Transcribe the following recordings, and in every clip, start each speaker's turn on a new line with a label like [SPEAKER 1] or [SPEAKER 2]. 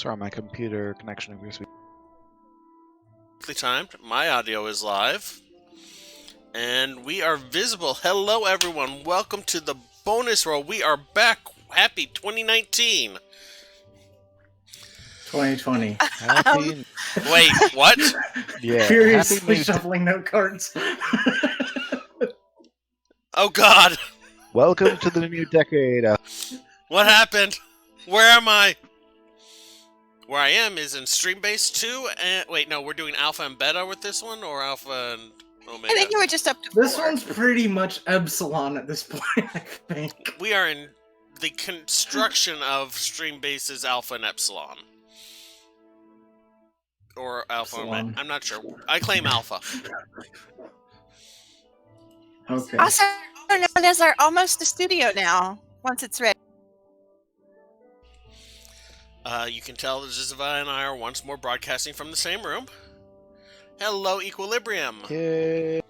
[SPEAKER 1] Sorry, my computer connection appears to be
[SPEAKER 2] timed. My audio is live. And we are visible. Hello, everyone. Welcome to the bonus roll. We are back. Happy 2019.
[SPEAKER 3] 2020.
[SPEAKER 1] happy.
[SPEAKER 2] Wait, what?
[SPEAKER 1] Yeah,
[SPEAKER 3] Furiously
[SPEAKER 1] happy
[SPEAKER 3] shuffling note cards.
[SPEAKER 2] Oh, God.
[SPEAKER 1] Welcome to the new decade.
[SPEAKER 2] What happened? Where am I? Where I am is in Streambase 2. And wait, no, we're doing Alpha and Beta with this one, or Alpha and Omega?
[SPEAKER 4] I think you were just up to
[SPEAKER 3] This
[SPEAKER 4] 4.
[SPEAKER 3] one's pretty much Epsilon at this point, I think.
[SPEAKER 2] We are in the construction of Streambase's Alpha and Epsilon. Or Alpha.
[SPEAKER 3] Epsilon.
[SPEAKER 2] I'm not sure. I claim Alpha.
[SPEAKER 3] Okay.
[SPEAKER 4] Also known as our almost a studio now, once it's ready.
[SPEAKER 2] You can tell that Ziziva and I are once more broadcasting from the same room. Hello, Equilibrium.
[SPEAKER 1] Yeah.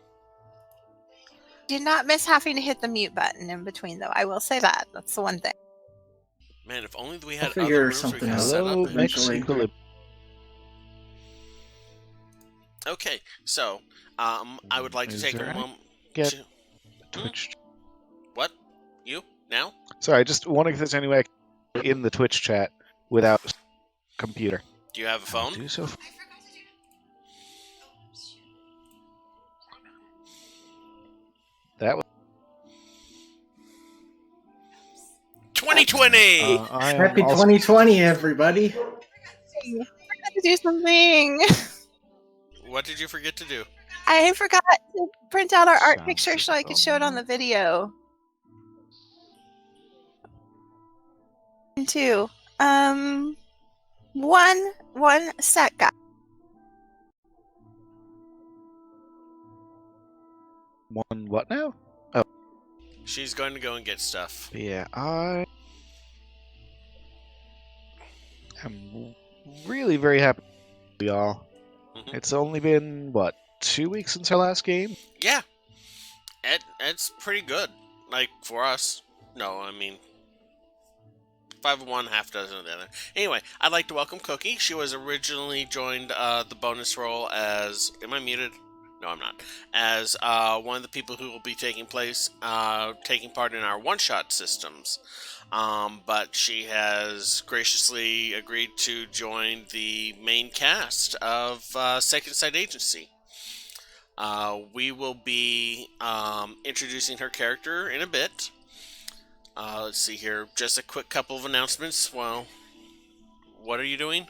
[SPEAKER 4] Did not miss having to hit the mute button in between, though. I will say that. That's the one thing.
[SPEAKER 2] Man, if only we
[SPEAKER 3] I'll
[SPEAKER 2] had
[SPEAKER 3] figure
[SPEAKER 2] other rooms we
[SPEAKER 3] something
[SPEAKER 2] could
[SPEAKER 3] out.
[SPEAKER 2] set
[SPEAKER 1] Hello,
[SPEAKER 2] up.
[SPEAKER 1] next
[SPEAKER 3] eventually.
[SPEAKER 1] equilibrium.
[SPEAKER 2] Okay, so I would like to
[SPEAKER 1] Is
[SPEAKER 2] take
[SPEAKER 1] there
[SPEAKER 2] a
[SPEAKER 1] any-
[SPEAKER 2] moment.
[SPEAKER 1] Get
[SPEAKER 2] to-
[SPEAKER 1] Twitch.
[SPEAKER 2] What? You now?
[SPEAKER 1] Sorry, I just wondering if there's any way I can in the Twitch chat without computer.
[SPEAKER 2] Do you have a phone?
[SPEAKER 1] Do so. That was
[SPEAKER 2] 2020.
[SPEAKER 1] I am
[SPEAKER 3] Happy
[SPEAKER 1] also-
[SPEAKER 3] 2020, everybody.
[SPEAKER 4] I forgot to do something.
[SPEAKER 2] What did you forget to do?
[SPEAKER 4] I forgot to print out our art
[SPEAKER 1] Sounds
[SPEAKER 4] picture so I could show it on the video. And 2. One sec, guys.
[SPEAKER 1] One what now?
[SPEAKER 2] She's going to go and get stuff.
[SPEAKER 1] Yeah, I am really very happy with y'all.
[SPEAKER 2] Mhm.
[SPEAKER 1] It's only been, what, 2 weeks since our last game?
[SPEAKER 2] Yeah, it's pretty good. Like for us. No, I mean 5 of one, half dozen of the other. Anyway, I'd like to welcome Cookie. She was originally joined the bonus role as. Am I muted? No, I'm not. As one of the people who will be taking part in our one-shot systems. But she has graciously agreed to join the main cast of Second Sight Agency. We will be introducing her character in a bit. Let's see here. Just a quick couple of announcements. Well, what are you doing?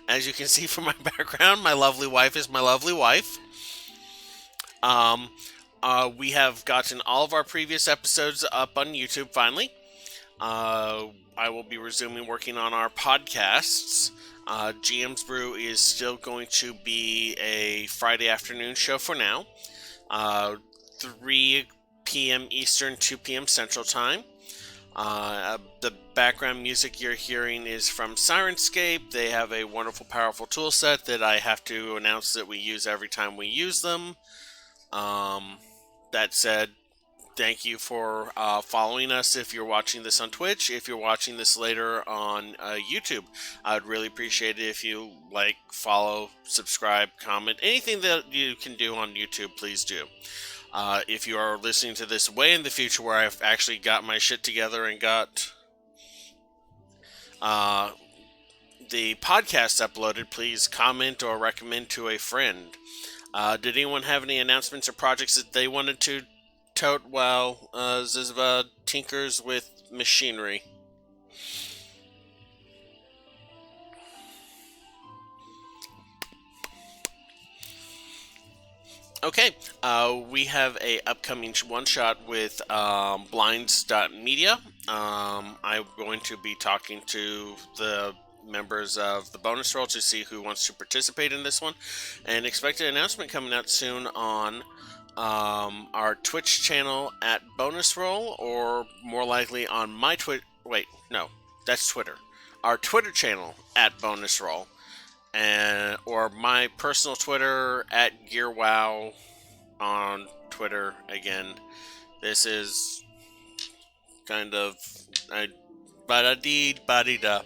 [SPEAKER 2] As you can see from my background, my lovely wife is my lovely wife. We have gotten all of our previous episodes up on YouTube finally. I will be resuming working on our podcasts. GM's Brew is still going to be a Friday afternoon show for now. 3 p.m. Eastern, 2 p.m. Central Time. The background music you're hearing is from Sirenscape. They have a wonderful, powerful tool set that I have to announce that we use every time we use them. That said, thank you for following us if you're watching this on Twitch. If you're watching this later on YouTube, I would really appreciate it if you like, follow, subscribe, comment. Anything that you can do on YouTube, please do. If you are listening to this way in the future where I've actually got my shit together and got the podcast uploaded, please comment or recommend to a friend. Did anyone have any announcements or projects that they wanted to tote while Ziziva tinkers with machinery? Okay, we have a upcoming one-shot with blinds.media. I'm going to be talking to the members of the bonus roll to see who wants to participate in this one, and expect an announcement coming out soon on our Twitch channel at bonus roll, or more likely on my wait, no, that's Twitter. Our Twitter channel at bonus roll. Or my personal Twitter at GearWow on Twitter. Again, this is kind of, I Ba-da-dee, ba-dee-da.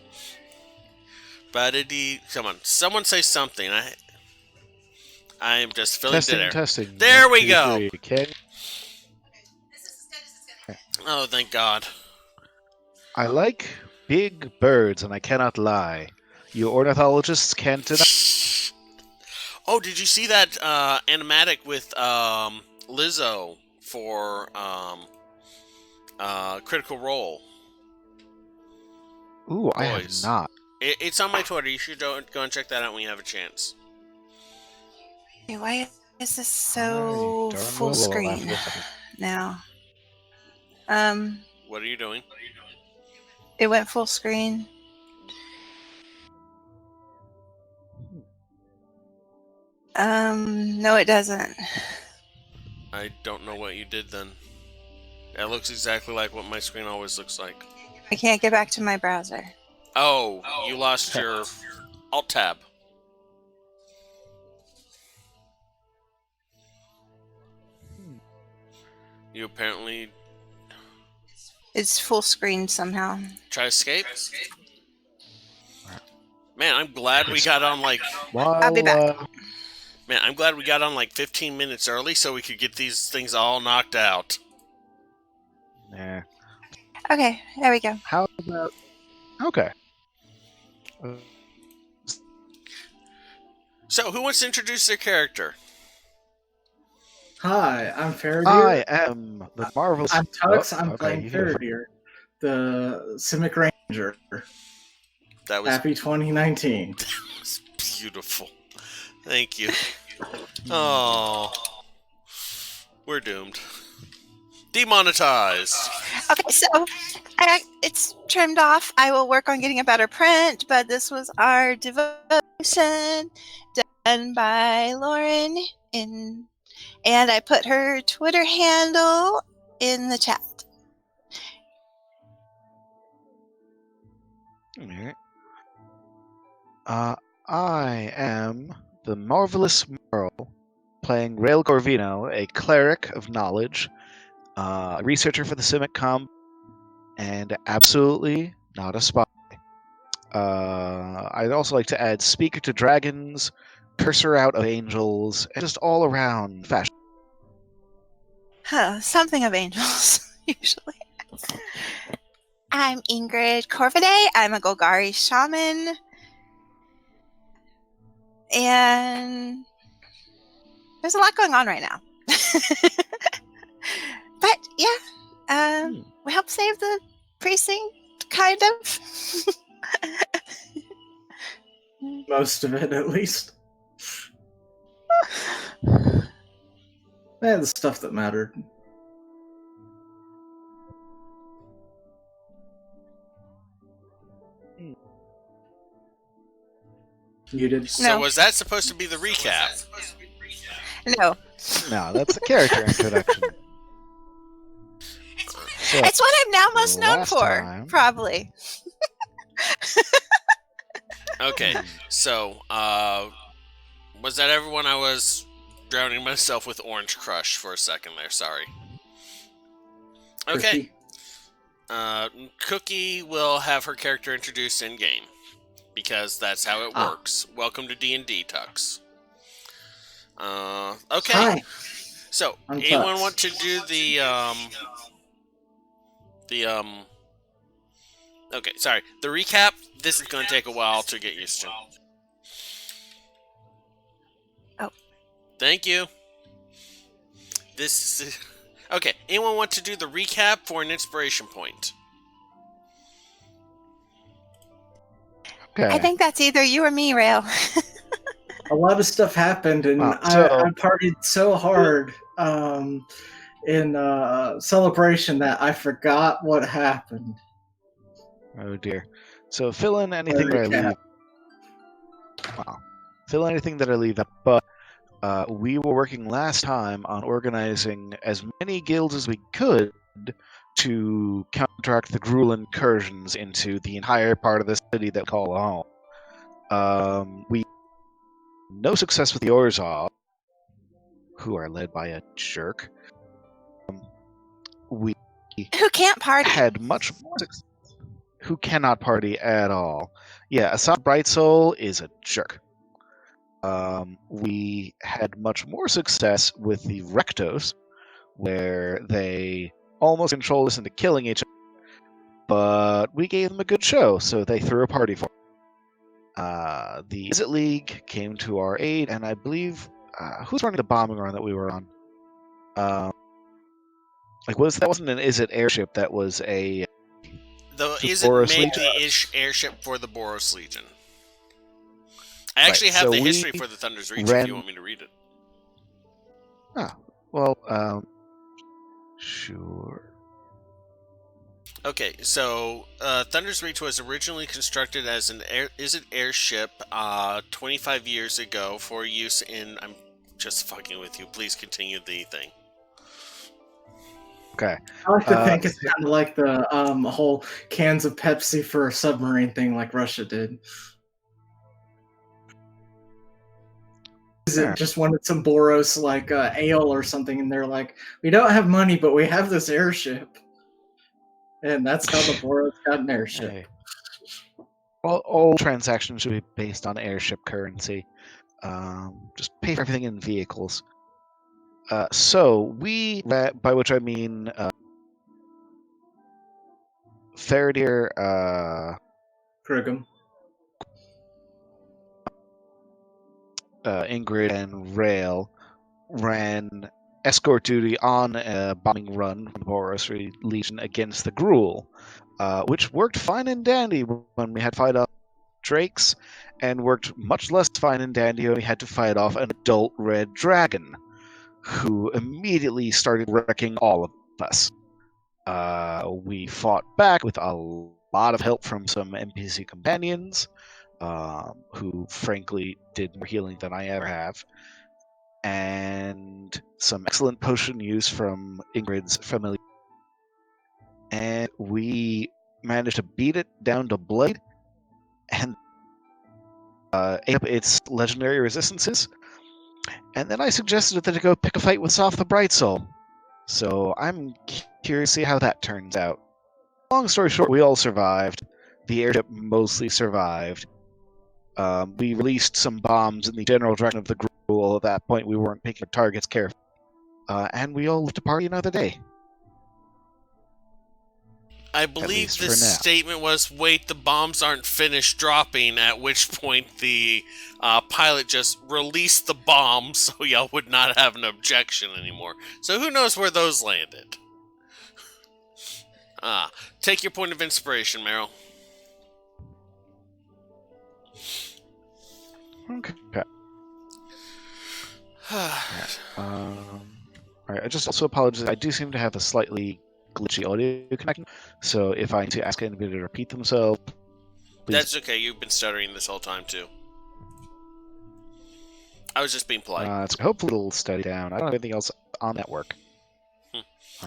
[SPEAKER 2] Ba-da-dee. Come on, someone say something. I am just filling dead air.
[SPEAKER 1] Testing.
[SPEAKER 2] There
[SPEAKER 1] 1,
[SPEAKER 2] we
[SPEAKER 1] 2,
[SPEAKER 2] go.
[SPEAKER 1] 3. Can
[SPEAKER 2] Oh, thank God.
[SPEAKER 1] I like big birds, and I cannot lie. You ornithologists can't deny.
[SPEAKER 2] Oh, did you see that animatic with Lizzo for Critical Role?
[SPEAKER 1] Ooh, I have
[SPEAKER 2] Boys.
[SPEAKER 1] not.
[SPEAKER 2] It's on my Twitter. You should go and check that out when you have a chance.
[SPEAKER 4] Okay, why is this so
[SPEAKER 1] Alrighty, darn
[SPEAKER 4] full
[SPEAKER 1] well,
[SPEAKER 4] screen
[SPEAKER 1] after this episode.
[SPEAKER 4] now?
[SPEAKER 2] What are you doing?
[SPEAKER 4] It went full screen. No, it doesn't.
[SPEAKER 2] I don't know what you did then. It looks exactly like what my screen always looks like.
[SPEAKER 4] I can't get back to my browser.
[SPEAKER 2] Oh, you lost your Alt tab. You apparently
[SPEAKER 4] It's full screen somehow.
[SPEAKER 2] try escape. Man, I'm glad we got on like.
[SPEAKER 4] I'll be back.
[SPEAKER 2] Man, I'm glad we got on like 15 minutes early so we could get these things all knocked out.
[SPEAKER 1] Nah.
[SPEAKER 4] Okay, there we go.
[SPEAKER 1] How about? Okay.
[SPEAKER 2] So, who wants to introduce their character?
[SPEAKER 3] Hi, I'm Faraday.
[SPEAKER 1] I am the marvelous.
[SPEAKER 3] I'm Tux. I'm
[SPEAKER 1] okay,
[SPEAKER 3] playing
[SPEAKER 1] you go.
[SPEAKER 3] Faraday, the Simic Ranger.
[SPEAKER 2] That was
[SPEAKER 3] Happy 2019.
[SPEAKER 2] beautiful. Thank you. Oh, we're doomed. Demonetized.
[SPEAKER 4] Okay, so it's trimmed off. I will work on getting a better print, but this was our devotion done by Lauren and I put her Twitter handle in the chat.
[SPEAKER 1] Alright. I am the marvelous Merle, playing Rail Corvino, a cleric of knowledge, a researcher for the Simic Com, and absolutely not a spy. I'd also like to add Speaker to Dragons, Cursor out of Angels, and just all around fashion.
[SPEAKER 4] Something of angels, usually. I'm Ingrid Corvidae. I'm a Golgari shaman. And there's a lot going on right now. But yeah, we helped save the precinct, kind of.
[SPEAKER 3] Most of it, at least. The stuff that mattered. Muted.
[SPEAKER 2] So
[SPEAKER 4] No.
[SPEAKER 2] was that supposed to be the recap?
[SPEAKER 4] No.
[SPEAKER 1] No, that's a character introduction. So,
[SPEAKER 4] It's what I'm now most known
[SPEAKER 1] last
[SPEAKER 4] for,
[SPEAKER 1] time-
[SPEAKER 4] probably.
[SPEAKER 2] Okay, so was that everyone? I was drowning myself with Orange Crush for a second there. Sorry. Okay.
[SPEAKER 3] Christy.
[SPEAKER 2] Cookie will have her character introduced in game because that's how it works. Welcome to D&D, Tux. Okay.
[SPEAKER 3] Hi.
[SPEAKER 2] So,
[SPEAKER 3] I'm
[SPEAKER 2] anyone
[SPEAKER 3] Tux.
[SPEAKER 2] want to do okay, sorry. The recap, this is going to take a while to get used to.
[SPEAKER 4] Oh.
[SPEAKER 2] Thank you. This okay, anyone want to do the recap for an inspiration point?
[SPEAKER 1] Okay.
[SPEAKER 4] I think that's either you or me, Rail.
[SPEAKER 3] A lot of stuff happened, and I partied so hard in celebration that I forgot what happened.
[SPEAKER 1] Oh dear. So fill in anything that I leave. Wow. Fill in anything that I leave out. But we were working last time on organizing as many guilds as we could to counteract the Gruul incursions into the entire part of the city that we call home. We no success with the Orzhov, who are led by a jerk. We
[SPEAKER 4] Who can't party?
[SPEAKER 1] had much more success. who cannot party at all. Yeah, Assad Bright Soul is a jerk. We had much more success with the Rectos, where they almost controlled us into killing each other, but we gave them a good show, so they threw a party for it. The Izzet League came to our aid, and I believe who's running the bombing run that we were on? That wasn't an Izzet airship, that was a
[SPEAKER 2] Izzet made the airship for the Boros Legion. I actually have the history for the Thunder's Reach if you want me to read it.
[SPEAKER 1] Oh, well, sure.
[SPEAKER 2] Okay, so Thunder's Reach was originally constructed as an Izzet airship 25 years ago for use in... I'm just fucking with you. Please continue the thing.
[SPEAKER 1] Okay.
[SPEAKER 3] I like to think it's kind of like the whole cans of Pepsi for a submarine thing like Russia did. It just wanted some Boros ale or something, and they're like, we don't have money, but we have this airship. And that's how the Boros got an airship.
[SPEAKER 1] Hey. All transactions should be based on airship currency. Just pay for everything in vehicles. So we, by which I mean Faradir,
[SPEAKER 3] Krugum,
[SPEAKER 1] Ingrid, and Rail ran escort duty on a bombing run from the Boros Legion against the Gruul, which worked fine and dandy when we had to fight off drakes, and worked much less fine and dandy when we had to fight off an adult red dragon, who immediately started wrecking all of us. We fought back with a lot of help from some NPC companions, who frankly did more healing than I ever have, and some excellent potion use from Ingrid's familiar. And we managed to beat it down to Blade and ate up its legendary resistances. And then I suggested that it go pick a fight with Soft the Bright Soul. So I'm curious to see how that turns out. Long story short, we all survived. The airship mostly survived. We released some bombs in the general direction of the Gruul. At that point, we weren't picking our targets carefully. And we all lived to party another day.
[SPEAKER 2] I believe this statement was, wait, the bombs aren't finished dropping, at which point the pilot just released the bombs so y'all would not have an objection anymore. So who knows where those landed? Take your point of inspiration, Meryl.
[SPEAKER 1] Okay. Alright, I just also apologize. I do seem to have a slightly glitchy audio connection, so if I need to ask anybody to repeat themselves, please.
[SPEAKER 2] That's okay. You've been stuttering this whole time too. I was just being polite.
[SPEAKER 1] Hopefully it'll steady down. I don't have anything else on network.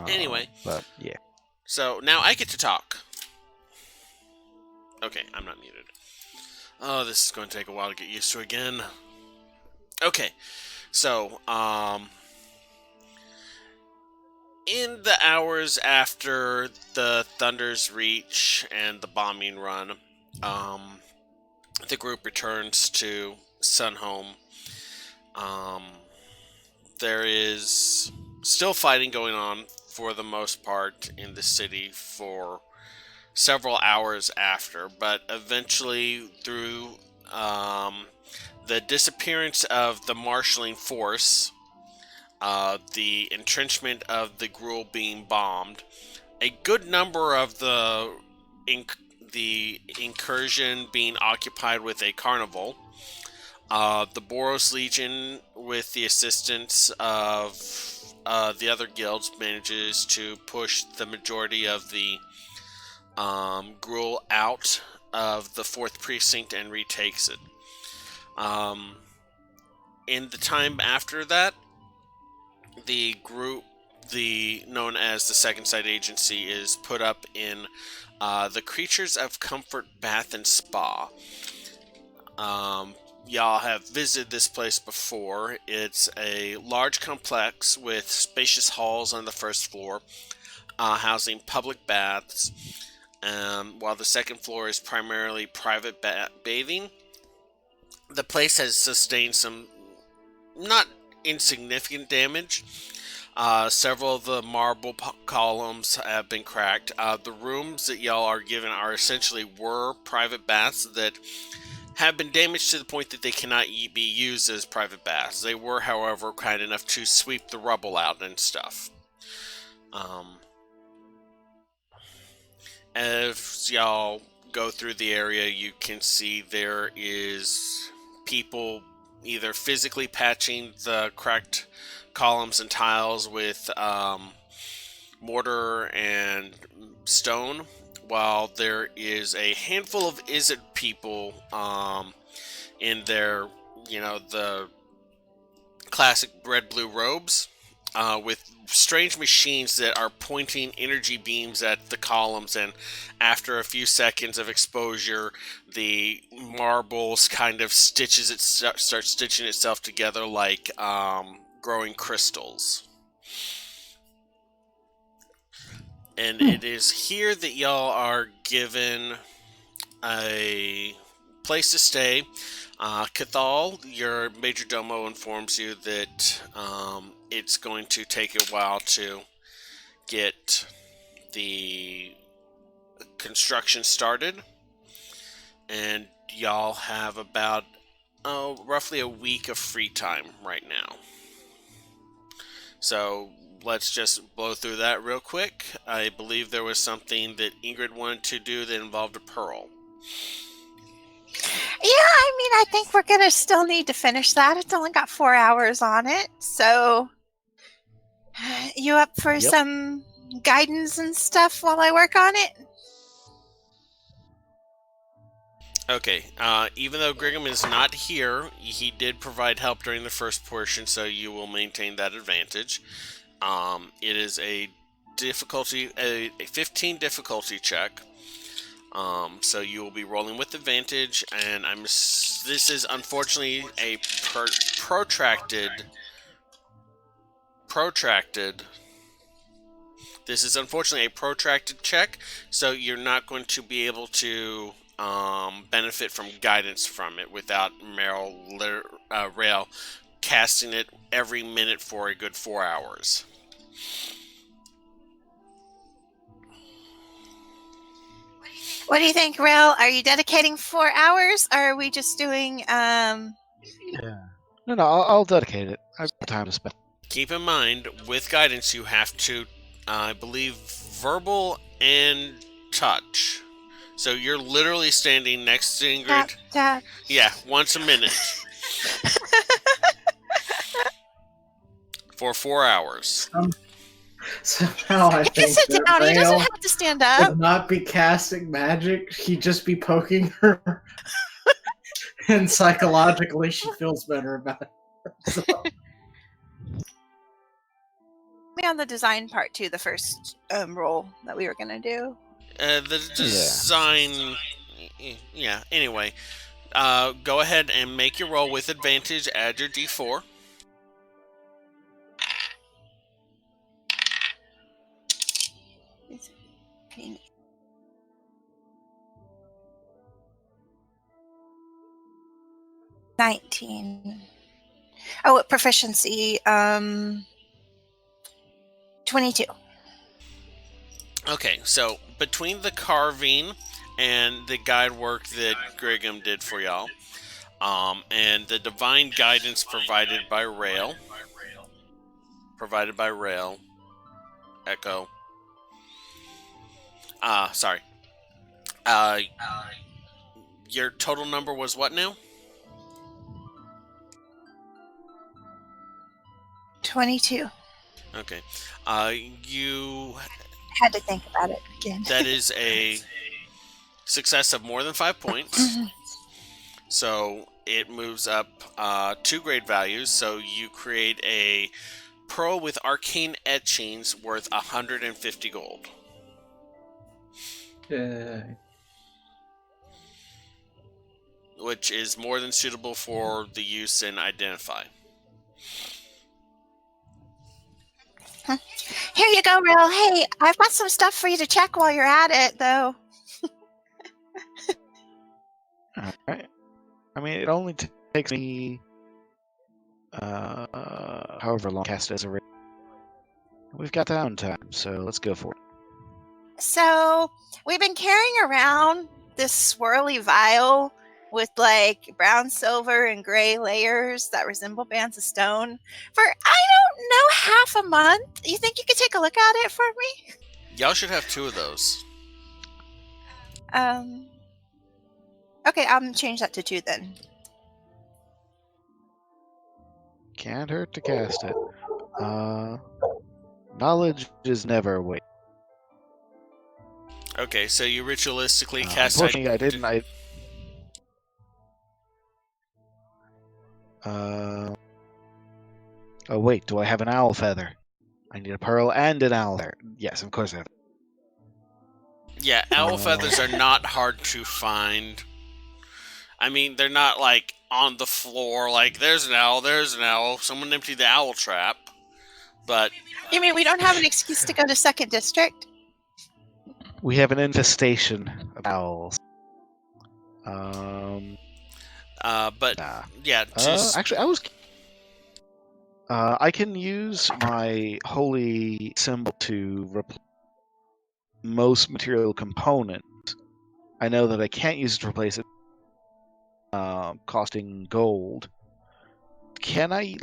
[SPEAKER 2] Anyway,
[SPEAKER 1] but yeah.
[SPEAKER 2] So now I get to talk. Okay, I'm not muted. Oh, this is going to take a while to get used to again. Okay, so in the hours after the Thunder's Reach and the bombing run, the group returns to Sunhome. There is still fighting going on for the most part in the city for several hours after, but eventually through the disappearance of the marshalling force, the entrenchment of the Gruul being bombed, a good number of the incursion being occupied with a carnival, the Boros Legion, with the assistance of the other guilds, manages to push the majority of the Gruul out of the 4th Precinct and retakes it. In the time after that, the group, known as the Second Sight Agency, is put up in the Creatures of Comfort Bath and Spa. Y'all have visited this place before. It's a large complex with spacious halls on the first floor, housing public baths. while the second floor is primarily private bathing. The place has sustained some not insignificant damage. Several of the marble columns have been cracked. The rooms that y'all are given are essentially private baths that have been damaged to the point that they cannot be used as private baths. They were, however, kind enough to sweep the rubble out and stuff. As y'all go through the area, you can see there is people either physically patching the cracked columns and tiles with mortar and stone, while there is a handful of Izzet people in their, the classic red-blue robes with strange machines that are pointing energy beams at the columns, and after a few seconds of exposure, the marbles kind of starts stitching itself together like growing crystals. And it is here that y'all are given a place to stay. Cathal, your major domo, informs you that it's going to take a while to get the construction started, and y'all have about roughly a week of free time right now. So let's just blow through that real quick. I believe there was something that Ingrid wanted to do that involved a pearl.
[SPEAKER 4] Yeah, I think we're gonna still need to finish that. It's only got 4 hours on it, so you up for some guidance and stuff while I work on it?
[SPEAKER 2] Okay, even though Grigham is not here, he did provide help during the first portion, so you will maintain that advantage. It is a 15 difficulty check. So you will be rolling with advantage, and this is unfortunately a protracted. This is unfortunately a protracted check, so you're not going to be able to benefit from guidance from it without Rail casting it every minute for a good 4 hours.
[SPEAKER 4] What do you think, Rail? Are you dedicating 4 hours, or are we just doing
[SPEAKER 1] Yeah. No, I'll dedicate it. I've got time to spend.
[SPEAKER 2] Keep in mind, with guidance, you have to, I believe, verbal and touch. So you're literally standing next to Ingrid.
[SPEAKER 4] Tap.
[SPEAKER 2] Yeah, once a minute. For 4 hours.
[SPEAKER 3] Somehow I
[SPEAKER 4] He
[SPEAKER 3] think
[SPEAKER 4] can sit
[SPEAKER 3] that
[SPEAKER 4] down. He doesn't
[SPEAKER 3] Rail
[SPEAKER 4] have to stand up.
[SPEAKER 3] would not be casting magic. He'd just be poking her. And psychologically, she feels better about it. So.
[SPEAKER 4] Me on the design part too, the first roll that we were going to do.
[SPEAKER 2] The design... Yeah, anyway. Go ahead and make your roll with advantage. Add your d4.
[SPEAKER 4] Okay. 19. Oh, proficiency. 22.
[SPEAKER 2] Okay, so between the carving and the guide work that Grigham did for y'all, and the divine guidance provided by Rail, Echo. Sorry. Your total number was what now?
[SPEAKER 4] 22.
[SPEAKER 2] Okay. You
[SPEAKER 4] had to think about it again.
[SPEAKER 2] That is a success of more than 5 points. So it moves up 2 grade values. So you create a pearl with arcane etchings worth 150 gold. Which is more than suitable for the use in Identify.
[SPEAKER 4] Here you go, Rail. Hey, I've got some stuff for you to check while you're at it, though.
[SPEAKER 1] Alright. I mean, it only takes me however long to cast as a raid. We've got downtime, so let's go for it.
[SPEAKER 4] So we've been carrying around this swirly vial with like brown, silver, and gray layers that resemble bands of stone for, I don't know, half a month. You think you could take a look at it for me?
[SPEAKER 2] Y'all should have 2 of those.
[SPEAKER 4] Okay, I'll change that to 2 then.
[SPEAKER 1] Can't hurt to cast it. Knowledge is never a waste.
[SPEAKER 2] Okay, so you ritualistically cast.
[SPEAKER 1] Unfortunately, I didn't. Oh wait, do I have an owl feather? I need a pearl and an owl feather. Yes, of course I have.
[SPEAKER 2] Yeah, owl feathers are not hard to find. I mean, they're not like on the floor, like there's an owl, someone emptied the owl trap. But
[SPEAKER 4] you mean we don't have an excuse to go to 2nd District?
[SPEAKER 1] We have an infestation of owls.
[SPEAKER 2] But
[SPEAKER 1] nah.
[SPEAKER 2] Yeah,
[SPEAKER 1] actually, I can use my holy symbol to replace most material components. I know that I can't use it to replace it, costing gold. Can I,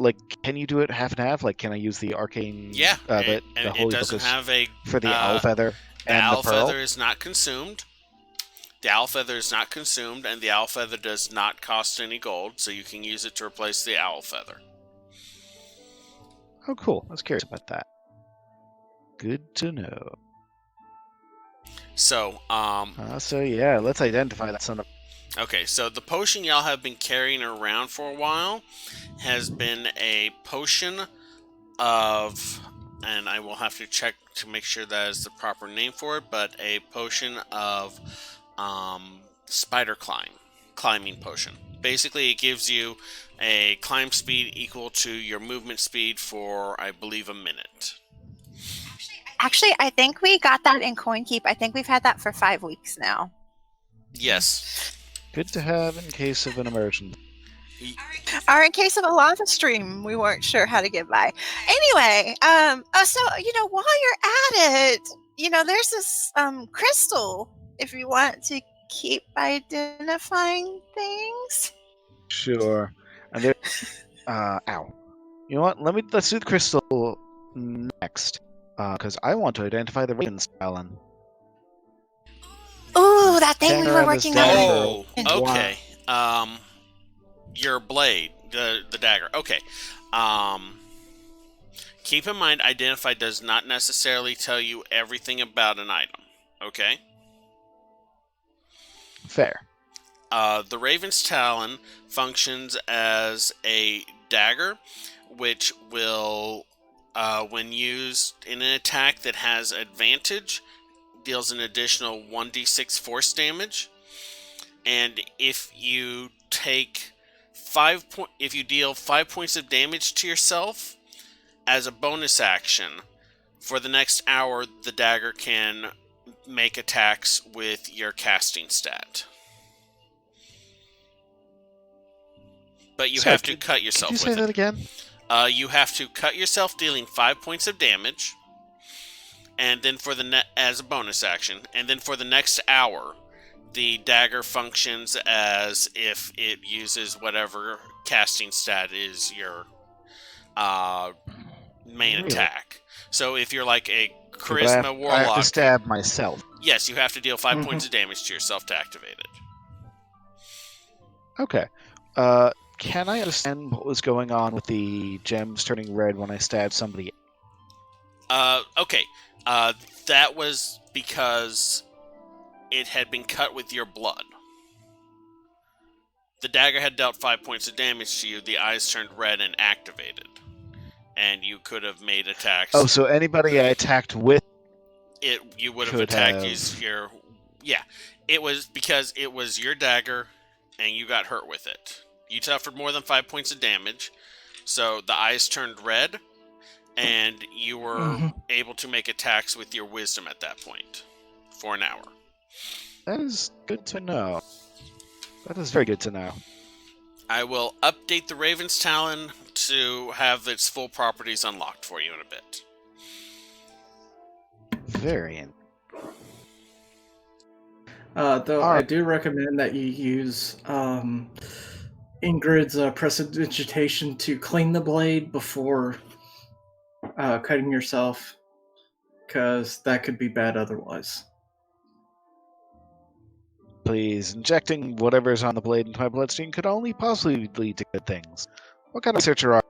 [SPEAKER 1] can you do it half and half? Like, can I use the arcane?
[SPEAKER 2] Yeah,
[SPEAKER 1] the holy
[SPEAKER 2] it doesn't
[SPEAKER 1] focus
[SPEAKER 2] have a
[SPEAKER 1] for the owl feather
[SPEAKER 2] the
[SPEAKER 1] and
[SPEAKER 2] owl
[SPEAKER 1] the pearl?
[SPEAKER 2] feather is not consumed. The owl feather is not consumed, and the owl feather does not cost any gold, so you can use it to replace the owl feather.
[SPEAKER 1] Oh, cool. I was curious about that. Good to know.
[SPEAKER 2] So,
[SPEAKER 1] so yeah, let's identify that son of...
[SPEAKER 2] Okay, so the potion y'all have been carrying around for a while has been a potion of, and I will have to check to make sure that is the proper name for it, but a potion of spider climbing potion. Basically, it gives you a climb speed equal to your movement speed for, I believe, a minute.
[SPEAKER 4] Actually, I think we got that in Coin Keep. I think we've had that for 5 weeks now.
[SPEAKER 2] Yes.
[SPEAKER 1] Good to have in case of an emergency.
[SPEAKER 4] Or in case of a lava stream, we weren't sure how to get by. Anyway, so, while you're at it, there's this crystal if you want to keep identifying things.
[SPEAKER 1] Sure. And there... ow. You know what? Let's do the crystal next. Because I want to identify the Raven's Talon.
[SPEAKER 4] Ooh, that thing we were working on.
[SPEAKER 2] Oh, okay. Your blade, the dagger. Okay. Keep in mind, identify does not necessarily tell you everything about an item. Okay?
[SPEAKER 1] Fair.
[SPEAKER 2] The Raven's Talon functions as a dagger, which will, when used in an attack that has advantage, deals an additional 1d6 force damage. And if you take if you deal 5 points of damage to yourself as a bonus action, for the next hour, the dagger can make attacks with your casting stat. But you have to cut yourself with it.
[SPEAKER 1] Could you say that again?
[SPEAKER 2] You have to cut yourself, dealing 5 points of damage, and then for the as a bonus action, and then for the next hour, the dagger functions as if it uses whatever casting stat is your main attack. So if you're like a charisma warlock,
[SPEAKER 1] I have to stab myself.
[SPEAKER 2] Yes, you have to deal 5 points of damage to yourself to activate it.
[SPEAKER 1] Okay. Can I understand what was going on with the gems turning red when I stabbed somebody?
[SPEAKER 2] Okay. That was because it had been cut with your blood. The dagger had dealt 5 points of damage to you, the eyes turned red and activated. And you could have made attacks.
[SPEAKER 1] Oh, so anybody I attacked with
[SPEAKER 2] it, you would have attacked your... Yeah. It was because it was your dagger, and you got hurt with it. You suffered more than 5 points of damage, so the eyes turned red, and you were able to make attacks with your wisdom at that point for an hour.
[SPEAKER 1] That is good to know. That is very good to know.
[SPEAKER 2] I will update the Raven's Talon to have its full properties unlocked for you in a bit.
[SPEAKER 1] Very.
[SPEAKER 3] Though I do recommend that you use Ingrid's prestidigitation to clean the blade before cutting yourself, because that could be bad otherwise.
[SPEAKER 1] Please, injecting whatever's on the blade into my bloodstream could only possibly lead to good things. What kind of researcher are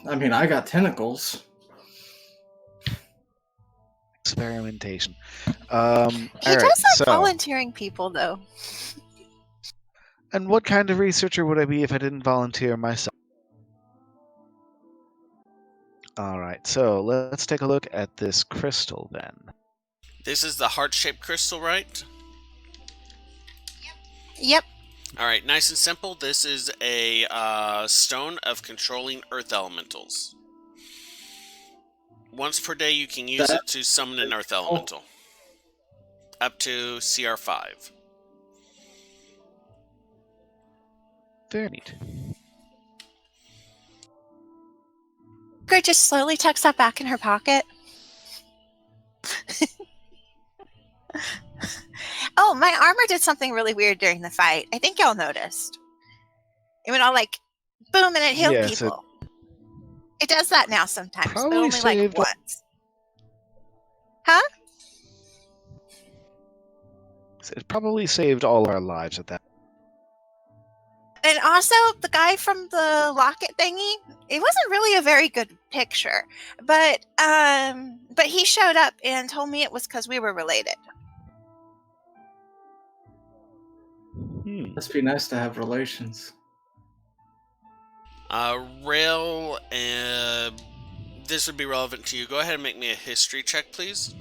[SPEAKER 1] you?
[SPEAKER 3] I mean, I got tentacles.
[SPEAKER 1] Experimentation.
[SPEAKER 4] He does like volunteering people, though.
[SPEAKER 1] And what kind of researcher would I be if I didn't volunteer myself? Alright, so let's take a look at this crystal then.
[SPEAKER 2] This is the heart-shaped crystal, right?
[SPEAKER 4] Yep.
[SPEAKER 2] Alright, nice and simple. This is a stone of controlling earth elementals. Once per day you can use it to summon an earth elemental. Up to CR5.
[SPEAKER 1] Very neat.
[SPEAKER 4] Ingrid just slowly tucks that back in her pocket. Oh, my armor did something really weird during the fight. I think y'all noticed. It went all like, boom, and it healed people. It does that now sometimes, but only like once. Huh?
[SPEAKER 1] It probably saved all our lives at that.
[SPEAKER 4] And also, the guy from the locket thingy, it wasn't really a very good picture. But he showed up and told me it was because we were related.
[SPEAKER 3] Must be nice to have relations.
[SPEAKER 2] Rail, this would be relevant to you. Go ahead and make me a history check, please.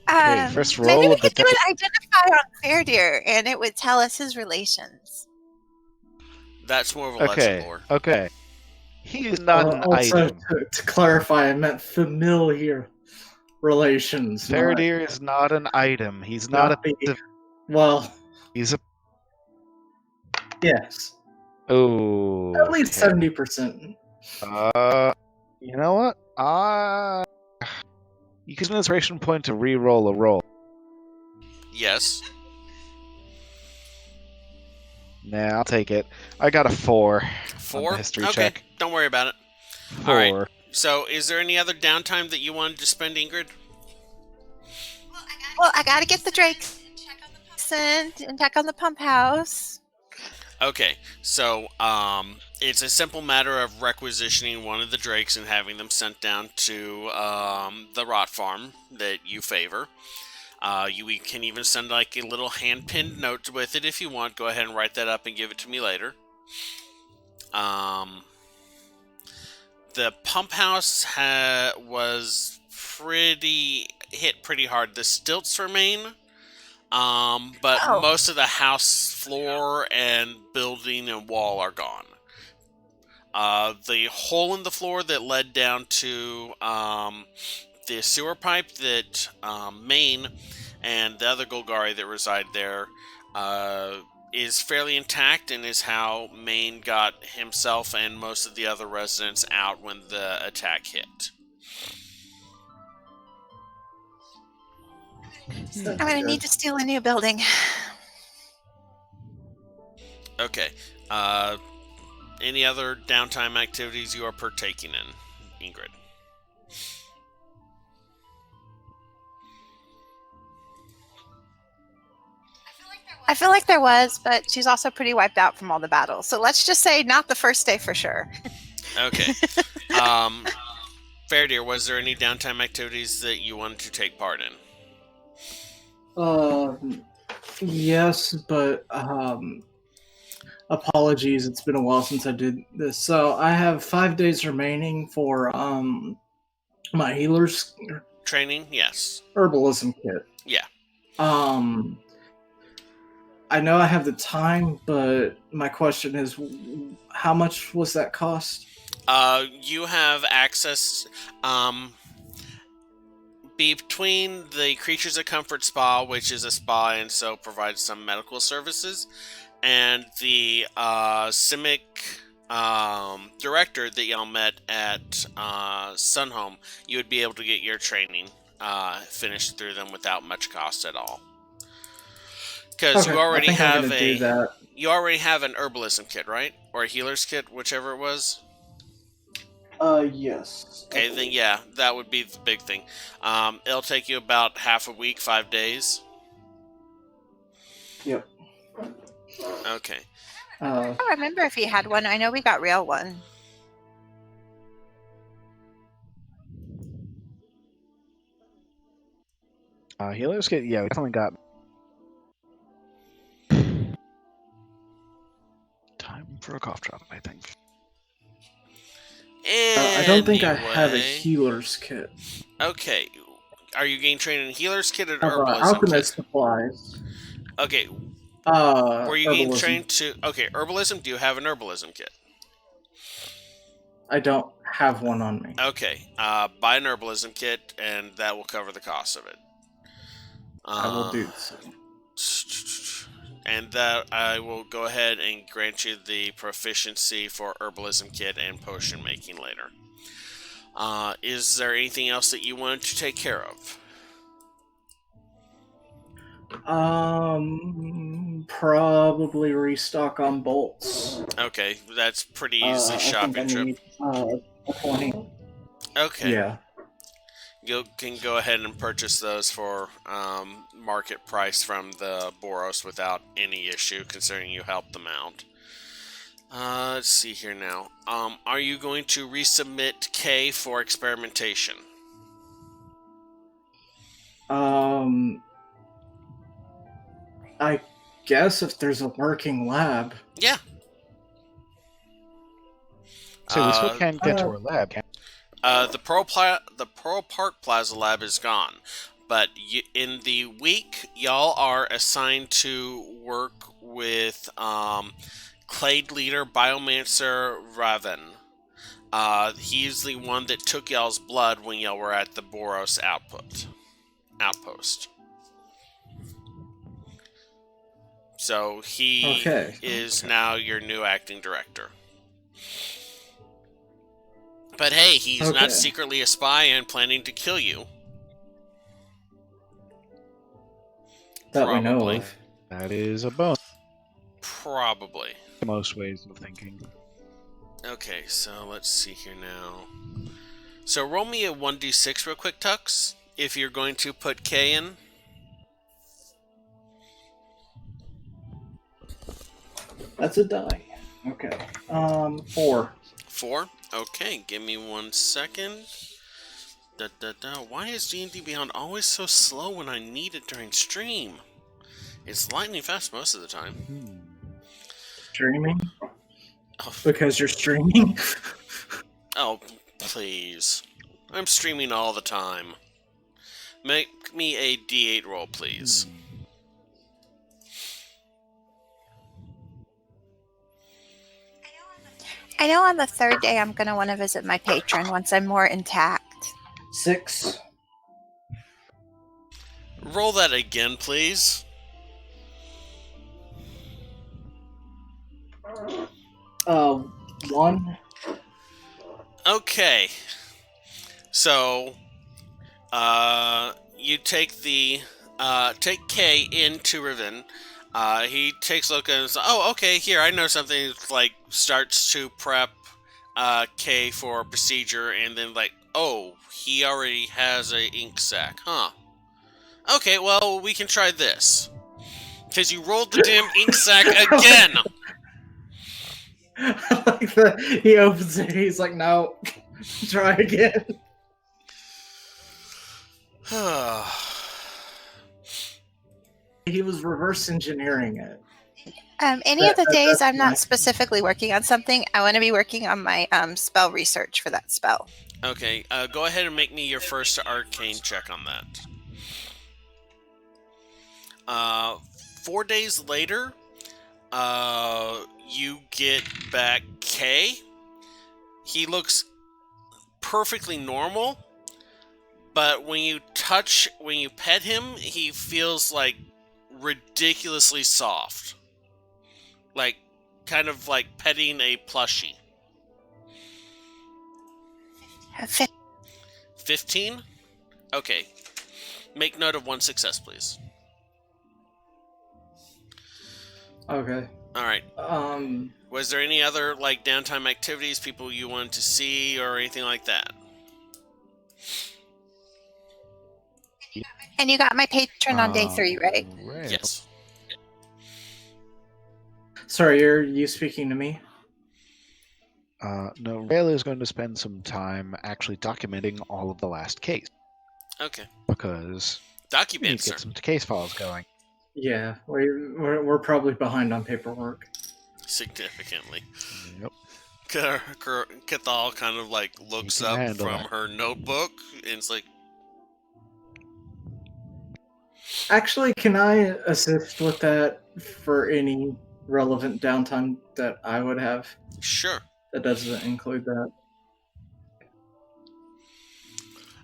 [SPEAKER 1] Okay, first roll.
[SPEAKER 4] Maybe we could do an identify on Fairdeer, and it would tell us his relations.
[SPEAKER 2] That's more of a legend lore.
[SPEAKER 1] Okay. He is not an
[SPEAKER 3] also,
[SPEAKER 1] item.
[SPEAKER 3] To clarify, I meant familiar relations.
[SPEAKER 1] Fairdeer is not an item. He's not a...
[SPEAKER 3] Well...
[SPEAKER 1] He's a...
[SPEAKER 3] Yes.
[SPEAKER 1] Oh.
[SPEAKER 3] At least 70%.
[SPEAKER 1] You know what? You can use an inspiration point to re-roll a roll.
[SPEAKER 2] Yes.
[SPEAKER 1] Nah, I'll take it. I got a 4.
[SPEAKER 2] 4?
[SPEAKER 1] On the history
[SPEAKER 2] okay,
[SPEAKER 1] check.
[SPEAKER 2] Don't worry about it.
[SPEAKER 1] 4.
[SPEAKER 2] Alright, so is there any other downtime that you wanted to spend, Ingrid?
[SPEAKER 4] Well, I gotta get the Drakes and check on the pump house.
[SPEAKER 2] Okay, so it's a simple matter of requisitioning one of the Drakes and having them sent down to the rot farm that you favor. You can even send like a little hand-pinned note with it if you want. Go ahead and write that up and give it to me later. The pump house was hit pretty hard. The stilts remain. But most of the house floor and building and wall are gone. The hole in the floor that led down to the sewer pipe that Maine and the other Golgari that reside there is fairly intact and is how Maine got himself and most of the other residents out when the attack hit.
[SPEAKER 4] I'm gonna need to steal a new building.
[SPEAKER 2] Okay. Any other downtime activities you are partaking in, Ingrid?
[SPEAKER 4] I feel like there was, but she's also pretty wiped out from all the battles. So let's just say not the first day for sure.
[SPEAKER 2] Okay. Fairdeer, was there any downtime activities that you wanted to take part in?
[SPEAKER 3] Yes, but apologies, it's been a while since I did this. So I have 5 days remaining for my healer's
[SPEAKER 2] training. Yes.
[SPEAKER 3] Herbalism kit.
[SPEAKER 2] Yeah.
[SPEAKER 3] I know I have the time, but my question is, how much was that cost?
[SPEAKER 2] You have access. between the Creatures of Comfort Spa, which is a spa and so provides some medical services, and the CIMIC director that y'all met at Sunhome, you would be able to get your training finished through them without much cost at all. Because you already have an herbalism kit, right? Or a healer's kit, whichever it was.
[SPEAKER 3] Yes.
[SPEAKER 2] Okay, then yeah, that would be the big thing. It'll take you about half a week, 5 days.
[SPEAKER 3] Yep.
[SPEAKER 2] Okay.
[SPEAKER 4] I don't remember if he had one. I know we got real one.
[SPEAKER 1] Healers kit, yeah, we definitely got. Time for a cough drop, I think.
[SPEAKER 3] I don't think I have a healer's kit.
[SPEAKER 2] Okay. Are you getting trained in healer's kit or herbalism
[SPEAKER 3] alchemist
[SPEAKER 2] kit?
[SPEAKER 3] supplies.
[SPEAKER 2] Okay. Were you getting
[SPEAKER 3] herbalism.
[SPEAKER 2] trained to... Okay, herbalism? Do you have an herbalism kit?
[SPEAKER 3] I don't have one on me.
[SPEAKER 2] Okay. Buy an herbalism kit, and that will cover the cost of it.
[SPEAKER 3] I will do so.
[SPEAKER 2] And that I will go ahead and grant you the proficiency for herbalism kit and potion making later. Is there anything else that you wanted to take care of?
[SPEAKER 3] Probably restock on bolts.
[SPEAKER 2] Okay, that's pretty easy shopping trip.
[SPEAKER 3] 20.
[SPEAKER 2] Okay.
[SPEAKER 3] Yeah.
[SPEAKER 2] You can go ahead and purchase those for market price from the Boros without any issue, considering you helped them out. Let's see here now. Are you going to resubmit K for experimentation?
[SPEAKER 3] I guess if there's a working lab.
[SPEAKER 2] Yeah.
[SPEAKER 1] So we still can't get to our lab, can
[SPEAKER 2] The Pearl Park Plaza lab is gone, but in the week, y'all are assigned to work with Clade Leader Biomancer Raven. He's the one that took y'all's blood when y'all were at the Boros outpost. So he is now your new acting director. But hey, he's not secretly a spy and planning to kill you.
[SPEAKER 3] That we know of.
[SPEAKER 1] That is a bonus.
[SPEAKER 2] Probably.
[SPEAKER 1] Most ways of thinking.
[SPEAKER 2] Okay, so let's see here now. So roll me a 1d6 real quick, Tux, if you're going to put K in.
[SPEAKER 3] That's a die. Okay. 4.
[SPEAKER 2] 4? Okay, give me 1 second. Why is D&D Beyond always so slow when I need it during stream? It's lightning fast most of the time.
[SPEAKER 3] Streaming? Oh. Because you're streaming?
[SPEAKER 2] Oh, please. I'm streaming all the time. Make me a D8 roll, please.
[SPEAKER 4] I know on the third day I'm going to want to visit my patron once I'm more intact.
[SPEAKER 3] 6.
[SPEAKER 2] Roll that again, please.
[SPEAKER 3] 1.
[SPEAKER 2] Okay. So, you take take K into Riven. He takes a look and says, "Oh, okay. Here, I know something." Like starts to prep K for procedure, and then like, "Oh, he already has a ink sac, huh?" Okay, well, we can try this because you rolled the damn ink sac again.
[SPEAKER 3] Like that, he opens it. He's like, "No, try again." He was reverse engineering it.
[SPEAKER 4] Any of the days I'm not specifically working on something, I want to be working on my spell research for that spell.
[SPEAKER 2] Okay, go ahead and make me your first arcane check on that. 4 days later, you get back K. He looks perfectly normal, but when you when you pet him, he feels like ridiculously soft. Like, kind of like petting a plushie. 15? Okay. Make note of 1 success, please.
[SPEAKER 3] Okay.
[SPEAKER 2] Alright. Was there any other, like, downtime activities, people you wanted to see, or anything like that?
[SPEAKER 4] And you got my patron on day 3, right?
[SPEAKER 2] Yes.
[SPEAKER 3] Sorry, are you speaking to me?
[SPEAKER 1] No, Rail is going to spend some time actually documenting all of the last case.
[SPEAKER 2] Okay.
[SPEAKER 1] Because we need to get some case files going.
[SPEAKER 3] Yeah, we're probably behind on paperwork.
[SPEAKER 2] Significantly.
[SPEAKER 1] Yep.
[SPEAKER 2] Cathal kind of like looks up from her notebook and it's like,
[SPEAKER 3] actually, can I assist with that for any relevant downtime that I would have?
[SPEAKER 2] Sure.
[SPEAKER 3] That doesn't include that.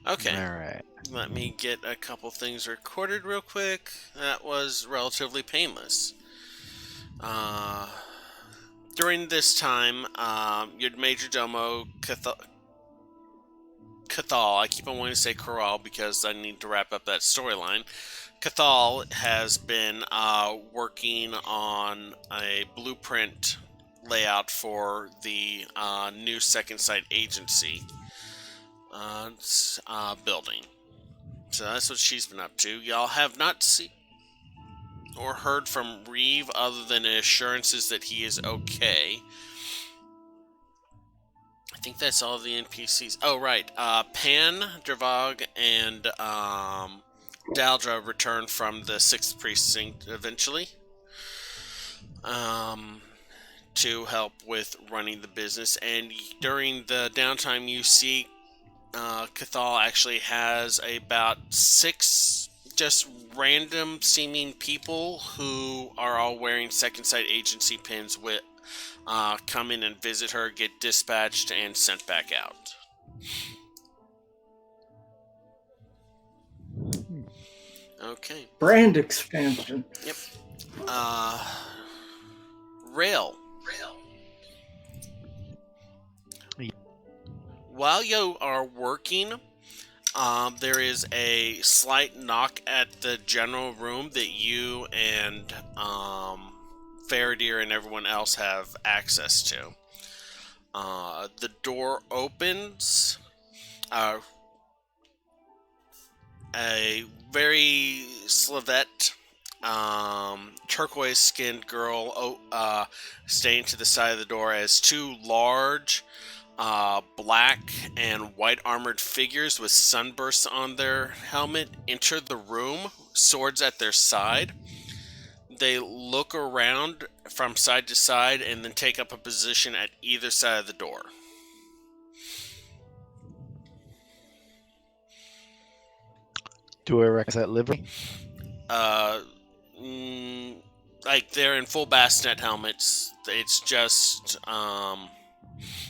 [SPEAKER 2] Okay.
[SPEAKER 1] Alright.
[SPEAKER 2] Let me get a couple things recorded real quick. That was relatively painless. During this time, your Major Domo Cathal, I keep on wanting to say Corral because I need to wrap up that storyline. Cathal has been working on a blueprint layout for the new Second Sight Agency building. So that's what she's been up to. Y'all have not seen or heard from Reeve other than assurances that he is okay. I think that's all the NPCs. Oh, right. Pan, Dravog, and Daldra return from the 6th Precinct eventually to help with running the business. And during the downtime, you see Cathal actually has about 6 just random seeming people who are all wearing Second Sight Agency pins with come in and visit her, get dispatched, and sent back out. Okay.
[SPEAKER 3] Brand expansion.
[SPEAKER 2] Yep. Rail. While you are working, there is a slight knock at the general room that you and Faradir and everyone else have access to. The door opens. A very Slavette, turquoise-skinned girl staying to the side of the door as 2 large black and white armored figures with sunbursts on their helmet enter the room, swords at their side. They look around from side to side and then take up a position at either side of the door.
[SPEAKER 1] Do I recognize that livery?
[SPEAKER 2] Like they're in full bassinet helmets. It's just,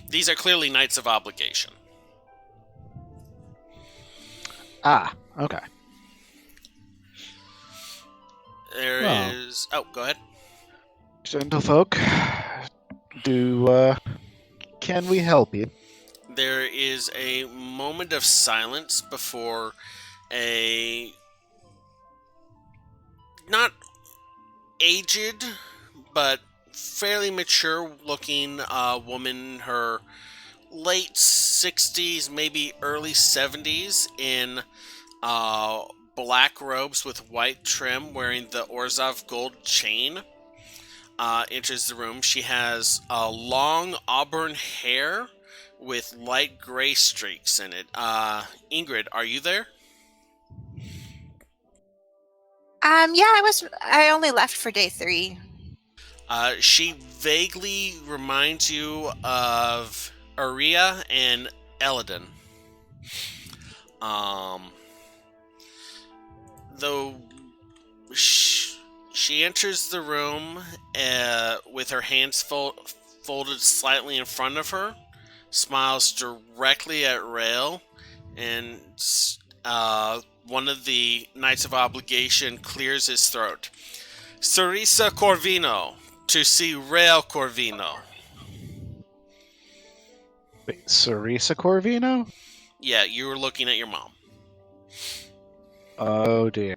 [SPEAKER 2] these are clearly Knights of Obligation.
[SPEAKER 1] Ah, okay.
[SPEAKER 2] There is... Oh, go ahead.
[SPEAKER 1] Gentlefolk, can we help you?
[SPEAKER 2] There is a moment of silence before a not aged, but fairly mature-looking woman, her late 60s, maybe early 70s, in black robes with white trim, wearing the Orzhov gold chain, enters the room. She has long auburn hair with light gray streaks in it. Ingrid, are you there?
[SPEAKER 4] I only left for day 3.
[SPEAKER 2] She vaguely reminds you of Aria and Eladin. Though she enters the room with her hands folded slightly in front of her, smiles directly at Rail, and one of the Knights of Obligation clears his throat. Cerisa Corvino, to see Rael Corvino.
[SPEAKER 1] Wait, Cerisa Corvino?
[SPEAKER 2] Yeah, you were looking at your mom.
[SPEAKER 1] Oh dear.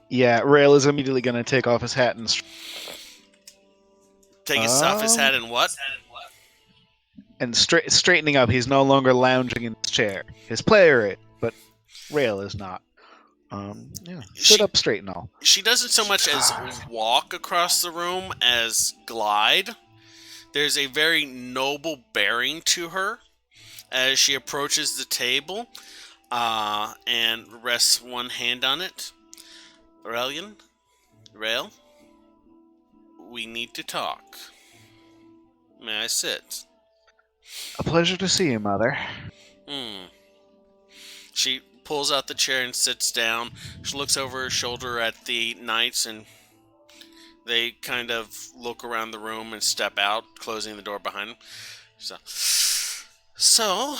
[SPEAKER 1] Yeah, Rail is immediately going to take off his hat and...
[SPEAKER 2] Take off his hat and what?
[SPEAKER 1] And straightening up. He's no longer lounging in his chair. His player is, but Rail is not. Yeah, sit up straight and all.
[SPEAKER 2] She doesn't so much as walk across the room as glide. There's a very noble bearing to her as she approaches the table and rests one hand on it. Rael, we need to talk. May I sit?
[SPEAKER 1] A pleasure to see you, Mother.
[SPEAKER 2] She pulls out the chair and sits down. She looks over her shoulder at the knights, and they kind of look around the room and step out, closing the door behind them. So,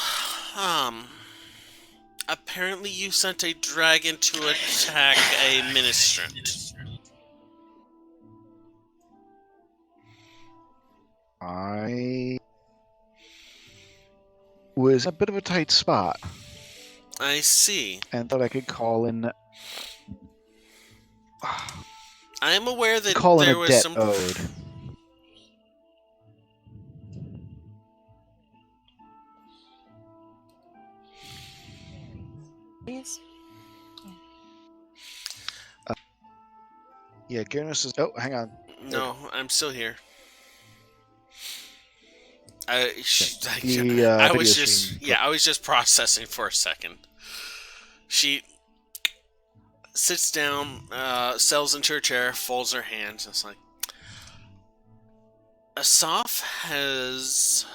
[SPEAKER 2] apparently you sent a dragon to attack a ministrant.
[SPEAKER 1] I was in a bit of a tight spot.
[SPEAKER 2] I see.
[SPEAKER 1] And thought I could call in...
[SPEAKER 2] I am aware that
[SPEAKER 1] call in
[SPEAKER 2] there
[SPEAKER 1] a
[SPEAKER 2] was
[SPEAKER 1] debt
[SPEAKER 2] some...
[SPEAKER 1] owed.
[SPEAKER 4] Please.
[SPEAKER 1] Yeah, Gernus is... Oh, hang on.
[SPEAKER 2] No, I'm still here. I was just processing for a second. She sits down, settles into her chair, folds her hands, and it's like, Asaf has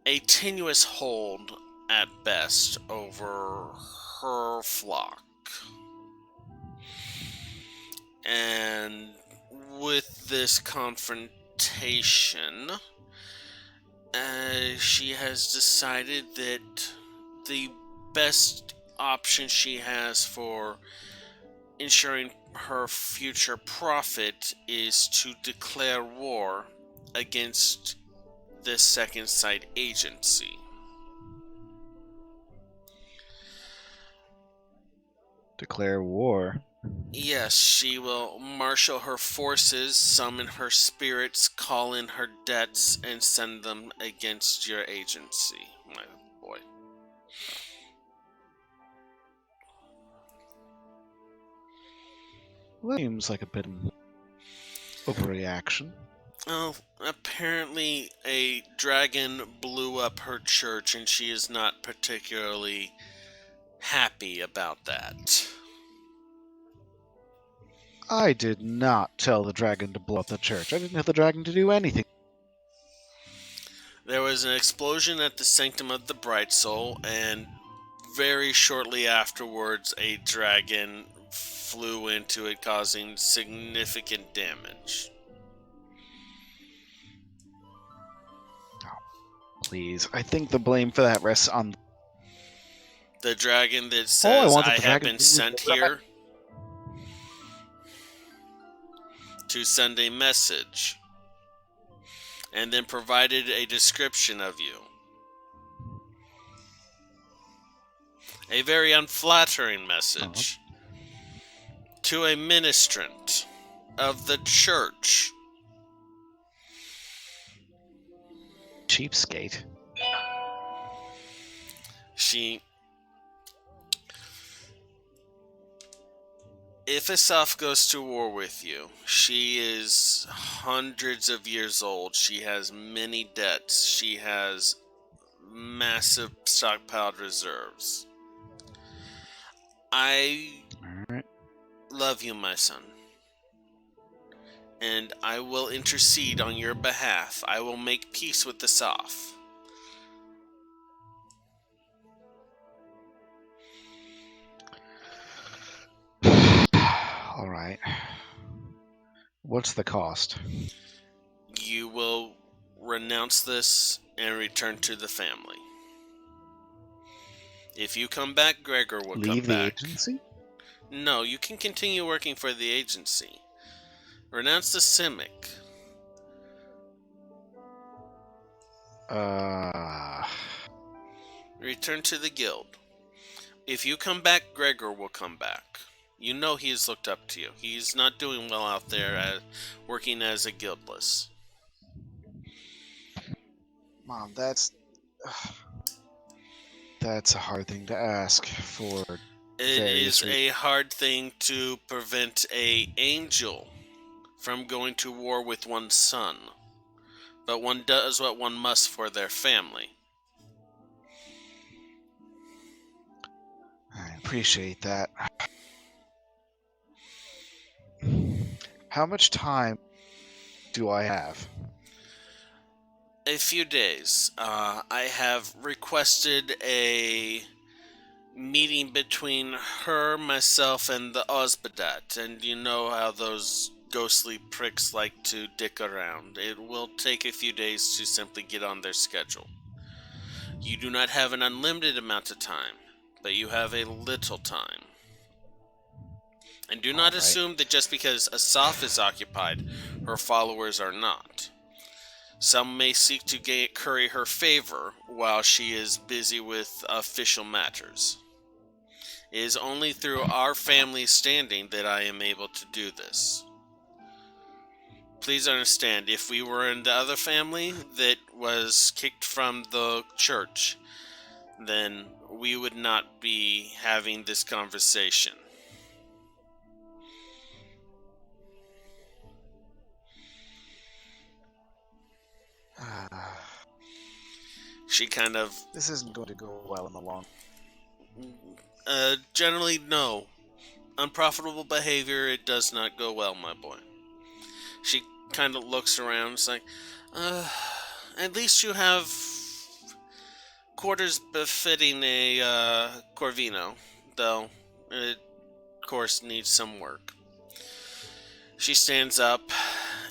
[SPEAKER 2] a tenuous hold at best over her flock. And with this confrontation, she has decided that the best option she has for ensuring her future profit is to declare war against the Second Sight Agency.
[SPEAKER 1] Declare war?
[SPEAKER 2] Yes, she will marshal her forces, summon her spirits, call in her debts, and send them against your agency, my boy.
[SPEAKER 1] Well, seems like a bit of overreaction.
[SPEAKER 2] Oh, apparently a dragon blew up her church, and she is not particularly happy about that.
[SPEAKER 1] I did not tell the dragon to blow up the church. I didn't have the dragon to do anything.
[SPEAKER 2] There was an explosion at the Sanctum of the Bright Soul, and very shortly afterwards, a dragon flew into it, causing significant damage.
[SPEAKER 1] Oh, please. I think the blame for that rests on
[SPEAKER 2] the dragon that says I have been sent here to send a message, and then provided a description of you. A very unflattering message to a ministrant of the church.
[SPEAKER 1] Cheapskate.
[SPEAKER 2] If Asaf goes to war with you, she is hundreds of years old. She has many debts. She has massive stockpiled reserves. I love you, my son. And I will intercede on your behalf. I will make peace with Asaf.
[SPEAKER 1] All right. What's the cost?
[SPEAKER 2] You will renounce this and return to the family. If you come back, Gregor will
[SPEAKER 1] Leave
[SPEAKER 2] come
[SPEAKER 1] the
[SPEAKER 2] back.
[SPEAKER 1] agency?
[SPEAKER 2] No, you can continue working for the agency. Renounce the Simic. Return to the guild. If you come back, Gregor will come back. You know he has looked up to you. He's not doing well out there working as a guildless.
[SPEAKER 1] Mom, that's a hard thing to ask for.
[SPEAKER 2] It is a hard thing to prevent an angel from going to war with one's son. But one does what one must for their family.
[SPEAKER 1] I appreciate that. How much time do I have?
[SPEAKER 2] A few days. I have requested a meeting between her, myself, and the Osbadat, and you know how those ghostly pricks like to dick around. It will take a few days to simply get on their schedule. You do not have an unlimited amount of time, but you have a little time. And do not assume that just because Asaf is occupied, her followers are not. Some may seek to curry her favor while she is busy with official matters. It is only through our family's standing that I am able to do this. Please understand, if we were in the other family that was kicked from the church, then we would not be having this conversation. She kind of...
[SPEAKER 1] This isn't going to go well in the long.
[SPEAKER 2] Generally, no. Unprofitable behavior, it does not go well, my boy. She kind of looks around, it's like, at least you have quarters befitting a Corvino, though it, of course, needs some work. She stands up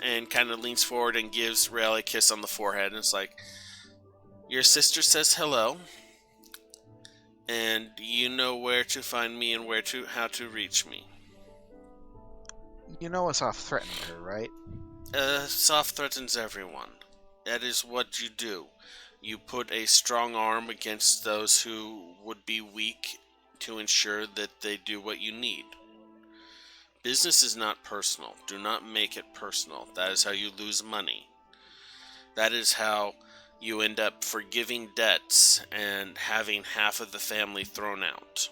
[SPEAKER 2] and kind of leans forward and gives Rael a kiss on the forehead, and it's like, your sister says hello, and you know where to find me and how to reach me.
[SPEAKER 1] You know Asaf threatened her, right?
[SPEAKER 2] Asaf threatens everyone. That is what you do. You put a strong arm against those who would be weak to ensure that they do what you need. Business is not personal. Do not make it personal. That is how you lose money. That is how you end up forgiving debts and having half of the family thrown out.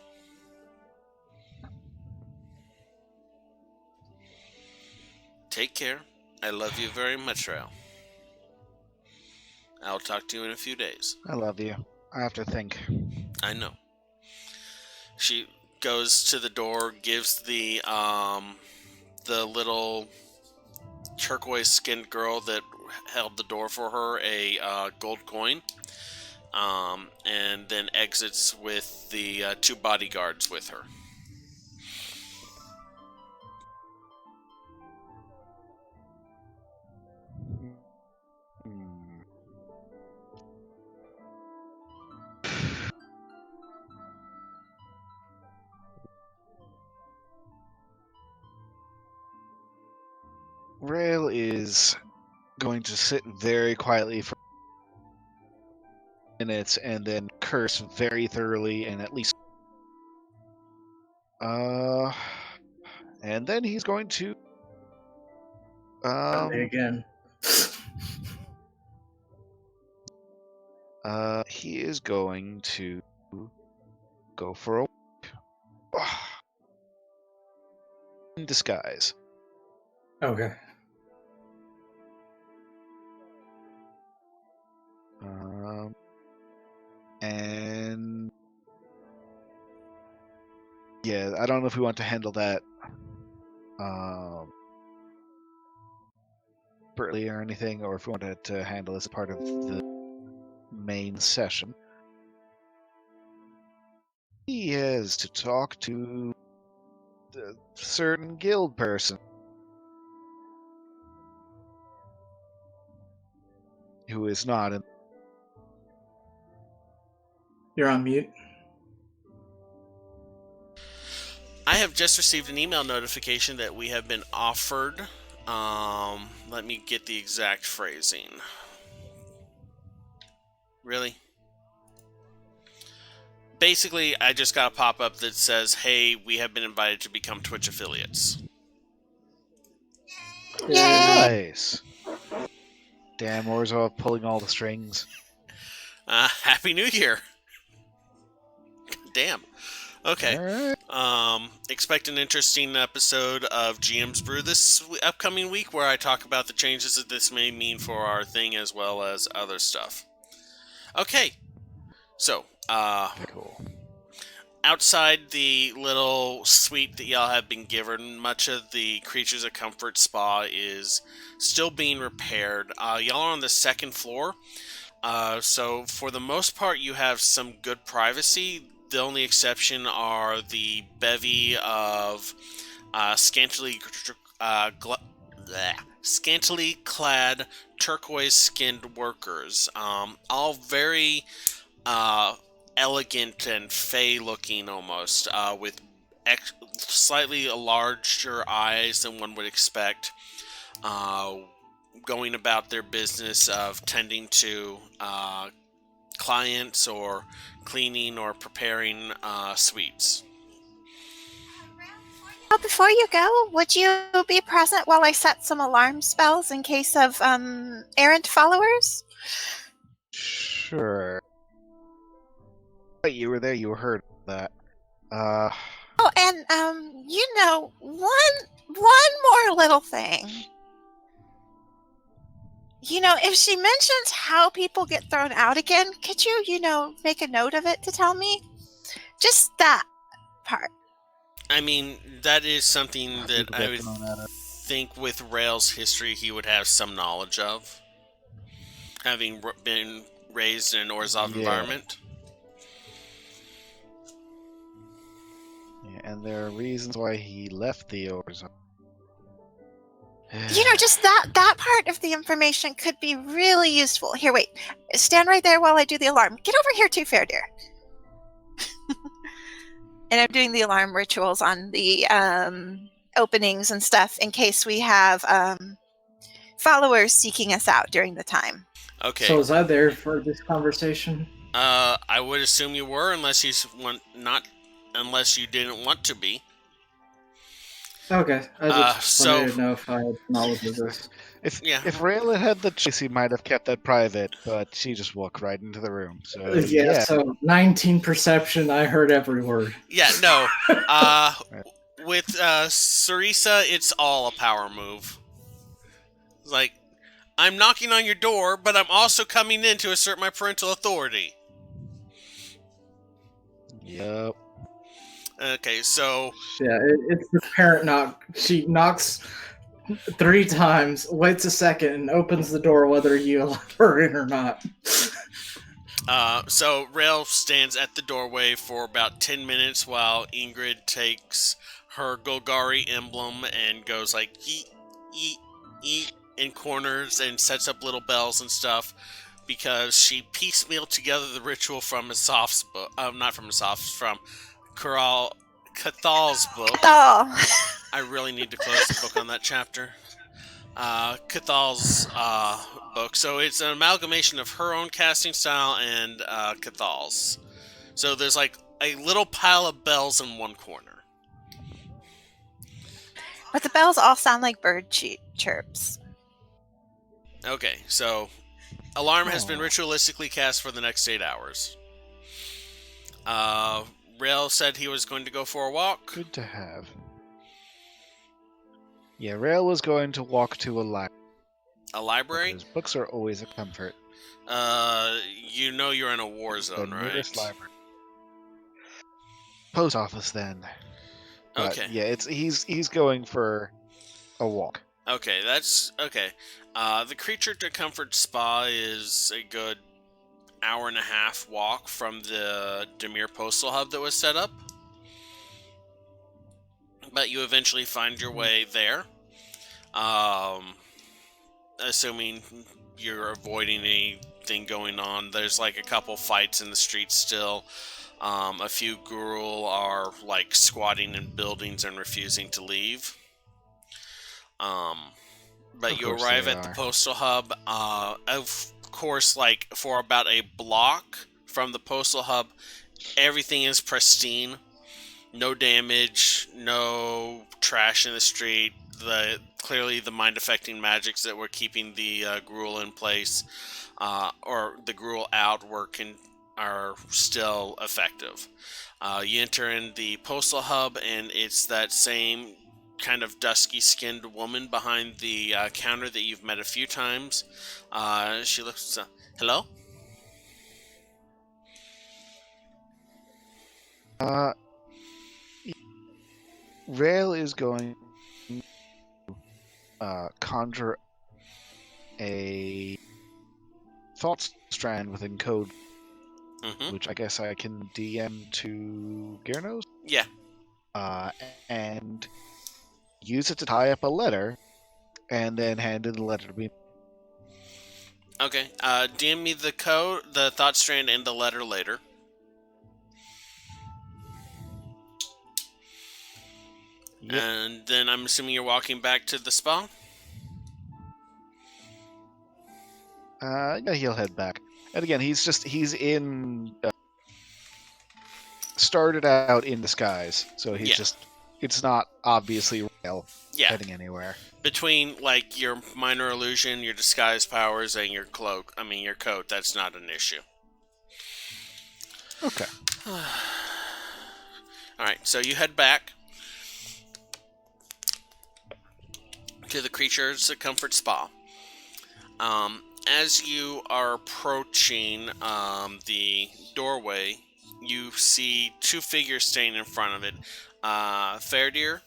[SPEAKER 2] Take care. I love you very much, Rael. I'll talk to you in a few days.
[SPEAKER 1] I love you. I have to think.
[SPEAKER 2] I know. She goes to the door, gives the little turquoise-skinned girl that held the door for her a gold coin, and then exits with the 2 bodyguards with her.
[SPEAKER 1] Rael is going to sit very quietly for minutes and then curse very thoroughly and at least and then he's going to
[SPEAKER 3] again.
[SPEAKER 1] He is going to go for a walk. In disguise.
[SPEAKER 3] Okay.
[SPEAKER 1] And yeah, I don't know if we want to handle that separately or anything, or if we wanted to handle as a part of the main session. He has to talk to a certain guild person who is not in.
[SPEAKER 3] You're on mute.
[SPEAKER 2] I have just received an email notification that we have been offered. Let me get the exact phrasing. Really? Basically, I just got a pop-up that says, hey, we have been invited to become Twitch affiliates.
[SPEAKER 4] Yay!
[SPEAKER 1] Nice. Damn, Orzhov pulling all the strings.
[SPEAKER 2] Happy New Year! Damn. Okay.
[SPEAKER 1] Right.
[SPEAKER 2] Expect an interesting episode of GM's Brew this upcoming week where I talk about the changes that this may mean for our thing as well as other stuff. Okay. So,
[SPEAKER 1] Cool.
[SPEAKER 2] outside the little suite that y'all have been given, much of the Creatures of Comfort spa is still being repaired. Y'all are on the second floor, so for the most part you have some good privacy. The only exception are the bevy of scantily clad turquoise-skinned workers, all very elegant and fey-looking almost, with slightly larger eyes than one would expect, going about their business of tending to clients or cleaning or preparing sweets.
[SPEAKER 4] Oh, before you go, would you be present while I set some alarm spells in case of errant followers?
[SPEAKER 1] Sure. You were there. You heard that.
[SPEAKER 4] Oh, and one more little thing. If she mentions how people get thrown out again, could you, make a note of it to tell me? Just that part.
[SPEAKER 2] I mean, that is something that I would think with Rail's history he would have some knowledge of, having been raised in an Orzhov environment.
[SPEAKER 1] Yeah, and there are reasons why he left the Orzhov.
[SPEAKER 4] Just that part of the information could be really useful. Here, wait. Stand right there while I do the alarm. Get over here too, fair dear. And I'm doing the alarm rituals on the openings and stuff in case we have followers seeking us out during the time.
[SPEAKER 2] Okay.
[SPEAKER 3] So was I there for this conversation?
[SPEAKER 2] I would assume you were, unless you didn't want to be.
[SPEAKER 3] Okay, I just wanted to know if I had knowledge of this.
[SPEAKER 1] If Rayla had the choice, he might have kept that private, but she just walked right into the room. So
[SPEAKER 3] So 19 perception, I heard every word.
[SPEAKER 2] Yeah, no. With Sarisa, it's all a power move. It's like, I'm knocking on your door, but I'm also coming in to assert my parental authority.
[SPEAKER 1] Yep.
[SPEAKER 2] Okay, so...
[SPEAKER 3] Yeah, it's the parent knock. She knocks 3 times, waits a second, and opens the door whether you let her in or not.
[SPEAKER 2] So Rail stands at the doorway for about 10 minutes while Ingrid takes her Golgari emblem and goes like, yeet, yeet, yeet, in corners and sets up little bells and stuff, because she piecemealed together the ritual from Asaf's book. Not from Asaf's, from Cathal's book.
[SPEAKER 4] Oh.
[SPEAKER 2] I really need to close the book on that chapter. Cathal's book. So it's an amalgamation of her own casting style and Cathal's. So there's like a little pile of bells in one corner.
[SPEAKER 4] But the bells all sound like bird chirps.
[SPEAKER 2] Okay, so alarm has been ritualistically cast for the next 8 hours. Rail said he was going to go for a walk.
[SPEAKER 1] Good to have. Yeah, Rail was going to walk to a library.
[SPEAKER 2] A library?
[SPEAKER 1] Because books are always a comfort.
[SPEAKER 2] You're in a war zone, right?
[SPEAKER 1] Nearest library. Post office, then. But,
[SPEAKER 2] okay.
[SPEAKER 1] Yeah, he's going for a walk.
[SPEAKER 2] Okay, that's okay. The Creature to Comfort Spa is a good hour and a half walk from the Demir postal hub that was set up. But you eventually find your way there. assuming you're avoiding anything going on. There's like a couple fights in the streets still. A few Gruul are like squatting in buildings and refusing to leave. But you arrive at the postal hub. Of course, like for about a block from the postal hub, everything is pristine. No damage, no trash in the street. Clearly the mind-affecting magics that were keeping the Gruul in place, or the Gruul out, are still effective. You enter in the postal hub, and it's that same kind of dusky-skinned woman behind the counter that you've met a few times. She looks, hello?
[SPEAKER 1] Rail is going to conjure a thought strand within code, which I guess I can DM to Gyarnos?
[SPEAKER 2] Yeah.
[SPEAKER 1] And use it to tie up a letter, and then hand in the letter to me.
[SPEAKER 2] Okay. DM me the code, the thought strand, and the letter later. Yep. And then I'm assuming you're walking back to the spa?
[SPEAKER 1] Yeah, he'll head back. And again, he's in... started out in disguise, so he's just... It's not obviously Rail heading anywhere.
[SPEAKER 2] Between, like, your minor illusion, your disguise powers, and your cloak, your coat, that's not an issue.
[SPEAKER 1] Okay.
[SPEAKER 2] Alright, so you head back to the Creature's Comfort Spa. As you are approaching the doorway, you see two figures standing in front of it. Fairdeer,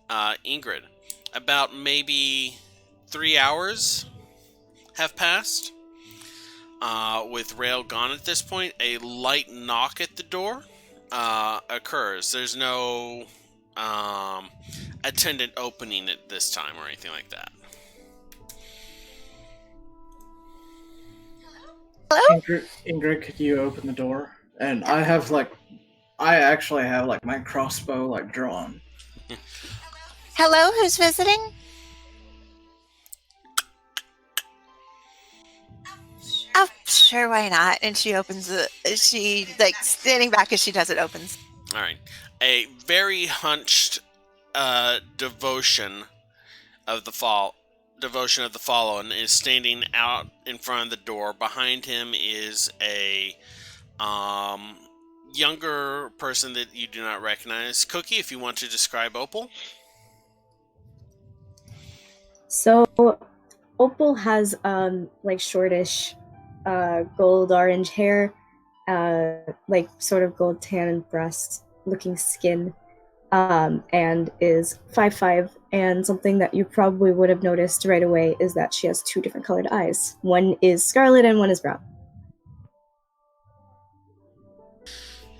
[SPEAKER 2] Ingrid. About maybe 3 hours have passed. With Rail gone at this point, a light knock at the door occurs. There's no attendant opening it this time or anything like that.
[SPEAKER 4] Hello?
[SPEAKER 3] Ingrid, could you open the door? And I actually have my crossbow drawn.
[SPEAKER 4] Hello, who's visiting? Oh, sure, why not? And she opens it. She, standing back as she does it, opens.
[SPEAKER 2] All right. A very hunched devotion of the fallen is standing out in front of the door. Behind him is a younger person that you do not recognize. Cookie, if you want to describe Opal.
[SPEAKER 5] So, Opal has shortish gold orange hair, sort of gold tan and breast looking skin, and is 5'5", and something that you probably would have noticed right away is that she has two different colored eyes. One is scarlet and one is brown.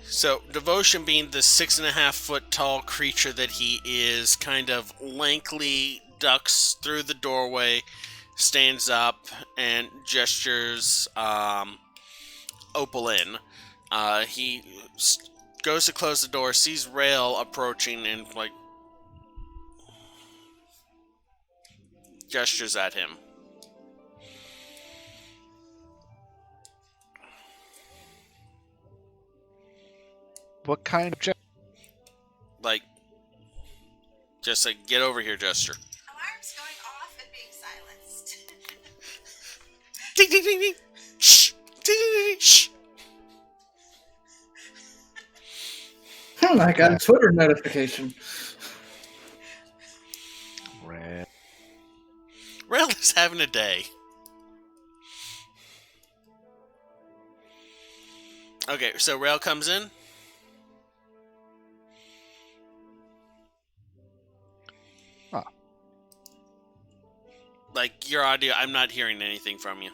[SPEAKER 2] So, Devotion, being the 6.5 foot tall creature that he is, kind of lankily ducks through the doorway, stands up, and gestures Opal in. He goes to close the door, sees Rail approaching, and gestures at him.
[SPEAKER 1] What kind of gesture?
[SPEAKER 2] Just get over here gesture.
[SPEAKER 4] Alarms going off and being silenced.
[SPEAKER 2] Ding, ding, ding, ding. Shh. Ding, ding, ding, ding. Shh.
[SPEAKER 3] I got a Twitter notification.
[SPEAKER 2] Rail is having a day. Okay, so Rail comes in.
[SPEAKER 1] Huh.
[SPEAKER 2] Your audio, I'm not hearing anything from you.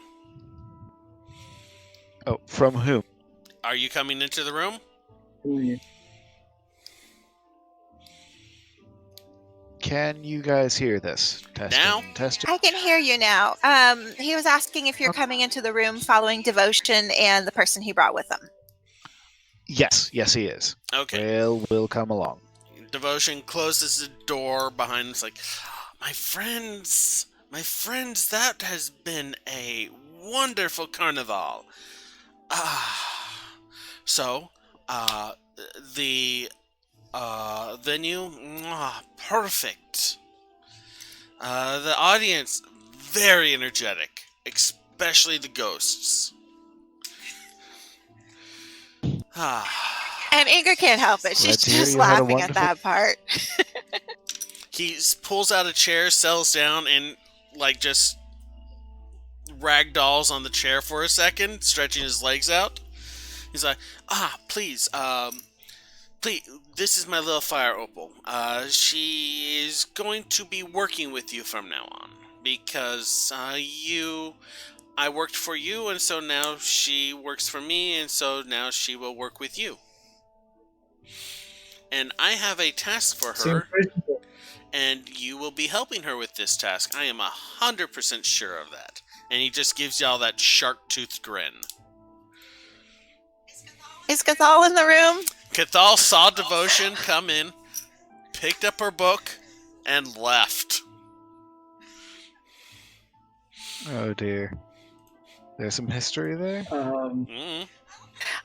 [SPEAKER 1] Oh, from whom?
[SPEAKER 2] Are you coming into the room?
[SPEAKER 1] can you guys hear this? Testing,
[SPEAKER 2] Now?
[SPEAKER 1] testing.
[SPEAKER 4] I can hear you now. He was asking if you're coming into the room following Devotion and the person he brought with him.
[SPEAKER 1] Yes, he is.
[SPEAKER 2] Okay.
[SPEAKER 1] We'll come along.
[SPEAKER 2] Devotion closes the door behind him. It's like, my friends, that has been a wonderful carnival. So, the venue, perfect. The audience, very energetic, especially the ghosts.
[SPEAKER 4] And Inger can't help it. She's
[SPEAKER 1] Glad to hear
[SPEAKER 4] just
[SPEAKER 1] you had a
[SPEAKER 4] laughing at that part.
[SPEAKER 2] He pulls out a chair, settles down, and just ragdolls on the chair for a second, stretching his legs out. He's like, please, this is my little fire opal. She is going to be working with you from now on, because I worked for you, and so now she works for me, and so now she will work with you. And I have a task for her, and you will be helping her with this task. I am 100% sure of that. And he just gives y'all that shark-toothed grin.
[SPEAKER 4] Is Cathal in the room?
[SPEAKER 2] Cathal saw Devotion come in, picked up her book, and left.
[SPEAKER 1] Oh dear. There's some history there?
[SPEAKER 2] Mm-hmm.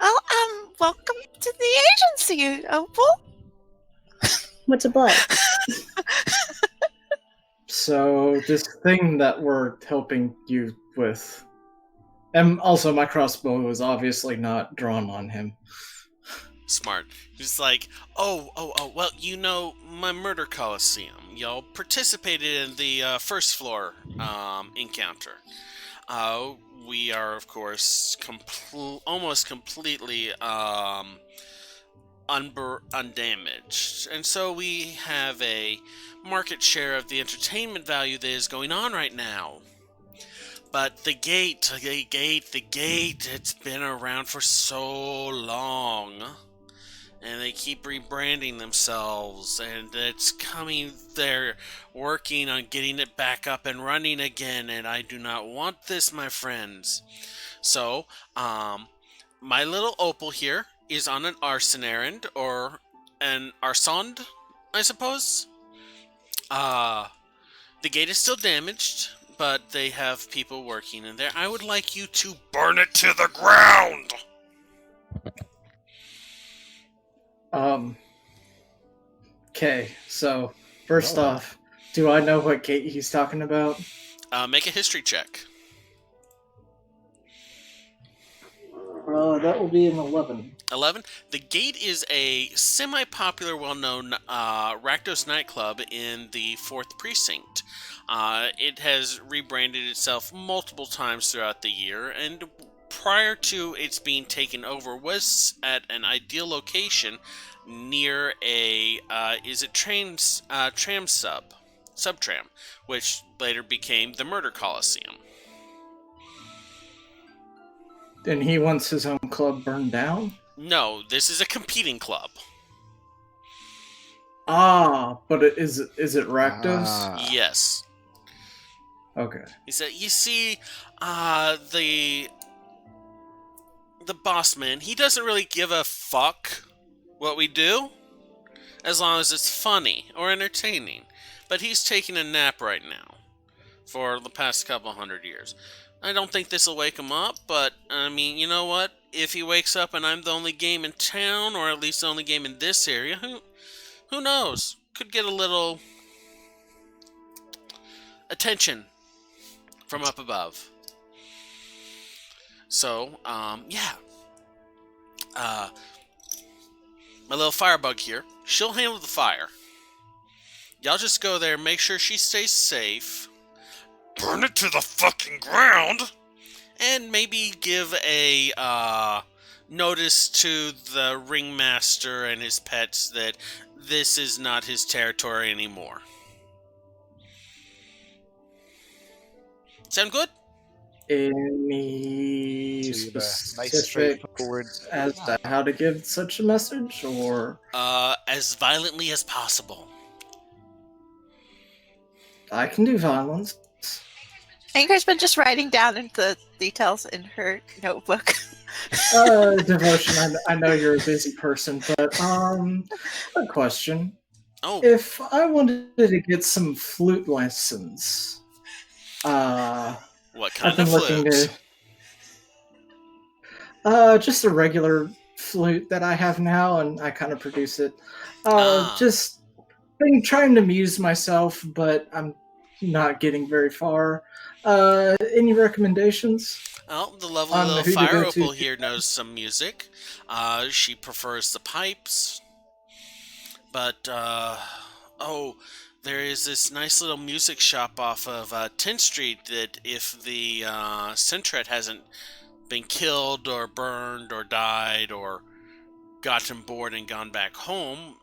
[SPEAKER 4] Oh, welcome to the agency, Opal.
[SPEAKER 5] What's a blood?
[SPEAKER 3] So this thing that we're helping you with, and also my crossbow is obviously not drawn on him.
[SPEAKER 2] Smart. He's like, well, my murder coliseum. Y'all participated in the first floor encounter. We are, of course, almost completely undamaged. And so we have a market share of the entertainment value that is going on right now. But the gate, it's been around for so long. And they keep rebranding themselves, and they're working on getting it back up and running again, and I do not want this, my friends. So, my little Opal here is on an arson errand, or an arsond, I suppose. The gate is still damaged, but they have people working in there. I would like you to burn it to the ground!
[SPEAKER 3] Okay, so first off, do I know what gate he's talking about?
[SPEAKER 2] Make a history check.
[SPEAKER 3] That will be an 11.
[SPEAKER 2] 11. The Gate is a semi-popular, well-known Rakdos nightclub in the 4th Precinct. It has rebranded itself multiple times throughout the year, and prior to its being taken over was at an ideal location near a tram subtram, which later became the Murder Coliseum.
[SPEAKER 3] And he wants his own club burned down?
[SPEAKER 2] No, this is a competing club.
[SPEAKER 3] But is it Rakdos?
[SPEAKER 2] Yes.
[SPEAKER 3] Okay.
[SPEAKER 2] He said, you see, the boss man, he doesn't really give a fuck what we do, as long as it's funny or entertaining. But he's taking a nap right now, for the past couple 100 years. I don't think this will wake him up, but, I mean, you know what? If he wakes up and I'm the only game in town, or at least the only game in this area, who knows? Could get a little attention from up above. So, yeah. My little firebug here, she'll handle the fire. Y'all just go there, make sure she stays safe, burn it to the fucking ground, and maybe give a notice to the ringmaster and his pets that this is not his territory anymore. Sound good?
[SPEAKER 3] Any
[SPEAKER 1] Nice,
[SPEAKER 3] specific
[SPEAKER 1] straightforward.
[SPEAKER 3] as to how to give such a message, or
[SPEAKER 2] As violently as possible.
[SPEAKER 3] I can do violence.
[SPEAKER 4] Anger's been just writing down the details in her notebook.
[SPEAKER 3] Devotion, I know you're a busy person, but a question.
[SPEAKER 2] Oh,
[SPEAKER 3] If I wanted to get some flute lessons,
[SPEAKER 2] what kind
[SPEAKER 3] I've been
[SPEAKER 2] of
[SPEAKER 3] looking
[SPEAKER 2] flute?
[SPEAKER 3] to just a regular flute that I have now, and I kind of produce it. Just been trying to amuse myself, but I'm not getting very far. Any recommendations?
[SPEAKER 2] Well, the lovely
[SPEAKER 3] On
[SPEAKER 2] little
[SPEAKER 3] who to
[SPEAKER 2] fire
[SPEAKER 3] go to?
[SPEAKER 2] opal here knows some music. She prefers the pipes. But, oh, there is this nice little music shop off of 10th Street that if the Centret hasn't been killed or burned or died or gotten bored and gone back home,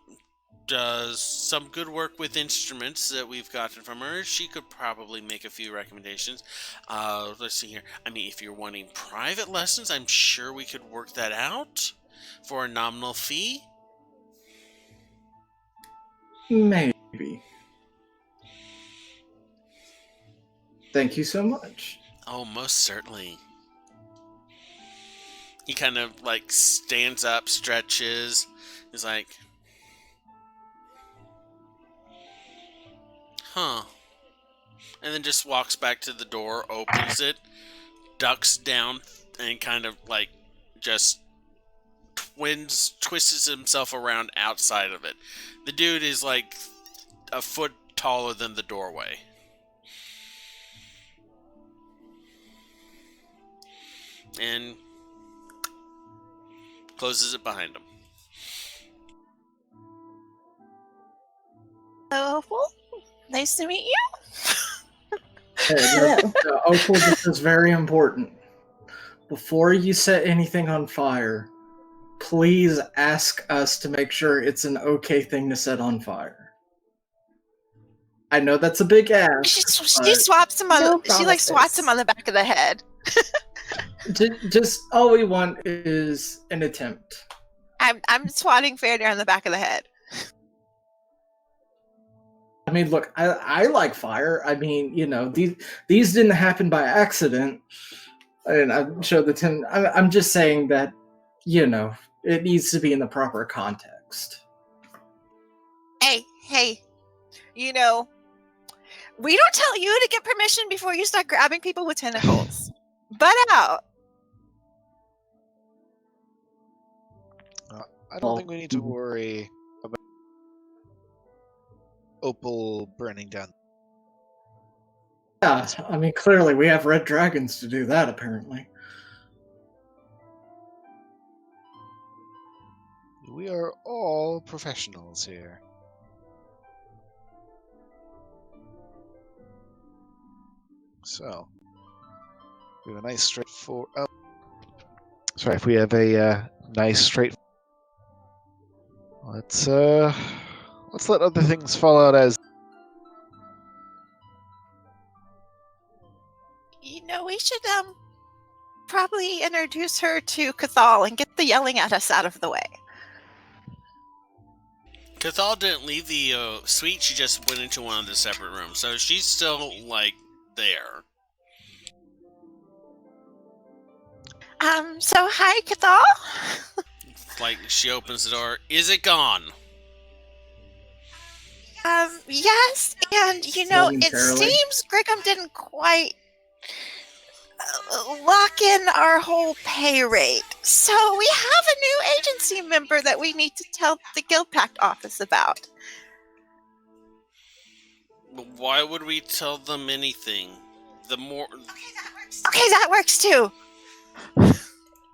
[SPEAKER 2] does some good work with instruments that we've gotten from her. She could probably make a few recommendations. Let's see here. I mean, if you're wanting private lessons, I'm sure we could work that out for a nominal fee.
[SPEAKER 3] Maybe. Thank you so much.
[SPEAKER 2] Oh, most certainly. He kind of like stands up, stretches. He's like, huh. And then just walks back to the door, opens it, ducks down, and kind of like just twists himself around outside of it. The dude is like a foot taller than the doorway. And closes it behind him.
[SPEAKER 4] Hello, Opal. Nice to meet you.
[SPEAKER 3] Opal, this is very important. Before you set anything on fire, please ask us to make sure it's an okay thing to set on fire. I know that's a big ask.
[SPEAKER 4] She swats him on. She like swats him on the back of the head.
[SPEAKER 3] Just all we want is an attempt.
[SPEAKER 4] I'm swatting Fairdeer on the back of the head.
[SPEAKER 3] I mean, look, I like fire. I mean, you know, these didn't happen by accident. And I'm sure I'm just saying that, you know, it needs to be in the proper context.
[SPEAKER 4] Hey, you know, we don't tell you to get permission before you start grabbing people with tentacles. Butt out.
[SPEAKER 1] I don't think we need to worry about Opal burning down.
[SPEAKER 3] Yeah, I mean, clearly we have red dragons to do that, apparently.
[SPEAKER 1] We are all professionals here. So, we have a nice straightforward... Oh, sorry, if we have a nice straight... Let's let other things fall out as...
[SPEAKER 4] You know, we should probably introduce her to Cathal and get the yelling at us out of the way.
[SPEAKER 2] Cathal didn't leave the suite, she just went into one of the separate rooms, so she's still, like, there.
[SPEAKER 4] So hi, Cathal.
[SPEAKER 2] Like, she opens the door. Is it gone?
[SPEAKER 4] Yes, and you know, it seems Griggum didn't quite lock in our whole pay rate. So we have a new agency member that we need to tell the Guild Pact office about.
[SPEAKER 2] Why would we tell them anything? The more...
[SPEAKER 4] Okay, that works too.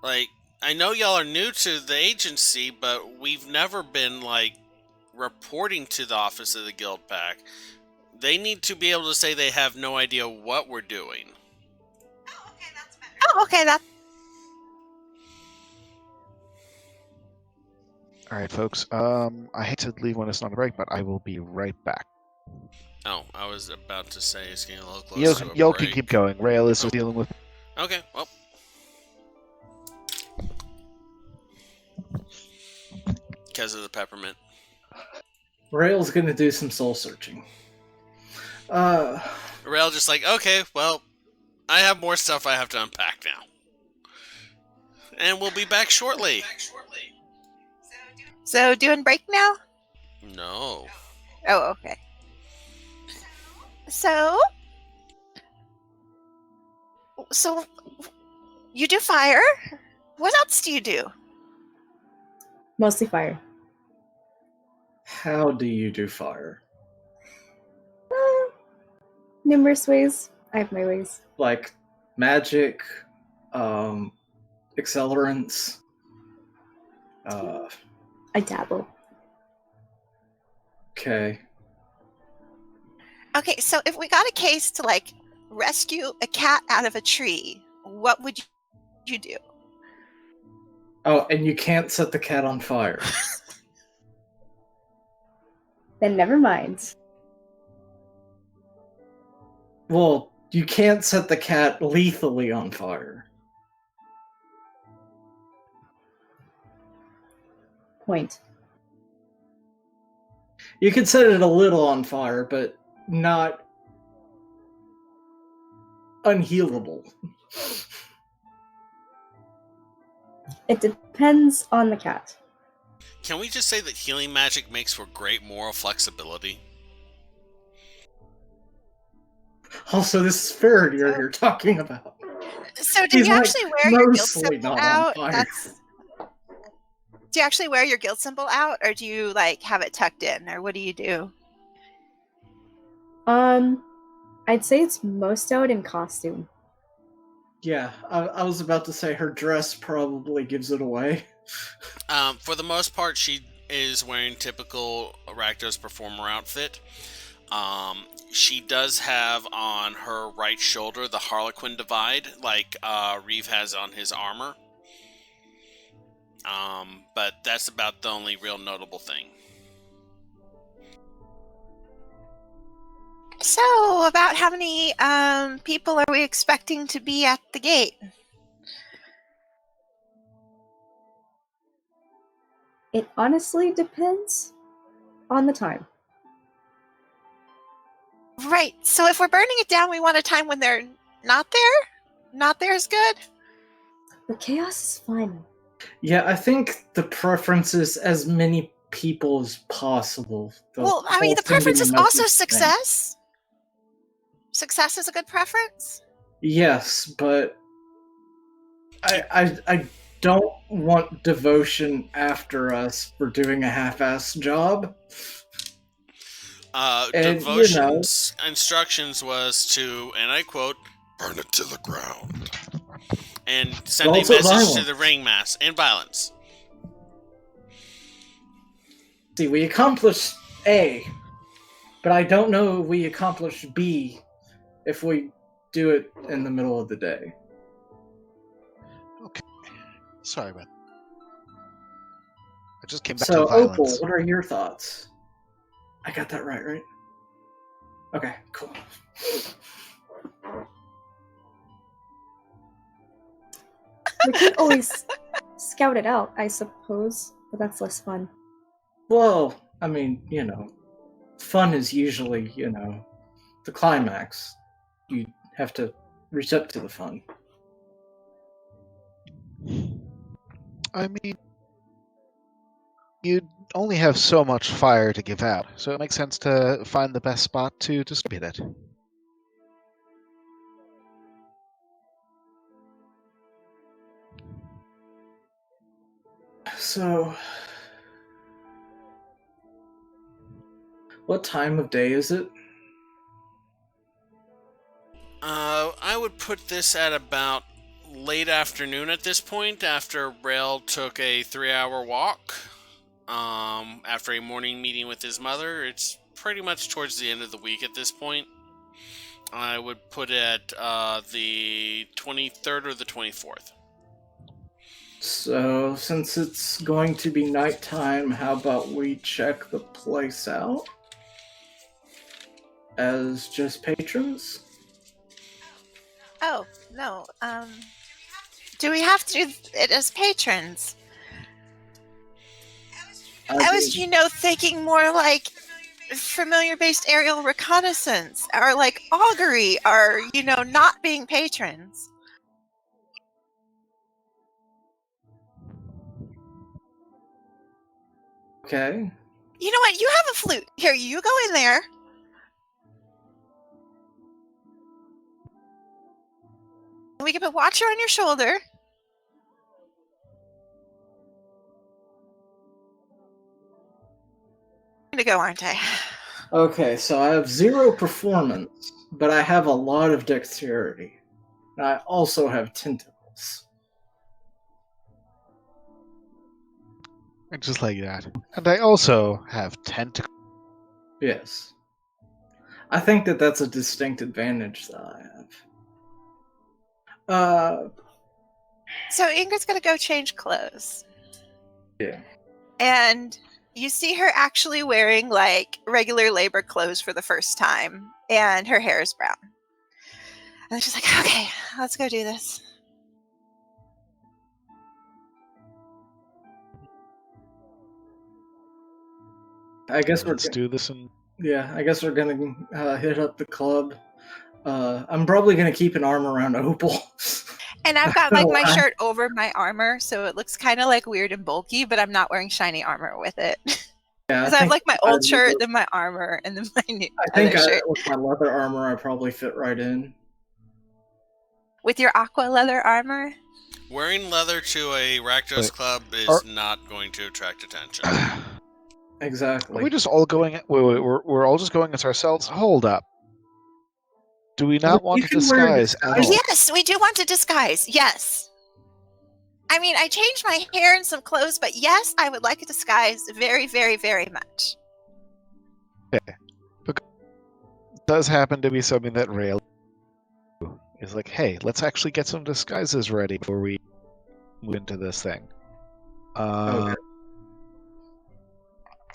[SPEAKER 2] Like, I know y'all are new to the agency, but we've never been, like, reporting to the office of the Guild Pact. They need to be able to say they have no idea what we're doing.
[SPEAKER 4] Oh, okay, that's better. Oh, okay, that...
[SPEAKER 1] Alright, folks. I hate to leave when it's not a break, but I will be right back.
[SPEAKER 2] Oh, I was about to say it's getting a little close to a
[SPEAKER 1] Y'all
[SPEAKER 2] break.
[SPEAKER 1] can keep going. Rail is dealing with...
[SPEAKER 2] Okay, well. Because of the peppermint.
[SPEAKER 3] Rail's gonna do some soul searching.
[SPEAKER 2] Rail just like, okay, well, I have more stuff I have to unpack now. And we'll be back shortly.
[SPEAKER 4] So, doing break now?
[SPEAKER 2] No.
[SPEAKER 4] Oh, okay. So you do fire. What else do you do?
[SPEAKER 5] Mostly fire.
[SPEAKER 3] How do you do fire?
[SPEAKER 5] Numerous ways. I have my ways.
[SPEAKER 3] Like magic, accelerants.
[SPEAKER 5] I dabble.
[SPEAKER 3] Okay.
[SPEAKER 4] Okay, so if we got a case to like rescue a cat out of a tree, what would you do?
[SPEAKER 3] Oh, and you can't set the cat on fire.
[SPEAKER 5] Then never mind.
[SPEAKER 3] Well, you can't set the cat lethally on fire.
[SPEAKER 5] Point.
[SPEAKER 3] You could set it a little on fire, but not unhealable.
[SPEAKER 5] It depends on the cat.
[SPEAKER 2] Can we just say that healing magic makes for great moral flexibility?
[SPEAKER 3] Also, this is Faradir you're talking about.
[SPEAKER 4] So do
[SPEAKER 3] He's
[SPEAKER 4] you
[SPEAKER 3] like
[SPEAKER 4] actually wear your guild
[SPEAKER 3] mostly
[SPEAKER 4] symbol
[SPEAKER 3] not on
[SPEAKER 4] out?
[SPEAKER 3] fire.
[SPEAKER 4] Do you actually wear your guild symbol out, or do you like have it tucked in, or what do you do?
[SPEAKER 5] I'd say it's most out in costume.
[SPEAKER 3] Yeah, I was about to say her dress probably gives it away.
[SPEAKER 2] For the most part, she is wearing typical Rakdos performer outfit. She does have on her right shoulder the Harlequin divide, like Reeve has on his armor. But that's about the only real notable thing.
[SPEAKER 4] So, about how many people are we expecting to be at the gate?
[SPEAKER 5] It honestly depends on the time.
[SPEAKER 4] Right. So, if we're burning it down, we want a time when they're not there? Not there is good?
[SPEAKER 5] But chaos is fun.
[SPEAKER 3] Yeah, I think the preference is as many people as possible.
[SPEAKER 4] Well, I mean, the
[SPEAKER 3] whole
[SPEAKER 4] preference
[SPEAKER 3] sending
[SPEAKER 4] is also
[SPEAKER 3] message thing.
[SPEAKER 4] success. Success is a good preference?
[SPEAKER 3] Yes, but I don't want devotion after us for doing a half-assed job. And,
[SPEAKER 2] Devotion's instructions was to, and I quote, burn it to the ground. And send a
[SPEAKER 3] Also
[SPEAKER 2] message
[SPEAKER 3] violence.
[SPEAKER 2] to the ringmaster. And violence.
[SPEAKER 3] See, we accomplished A, but I don't know if we accomplished B if we do it in the middle of the day.
[SPEAKER 1] Okay. Sorry about that. I just came back
[SPEAKER 3] So,
[SPEAKER 1] to violence.
[SPEAKER 3] Opal, what are your thoughts? I got that right? Okay, cool.
[SPEAKER 5] We could always scout it out, I suppose, but that's less fun.
[SPEAKER 3] Well, I mean, fun is usually, the climax. You have to reach up to the fun.
[SPEAKER 1] I mean, you only have so much fire to give out, so it makes sense to find the best spot to distribute it.
[SPEAKER 3] So, what time of day is it?
[SPEAKER 2] I would put this at about late afternoon at this point, after Rail took a 3-hour walk. After a morning meeting with his mother, it's pretty much towards the end of the week at this point. I would put it at the 23rd or the 24th.
[SPEAKER 3] So, since it's going to be nighttime, how about we check the place out as just patrons?
[SPEAKER 4] Oh, no. Do we have to do it as patrons? I was, thinking more like familiar-based aerial reconnaissance, or like augury, or not being patrons.
[SPEAKER 3] Okay.
[SPEAKER 4] You know what? You have a flute. Here, you go in there. We can put Watcher on your shoulder. I'm gonna go, aren't I?
[SPEAKER 3] Okay, so I have 0 performance, but I have a lot of dexterity. And I also have tentacles.
[SPEAKER 1] Just like that. And I also have tentacles.
[SPEAKER 3] Yes. I think that that's a distinct advantage that I have.
[SPEAKER 4] So Ingrid's gonna go change clothes.
[SPEAKER 3] Yeah.
[SPEAKER 4] And you see her actually wearing like regular labor clothes for the first time, and her hair is brown. And she's like, okay, let's go do this.
[SPEAKER 3] I guess
[SPEAKER 1] Let's do this and
[SPEAKER 3] I guess we're gonna hit up the club. I'm probably gonna keep an arm around Opal.
[SPEAKER 4] And I've got like my shirt over my armor, so it looks kind of like weird and bulky, but I'm not wearing shiny armor with it.
[SPEAKER 3] Yeah,
[SPEAKER 4] Because I have like my old shirt, then my armor, and then my new shirt.
[SPEAKER 3] With my leather armor, I probably fit right in.
[SPEAKER 4] With your aqua leather armor?
[SPEAKER 2] Wearing leather to a Rakdos club is not going to attract attention.
[SPEAKER 3] Exactly.
[SPEAKER 1] Are we just all going? Wait, we're all just going as ourselves. Hold up. Do we not want to disguise at all?
[SPEAKER 4] Yes, we do want to disguise. Yes. I mean, I changed my hair and some clothes, but yes, I would like a disguise very, very, very much.
[SPEAKER 1] Okay. Because it does happen to be something that Rail is like, hey, let's actually get some disguises ready before we move into this thing.
[SPEAKER 3] Okay.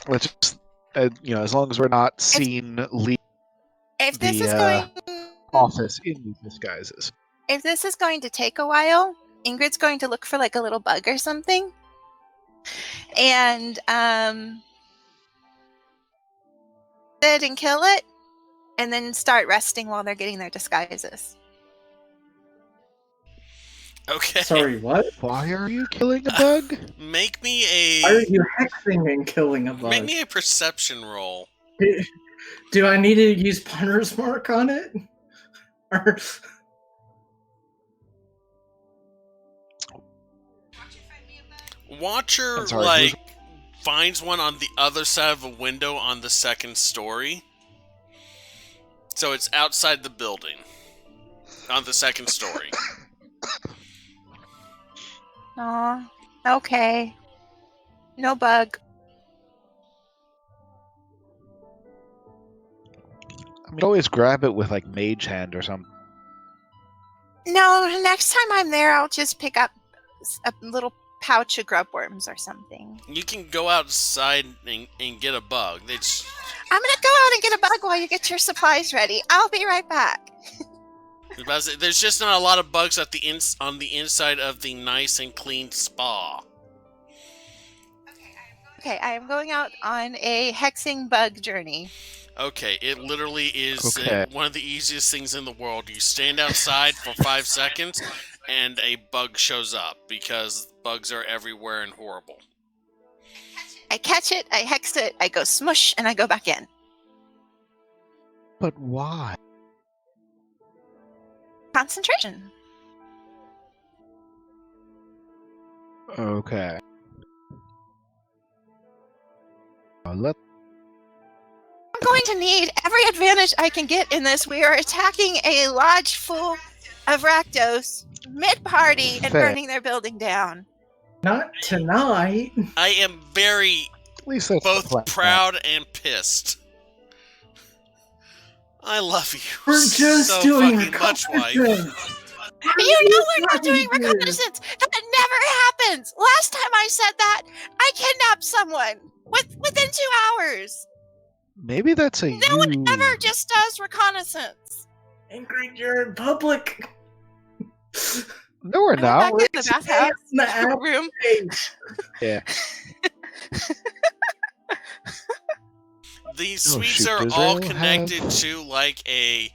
[SPEAKER 1] Let's just, as long as we're not seen leave the office in these disguises.
[SPEAKER 4] If this is going to take a while, Ingrid's going to look for like a little bug or something, and sit and kill it, and then start resting while they're getting their disguises.
[SPEAKER 2] Okay.
[SPEAKER 3] Sorry, what?
[SPEAKER 1] Why are you killing a bug?
[SPEAKER 2] Make me a.
[SPEAKER 3] Why are you hexing and killing a bug?
[SPEAKER 2] Make me a perception roll.
[SPEAKER 3] Do I need to use Punter's Mark on it? Or...
[SPEAKER 2] Watcher, finds one on the other side of a window on the second story. So it's outside the building. On the second story.
[SPEAKER 4] Aw, okay. No bug.
[SPEAKER 1] I mean, always grab it with like Mage Hand or something.
[SPEAKER 4] No, next time I'm there, I'll just pick up a little pouch of grub worms or something.
[SPEAKER 2] You can go outside and get a bug.
[SPEAKER 4] I'm gonna go out and get a bug while you get your supplies ready. I'll be right back.
[SPEAKER 2] There's just not a lot of bugs on the inside of the nice and clean spa.
[SPEAKER 4] Okay, I am going out on a hexing bug journey.
[SPEAKER 2] Okay, it literally is one of the easiest things in the world. You stand outside for 5 seconds, and a bug shows up, because bugs are everywhere and horrible.
[SPEAKER 4] I catch it, I hex it, I go smush, and I go back in.
[SPEAKER 1] But why?
[SPEAKER 4] Concentration.
[SPEAKER 1] Okay.
[SPEAKER 4] I'm going to need every advantage I can get in this. We are attacking a lodge full of Rakdos mid-party and burning their building down.
[SPEAKER 3] Not tonight.
[SPEAKER 2] I am very both proud and pissed. I love you.
[SPEAKER 3] We're just
[SPEAKER 2] so
[SPEAKER 3] doing
[SPEAKER 2] fucking much, wife.
[SPEAKER 4] You know we're not doing reconnaissance. That never happens. Last time I said that, I kidnapped someone within 2 hours.
[SPEAKER 1] Maybe that's a
[SPEAKER 4] No one ever just does reconnaissance.
[SPEAKER 3] Ingrid, you're in public.
[SPEAKER 1] No, we're not.
[SPEAKER 4] Back in the bathhouse
[SPEAKER 3] in the
[SPEAKER 4] room.
[SPEAKER 1] Yeah.
[SPEAKER 2] These
[SPEAKER 1] Oh,
[SPEAKER 2] suites
[SPEAKER 1] shoot,
[SPEAKER 2] are
[SPEAKER 1] does
[SPEAKER 2] all
[SPEAKER 1] Rail
[SPEAKER 2] connected
[SPEAKER 1] have-
[SPEAKER 2] to like a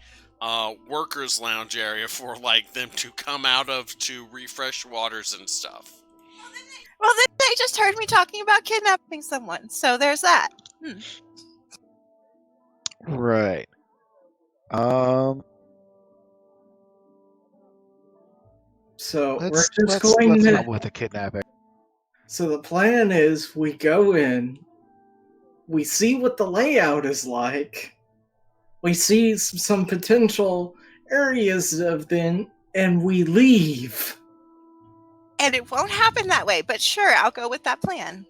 [SPEAKER 2] workers' lounge area for like them to come out of to refresh waters and stuff.
[SPEAKER 4] Well, then they just heard me talking about kidnapping someone, so there's that.
[SPEAKER 1] Right.
[SPEAKER 3] So we're
[SPEAKER 1] Let's
[SPEAKER 3] just going
[SPEAKER 1] let's
[SPEAKER 3] to.
[SPEAKER 1] not with the kidnapping.
[SPEAKER 3] So the plan is we go in, we see what the layout is like, we see some potential areas of them, and we leave.
[SPEAKER 4] And it won't happen that way, but sure, I'll go with that plan.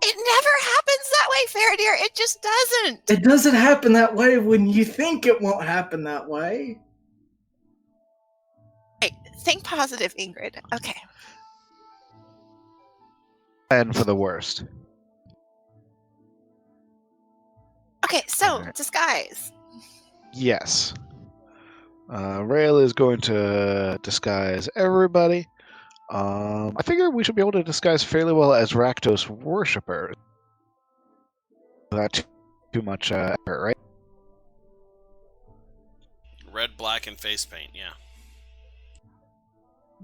[SPEAKER 4] It never happens that way, Faradir. It just doesn't.
[SPEAKER 3] It doesn't happen that way when you think it won't happen that way.
[SPEAKER 4] Right, think positive, Ingrid. Okay.
[SPEAKER 1] Plan for the worst.
[SPEAKER 4] Okay, so
[SPEAKER 1] Alright.
[SPEAKER 4] disguise.
[SPEAKER 1] Yes. Rail is going to disguise everybody. I figure we should be able to disguise fairly well as Rakdos worshippers. Without too much effort, right?
[SPEAKER 2] Red, black, and face paint. Yeah.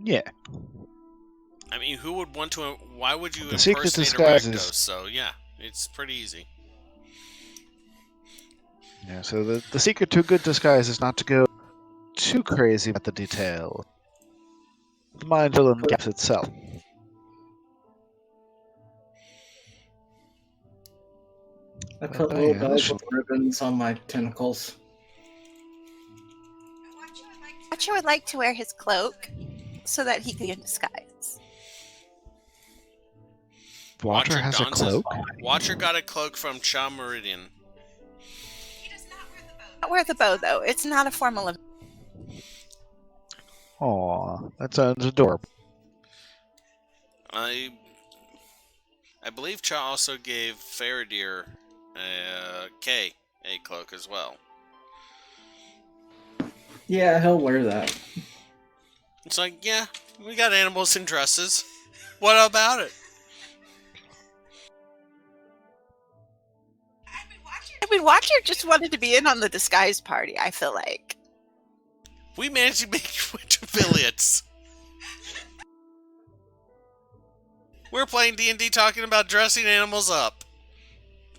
[SPEAKER 1] Yeah.
[SPEAKER 2] I mean, who would want to? Why would you
[SPEAKER 1] The secret
[SPEAKER 2] impersonate a
[SPEAKER 1] disguise
[SPEAKER 2] Rakdos?
[SPEAKER 1] is-
[SPEAKER 2] So yeah, it's pretty easy.
[SPEAKER 1] Yeah, so the secret to a good disguise is not to go too crazy about the detail. The mind fill in the gaps itself.
[SPEAKER 3] I put
[SPEAKER 1] Oh,
[SPEAKER 3] little
[SPEAKER 1] yeah,
[SPEAKER 3] bells
[SPEAKER 1] this
[SPEAKER 3] with ribbons on my tentacles.
[SPEAKER 4] Watcher would like to wear his cloak so that he can disguise.
[SPEAKER 1] Watcher has a
[SPEAKER 2] dons his-
[SPEAKER 1] cloak?
[SPEAKER 2] Watcher got a cloak from Cha Meridian.
[SPEAKER 4] Not wear the bow, though. It's not a formal event.
[SPEAKER 1] Aw, that sounds adorable.
[SPEAKER 2] I believe Cha also gave Faradir K a cloak as well.
[SPEAKER 3] Yeah, he'll wear that.
[SPEAKER 2] It's like, yeah, we got animals in dresses. What about it?
[SPEAKER 4] I mean, Watcher just wanted to be in on the disguise party, I feel like.
[SPEAKER 2] We managed to make Twitch affiliates. We're playing D&D talking about dressing animals up.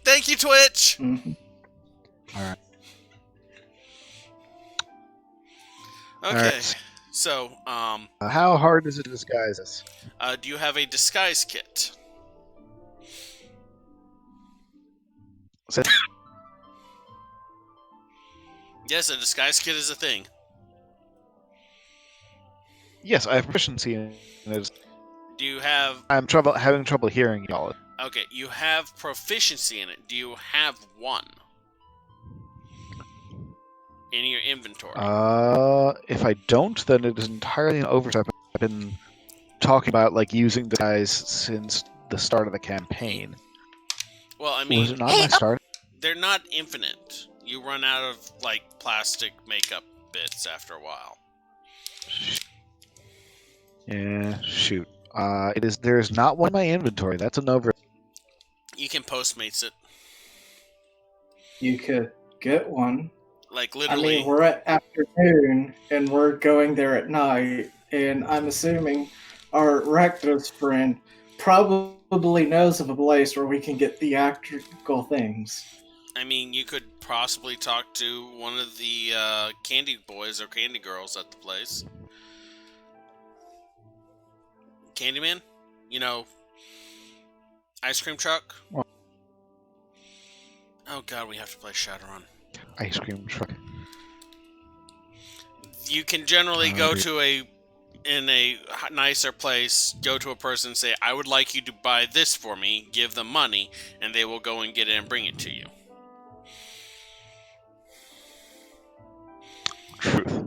[SPEAKER 2] Thank you, Twitch!
[SPEAKER 3] Mhm.
[SPEAKER 1] Alright.
[SPEAKER 2] Okay,
[SPEAKER 1] Alright.
[SPEAKER 2] so,
[SPEAKER 1] How hard is it to disguise us?
[SPEAKER 2] do you have a disguise kit?
[SPEAKER 1] So-
[SPEAKER 2] Yes, a disguise kit is a thing.
[SPEAKER 1] yes, I have proficiency in it.
[SPEAKER 2] Do you have...
[SPEAKER 1] I'm having trouble hearing y'all.
[SPEAKER 2] Okay, you have proficiency in it. Do you have one? In your inventory?
[SPEAKER 1] If I don't, then it is entirely an oversight. I've been talking about like using the guys since the start of the campaign.
[SPEAKER 2] Well, I
[SPEAKER 1] Was
[SPEAKER 2] mean,
[SPEAKER 1] it not my start?
[SPEAKER 2] they're not infinite. You run out of, like, plastic makeup bits after a while.
[SPEAKER 1] Yeah, shoot. There is not one in my inventory. That's an over.
[SPEAKER 2] You can Postmates it.
[SPEAKER 3] You could get one.
[SPEAKER 2] Like,
[SPEAKER 3] I
[SPEAKER 2] literally.
[SPEAKER 3] mean, we're at afternoon, and we're going there at night, and I'm assuming our Rakdos friend probably knows of a place where we can get theatrical things.
[SPEAKER 2] I mean, you could possibly talk to one of the candy boys or candy girls at the place. Candyman? You know, ice cream truck?
[SPEAKER 1] What?
[SPEAKER 2] Oh god, we have to play Shadowrun.
[SPEAKER 1] Ice cream truck.
[SPEAKER 2] You can generally
[SPEAKER 1] Oh,
[SPEAKER 2] go
[SPEAKER 1] dear.
[SPEAKER 2] to in a nicer place, go to a person and say, I would like you to buy this for me, give them money, and they will go and get it and bring it to you.
[SPEAKER 1] Truth.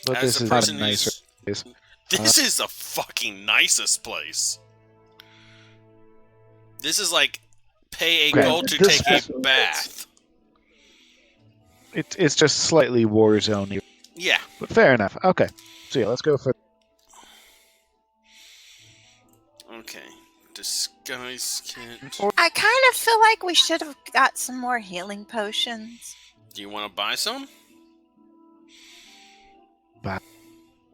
[SPEAKER 1] But
[SPEAKER 2] As
[SPEAKER 1] this
[SPEAKER 2] the
[SPEAKER 1] is not a
[SPEAKER 2] person
[SPEAKER 1] nicer
[SPEAKER 2] who's-
[SPEAKER 1] place.
[SPEAKER 2] This is the fucking nicest place. This is like pay a
[SPEAKER 1] Okay,
[SPEAKER 2] gold to
[SPEAKER 1] this
[SPEAKER 2] take
[SPEAKER 3] is-
[SPEAKER 2] a bath.
[SPEAKER 1] It's just slightly war zone,
[SPEAKER 2] Yeah.
[SPEAKER 1] but fair enough. Okay, so yeah, let's go for.
[SPEAKER 2] Okay. Disguise. disguise kit.
[SPEAKER 4] I kind of feel like we should have got some more healing potions.
[SPEAKER 2] Do you want to buy some?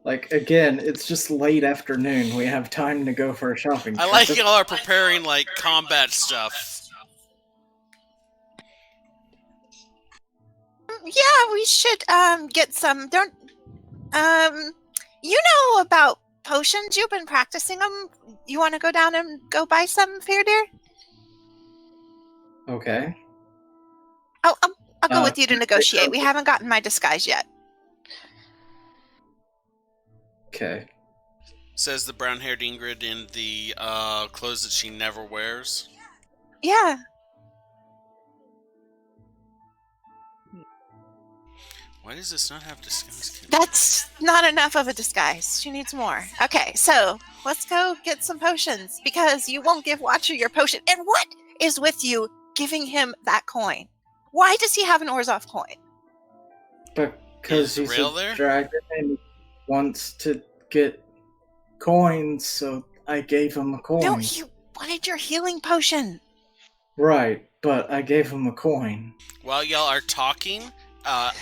[SPEAKER 3] Like, again, it's just late afternoon. We have time to go for a shopping
[SPEAKER 2] I
[SPEAKER 3] trip.
[SPEAKER 2] like y'all are preparing, like, combat stuff.
[SPEAKER 4] Yeah, we should get some. Don't you know about potions? You've been practicing them. You want to go down and go buy some, Fair Dear?
[SPEAKER 3] Okay.
[SPEAKER 4] Oh, I'll go with you to negotiate. We haven't gotten my disguise yet.
[SPEAKER 3] Okay.
[SPEAKER 2] Says the brown-haired Ingrid in the clothes that she never wears.
[SPEAKER 4] Yeah.
[SPEAKER 2] Why does this not have disguise kit?
[SPEAKER 4] That's not enough of a disguise. She needs more. Okay, so let's go get some potions because you won't give Watcher your potion. And what is with you giving him that coin? Why does he have an Orzhov coin?
[SPEAKER 3] Because
[SPEAKER 2] Is
[SPEAKER 3] he's
[SPEAKER 2] Rail
[SPEAKER 3] a
[SPEAKER 2] there?
[SPEAKER 3] dragon and wants to get coins, so I gave him a coin.
[SPEAKER 4] No, he wanted your healing potion.
[SPEAKER 3] Right, but I gave him a coin.
[SPEAKER 2] While y'all are talking,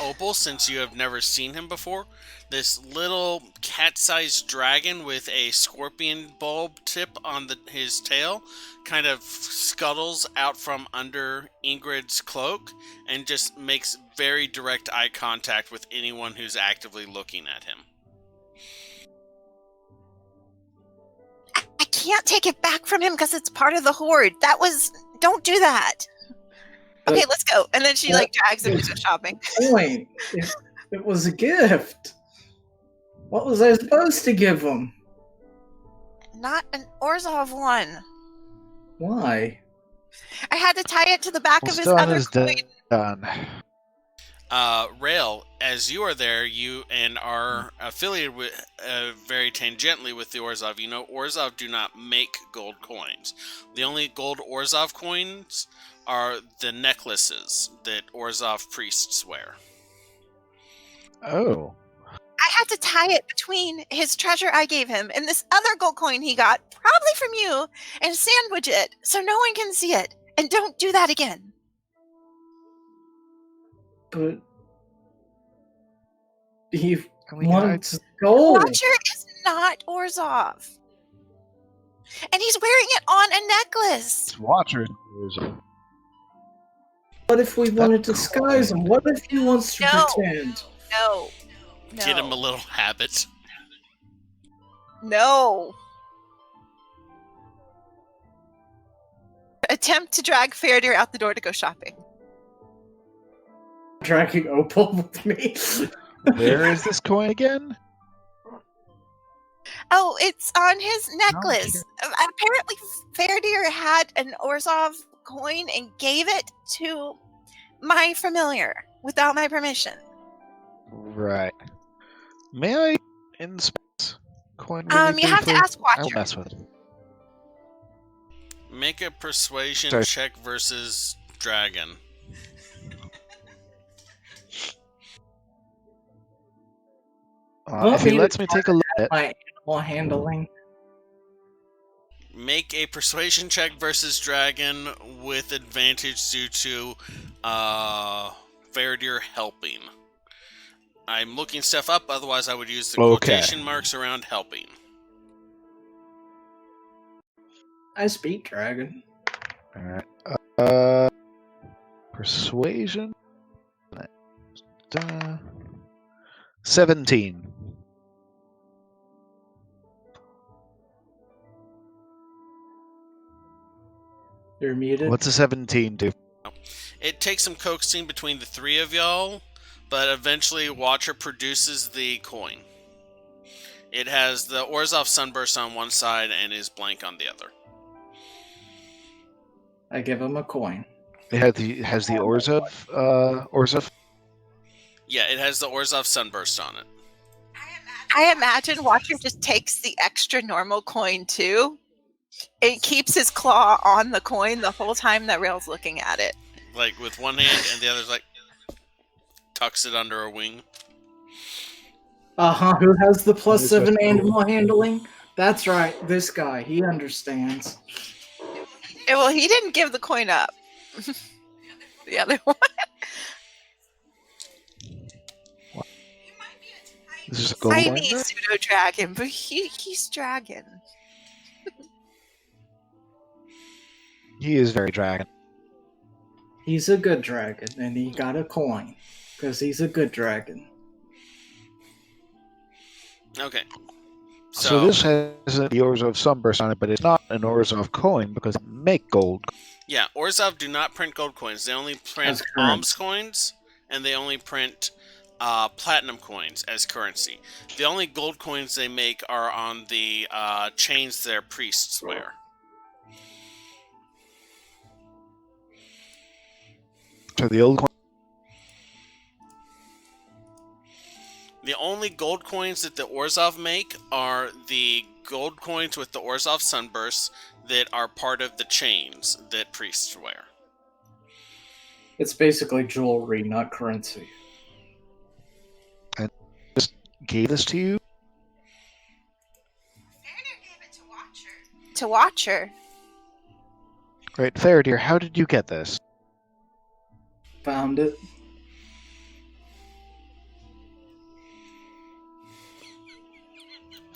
[SPEAKER 2] Opal, since you have never seen him before, this little cat-sized dragon with a scorpion bulb tip on his tail kind of scuttles out from under Ingrid's cloak and just makes very direct eye contact with anyone who's actively looking at him.
[SPEAKER 4] I can't take it back from him because it's part of the horde. Don't do that. Okay, let's go. And then she drags him to go shopping.
[SPEAKER 3] Coin. It was a gift. What was I supposed to give him?
[SPEAKER 4] Not an Orzhov one.
[SPEAKER 3] Why?
[SPEAKER 4] I had to tie it to the back of his
[SPEAKER 1] Stone
[SPEAKER 4] other
[SPEAKER 1] is
[SPEAKER 4] coin.
[SPEAKER 1] done.
[SPEAKER 2] Rail, as you are there, you and are affiliated with very tangentially with the Orzhov. You know, Orzhov do not make gold coins. The only gold Orzhov coins are the necklaces that Orzhov priests wear.
[SPEAKER 1] Oh.
[SPEAKER 4] I had to tie it between his treasure I gave him and this other gold coin he got, probably from you, and sandwich it so no one can see it. And don't do that again.
[SPEAKER 3] But he
[SPEAKER 1] I mean,
[SPEAKER 3] wants gold.
[SPEAKER 4] Watcher is not Orzhov. And he's wearing it on a necklace.
[SPEAKER 1] Watcher.
[SPEAKER 3] What if we want to disguise him? What if he wants to
[SPEAKER 4] No.
[SPEAKER 3] pretend?
[SPEAKER 4] No.
[SPEAKER 2] Get him a little habit.
[SPEAKER 4] No. Attempt to drag Fairdeer out the door to go shopping.
[SPEAKER 3] Dragging Opal with me?
[SPEAKER 1] Where is this coin again?
[SPEAKER 4] Oh, it's on his necklace. Apparently, Fairdeer had an Orzhov coin and gave it to my familiar without my permission.
[SPEAKER 1] Right. May I inspect coin?
[SPEAKER 4] You have to ask
[SPEAKER 1] I'll
[SPEAKER 4] Watcher.
[SPEAKER 1] mess with it.
[SPEAKER 2] Make a persuasion
[SPEAKER 1] Sorry.
[SPEAKER 2] check versus dragon.
[SPEAKER 1] If he lets me take a look at it.
[SPEAKER 3] My animal handling.
[SPEAKER 2] Make a persuasion check versus dragon with advantage due to Fairdeer helping. I'm looking stuff up, otherwise I would use the
[SPEAKER 1] Okay.
[SPEAKER 2] quotation marks around helping.
[SPEAKER 3] I speak dragon.
[SPEAKER 1] Alright. Persuasion. 17.
[SPEAKER 3] You're muted.
[SPEAKER 1] What's a 17 do?
[SPEAKER 2] It takes some coaxing between the three of y'all, but eventually Watcher produces the coin. It has the Orzhov sunburst on one side and is blank on the other.
[SPEAKER 3] I give him a coin.
[SPEAKER 1] It has the Orzhov.
[SPEAKER 2] Yeah, it has the Orzhov sunburst on it.
[SPEAKER 4] I imagine Watcher just takes the extra normal coin too and keeps his claw on the coin the whole time that Rail's looking at it.
[SPEAKER 2] Like with one hand, and the other's like tucks it under a wing.
[SPEAKER 3] Who has the +7
[SPEAKER 1] Cool.
[SPEAKER 3] animal handling? That's right, this guy. He understands.
[SPEAKER 4] Well, he didn't give the coin up. The other one.
[SPEAKER 1] This is a gold
[SPEAKER 4] Tiny
[SPEAKER 1] coin.
[SPEAKER 4] pseudo dragon, but he's dragon.
[SPEAKER 1] He is very dragon.
[SPEAKER 3] He's a good dragon, and he got a coin because he's a good dragon.
[SPEAKER 2] Okay.
[SPEAKER 1] So this has the Orzhov Sunburst on it, but it's not an Orzhov coin because they make gold.
[SPEAKER 2] Yeah, Orzhov do not print gold coins. They only print
[SPEAKER 3] As currency.
[SPEAKER 2] alms coins, and they only print platinum coins as currency. The only gold coins they make are on the chains their priests wear.
[SPEAKER 1] So the old coin.
[SPEAKER 2] The only gold coins that the Orzhov make are the gold coins with the Orzhov Sunbursts that are part of the chains that priests wear.
[SPEAKER 3] It's basically jewelry, not currency.
[SPEAKER 1] Just gave this to you?
[SPEAKER 4] To watch her.
[SPEAKER 1] Right, Faradir, how did you get this?
[SPEAKER 3] Found it.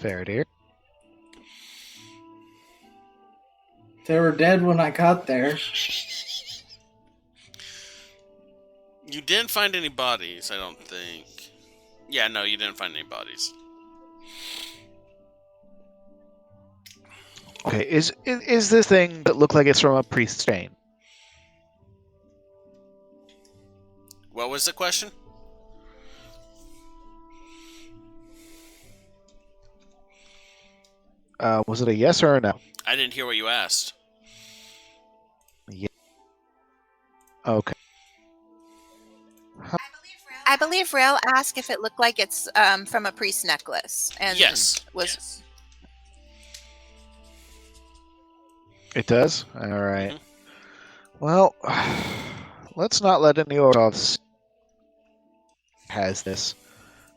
[SPEAKER 1] Faradir.
[SPEAKER 3] They were dead when I got there.
[SPEAKER 2] You didn't find any bodies, I don't think. Yeah, no, you didn't find any bodies.
[SPEAKER 1] Okay, is this thing that look like it's from a priest's chain?
[SPEAKER 2] What was the question?
[SPEAKER 1] Was it a yes or a no?
[SPEAKER 2] I didn't hear what you asked.
[SPEAKER 1] Yeah. Okay.
[SPEAKER 4] I believe Rail asked if it looked like it's from a priest necklace, and
[SPEAKER 2] Yes.
[SPEAKER 4] was
[SPEAKER 2] Yes.
[SPEAKER 1] It does? Alright.
[SPEAKER 2] Mhm.
[SPEAKER 1] Well, let's not let any Orzhovs has this.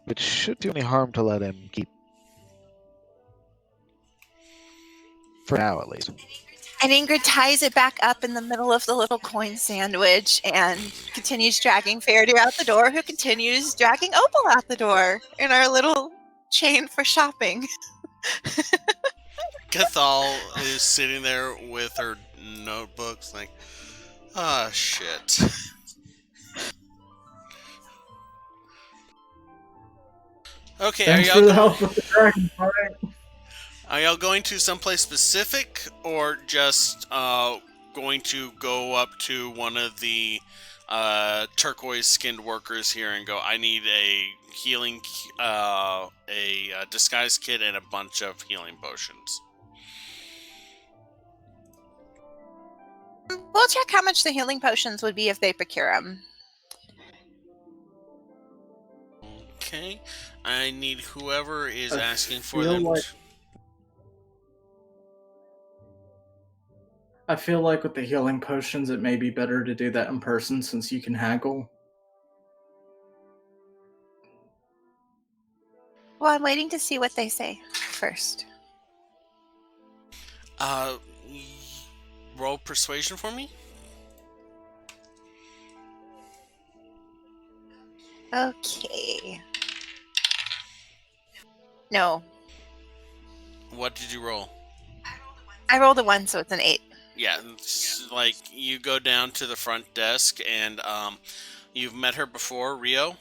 [SPEAKER 1] It should do any harm to let him keep. For now, at least.
[SPEAKER 4] And Ingrid ties it back up in the middle of the little coin sandwich and continues dragging Faradir out the door, who continues dragging Opal out the door in our little chain for shopping.
[SPEAKER 2] Cathal is sitting there with her notebooks like, ah, shit. Okay,
[SPEAKER 3] Thanks for the help with the dragon fight.
[SPEAKER 2] are y'all going to someplace specific, or just going to go up to one of the turquoise-skinned workers here and go, I need a healing, a disguise kit and a bunch of healing potions?
[SPEAKER 4] We'll check how much the healing potions would be if they procure them.
[SPEAKER 2] Okay, I need whoever is
[SPEAKER 3] I
[SPEAKER 2] asking for
[SPEAKER 3] feel
[SPEAKER 2] them.
[SPEAKER 3] like- I feel like with the healing potions, it may be better to do that in person since you can haggle.
[SPEAKER 4] Well, I'm waiting to see what they say first.
[SPEAKER 2] Roll persuasion for me.
[SPEAKER 4] Okay. No.
[SPEAKER 2] What did you roll?
[SPEAKER 4] I rolled a 1, so it's an 8.
[SPEAKER 2] Yeah, it's like you go down to the front desk and you've met her before, Rio.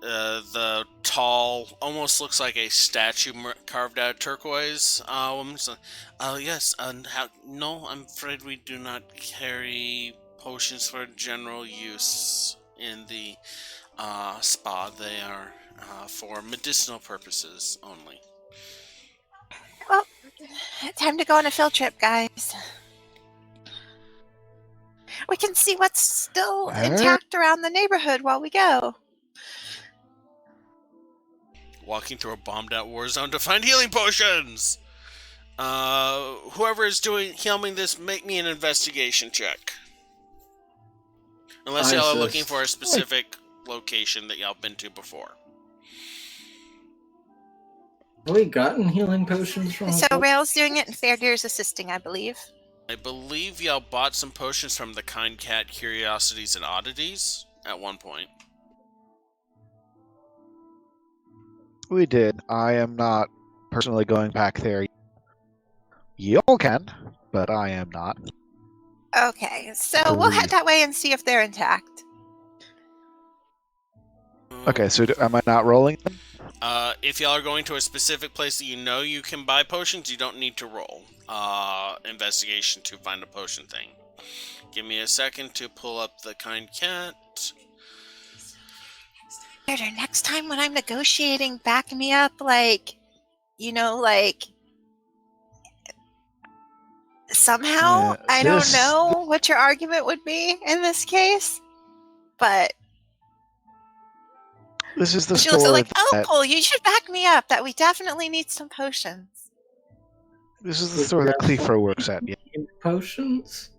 [SPEAKER 2] The tall, almost looks like a statue carved out of turquoise woman's like, yes, no, I'm afraid we do not carry potions for general use in the spa. They are for medicinal purposes only.
[SPEAKER 4] Well, time to go on a field trip, guys. We can see what's still intact around the neighborhood while we go.
[SPEAKER 2] Walking through a bombed-out war zone to find healing potions! Whoever is healing this, make me an investigation check. Unless y'all are looking for a specific location that y'all been to before.
[SPEAKER 3] we gotten healing potions from
[SPEAKER 4] So
[SPEAKER 3] Opal?
[SPEAKER 4] Rail's doing it and Fairdeer's assisting, I believe.
[SPEAKER 2] I believe y'all bought some potions from the Kind Cat Curiosities and Oddities at one point.
[SPEAKER 1] We did. I am not personally going back there. Y'all can, but I am not.
[SPEAKER 4] Okay, so we'll head that way and see if they're intact.
[SPEAKER 1] Okay, so am I not rolling them?
[SPEAKER 2] If y'all are going to a specific place that you know you can buy potions, you don't need to roll investigation to find a potion thing. Give me a second to pull up the Kind Cat.
[SPEAKER 4] Next time when I'm negotiating, back me up, somehow.
[SPEAKER 1] Yeah,
[SPEAKER 4] I don't know what your argument would be in this case, but
[SPEAKER 1] this is the
[SPEAKER 4] she looks
[SPEAKER 1] store
[SPEAKER 4] like,
[SPEAKER 1] that,
[SPEAKER 4] Opal, you should back me up that we definitely need some potions.
[SPEAKER 1] this is the store that Cleafer works at. Yeah.
[SPEAKER 3] Potions?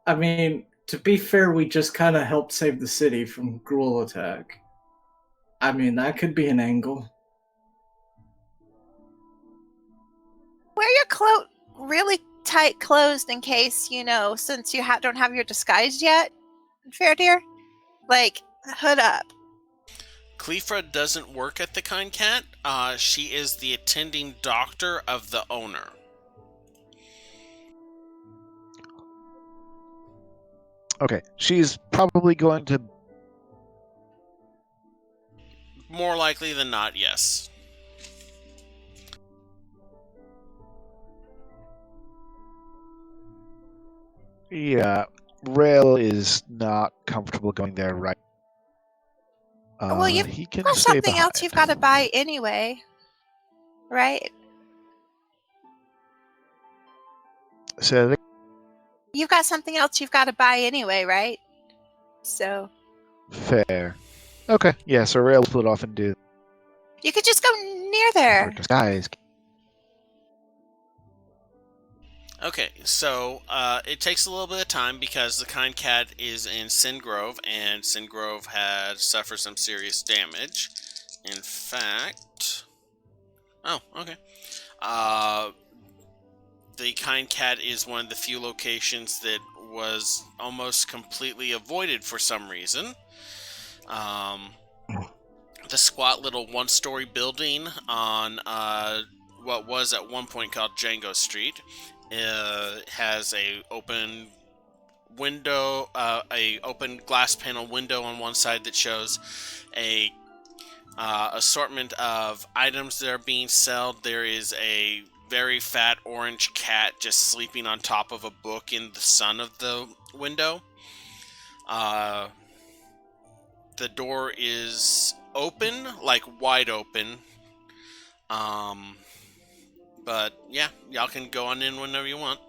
[SPEAKER 3] I mean, to be fair, we just kind of helped save the city from Gruul attack. I mean, that could be an angle.
[SPEAKER 4] Wear your cloak really tight closed in case, since you don't have your disguise yet, Fair Dear. Like, hood up.
[SPEAKER 2] Cleafra doesn't work at the Kind Cat. She is the attending doctor of the owner.
[SPEAKER 1] Okay, she's probably going to...
[SPEAKER 2] More likely than not, yes.
[SPEAKER 1] Yeah, Rail is not comfortable going there right.
[SPEAKER 4] Well, you've
[SPEAKER 1] he can
[SPEAKER 4] got
[SPEAKER 1] stay
[SPEAKER 4] something
[SPEAKER 1] behind.
[SPEAKER 4] else you've got to buy anyway, right?
[SPEAKER 1] So
[SPEAKER 4] You've got something else you've got to buy anyway, right? So
[SPEAKER 1] fair. Okay, yeah, so Rail will split off and do
[SPEAKER 4] you could just go near there.
[SPEAKER 1] disguise.
[SPEAKER 2] Okay, so it takes a little bit of time because the Kind Cat is in Singrove, and Singrove has suffered some serious damage. In fact... Oh, okay. The Kind Cat is one of the few locations that was almost completely avoided for some reason. The squat little one-story building on what was at one point called Django Street has a open window, a open glass panel window on one side that shows a assortment of items that are being sold. There is a very fat orange cat just sleeping on top of a book in the sun of the window. The door is open, like wide open. But yeah, y'all can go on in whenever you want.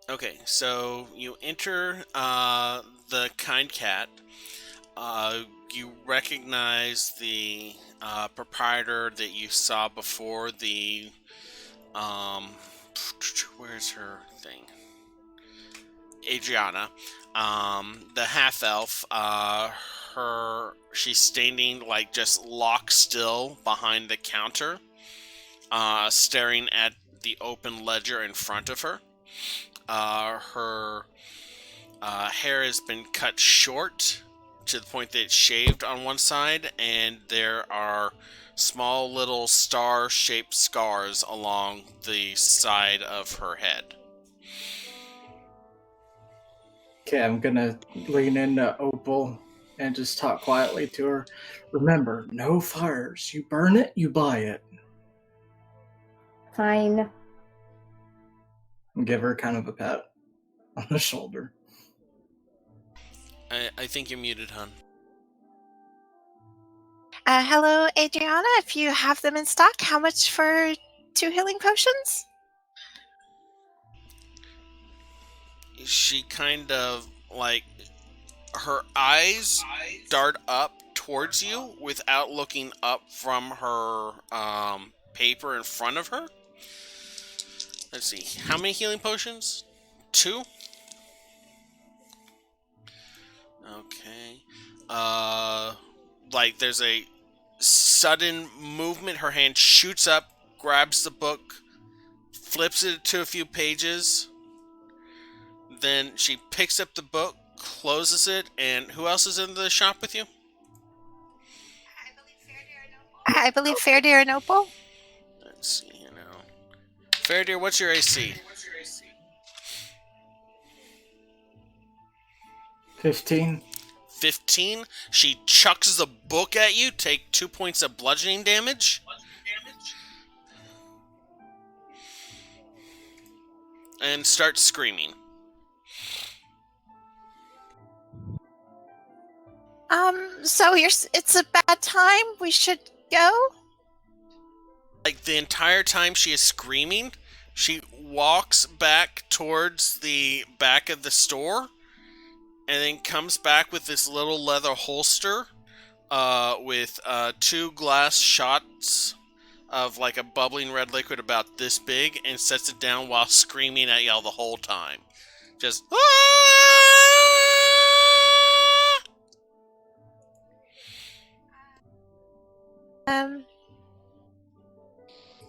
[SPEAKER 2] Okay, so you enter the Kind Cat. You recognize the proprietor that you saw before. The where's her thing? Adriana, the half elf. She's standing like just lock still behind the counter, staring at the open ledger in front of her. Her hair has been cut short to the point that it's shaved on one side, and there are small little star-shaped scars along the side of her head.
[SPEAKER 3] Okay, I'm gonna lean into Opal and just talk quietly to her. Remember, no fires. You burn it, you buy it.
[SPEAKER 5] Fine.
[SPEAKER 3] And give her kind of a pat on the shoulder.
[SPEAKER 2] I think you're muted, hon.
[SPEAKER 4] Hello, Adriana. If you have them in stock, how much for 2 healing potions?
[SPEAKER 2] She kind of, like, her eyes dart up towards you without looking up from her paper in front of her. Let's see. How many healing potions? 2? Okay. Like there's a sudden movement. Her hand shoots up, grabs the book, flips it to a few pages. Then she picks up the book, closes it, and who else is in the shop with you?
[SPEAKER 4] I believe Fairdeer and Opal.
[SPEAKER 2] Let's see here now. Fairdeer, what's your AC?
[SPEAKER 3] 15.
[SPEAKER 2] 15. She chucks the book at you. Take 2 points of bludgeoning damage. And start screaming.
[SPEAKER 4] So it's a bad time. We should go.
[SPEAKER 2] Like the entire time she is screaming, she walks back towards the back of the store, and then comes back with this little leather holster, with 2 glass shots of like a bubbling red liquid about this big, and sets it down while screaming at y'all the whole time. Just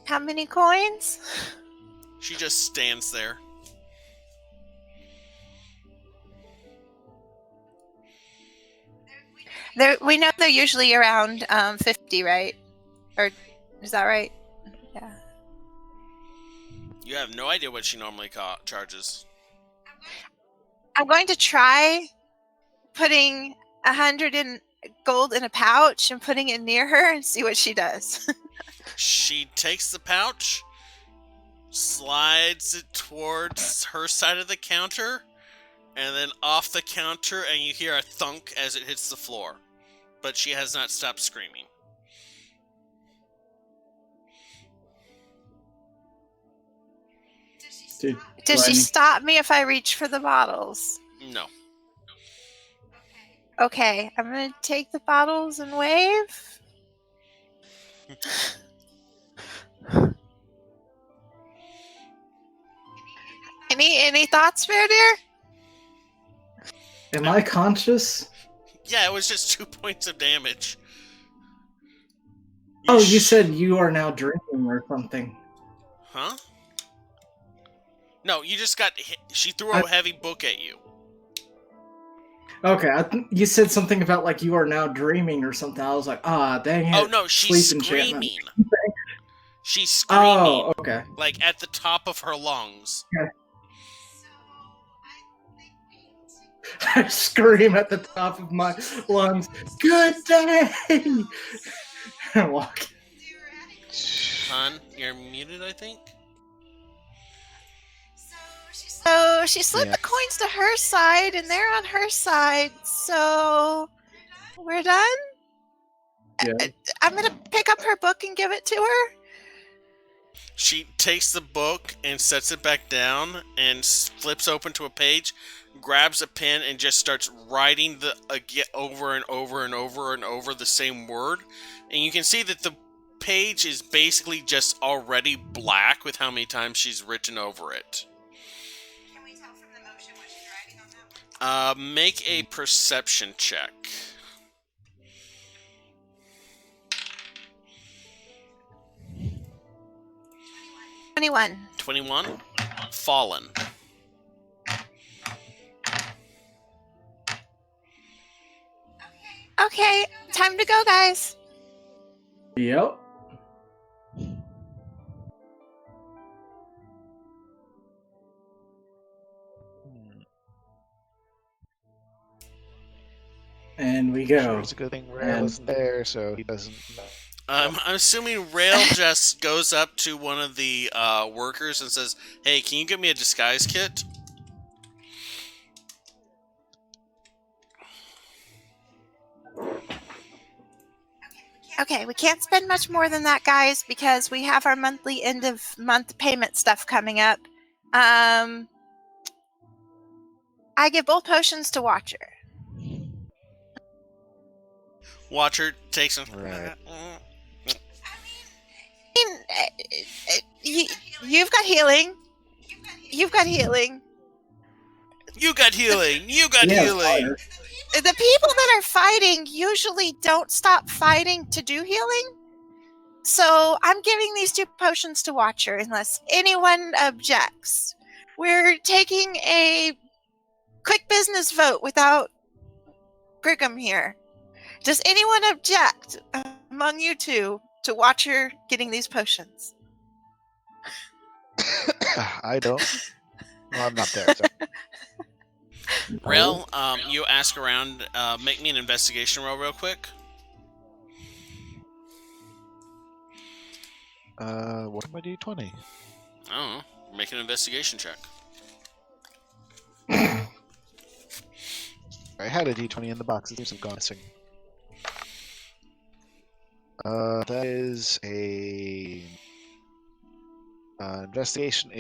[SPEAKER 4] How many coins?
[SPEAKER 2] She just stands there.
[SPEAKER 4] We know they're usually around 50, right? Or is that right? Yeah.
[SPEAKER 2] You have no idea what she normally charges.
[SPEAKER 4] I'm going to try putting 100 in gold in a pouch and putting it near her and see what she does.
[SPEAKER 2] She takes the pouch, slides it towards her side of the counter, and then off the counter, and you hear a thunk as it hits the floor. But she has not stopped screaming.
[SPEAKER 4] Does she stop me if I reach for the bottles?
[SPEAKER 2] No.
[SPEAKER 4] Okay, I'm going to take the bottles and wave. Any thoughts, Fairdeer?
[SPEAKER 3] Am I conscious?
[SPEAKER 2] Yeah, it was just 2 points of damage.
[SPEAKER 3] Oh, you said you are now drinking or something.
[SPEAKER 2] Huh? No, you just got hit. She threw a heavy book at you.
[SPEAKER 3] Okay, you said something about like you are now dreaming or something. I was like, dang it.
[SPEAKER 2] Oh no, she's
[SPEAKER 3] Sleep enchantment.
[SPEAKER 2] screaming. She's screaming.
[SPEAKER 3] Oh, okay.
[SPEAKER 2] Like at the top of her lungs.
[SPEAKER 3] Okay. I scream at the top of my lungs, "Good day!" and walk.
[SPEAKER 2] Hon, you're muted, I think?
[SPEAKER 4] So she slid the coins to her side, and they're on her side. So we're done?
[SPEAKER 3] Yeah.
[SPEAKER 4] I'm going to pick up her book and give it to her.
[SPEAKER 2] She takes the book and sets it back down and flips open to a page, grabs a pen, and just starts writing over and over and over and over the same word. And you can see that the page is basically just already black with how many times she's written over it.
[SPEAKER 4] Can we tell from the motion what she's writing on that one?
[SPEAKER 2] Make a perception check.
[SPEAKER 4] 21.
[SPEAKER 2] 21. Fallen.
[SPEAKER 4] Okay, time to go, guys.
[SPEAKER 3] Yep. And we go.
[SPEAKER 1] Sure, it's a good thing Rail isn't there, so he doesn't know.
[SPEAKER 2] I'm assuming Rail just goes up to one of the workers and says, "Hey, can you give me a disguise kit?"
[SPEAKER 4] Okay, we can't spend much more than that, guys, because we have our monthly end of month payment stuff coming up. I give both potions to Watcher.
[SPEAKER 2] Watcher takes him.
[SPEAKER 1] Right.
[SPEAKER 4] I mean, you've got healing. you've got healing.
[SPEAKER 2] You got healing. You got
[SPEAKER 3] Yeah,
[SPEAKER 2] healing.
[SPEAKER 3] fire.
[SPEAKER 4] The people that are fighting usually don't stop fighting to do healing. So I'm giving these 2 potions to Watcher unless anyone objects. We're taking a quick business vote without Griggum here. Does anyone object among you 2 to Watcher getting these potions?
[SPEAKER 1] I don't. Well, I'm not there. So.
[SPEAKER 2] Rail, you ask around. Make me an investigation roll real quick.
[SPEAKER 1] What am I D20?
[SPEAKER 2] I don't know. Make an investigation check.
[SPEAKER 1] I had a D20 in the box. It seems to have gone missing. That is a investigation.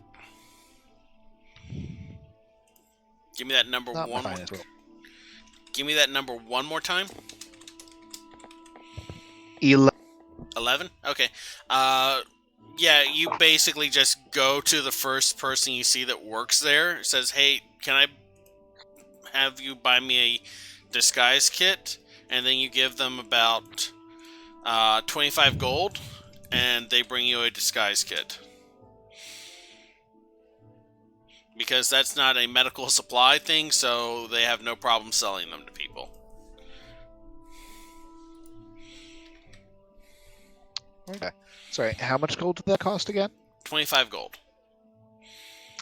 [SPEAKER 2] Give me that number
[SPEAKER 1] Not my
[SPEAKER 2] one.
[SPEAKER 1] finest roll.
[SPEAKER 2] Give me that number one more time.
[SPEAKER 1] 11.
[SPEAKER 2] Okay. Yeah, you basically just go to the first person you see that works there. It says, "Hey, can I have you buy me a disguise kit?" And then you give them about 25 gold, and they bring you a disguise kit. Because that's not a medical supply thing, so they have no problem selling them to people.
[SPEAKER 1] Okay. Sorry, how much gold did that cost again?
[SPEAKER 2] 25 gold.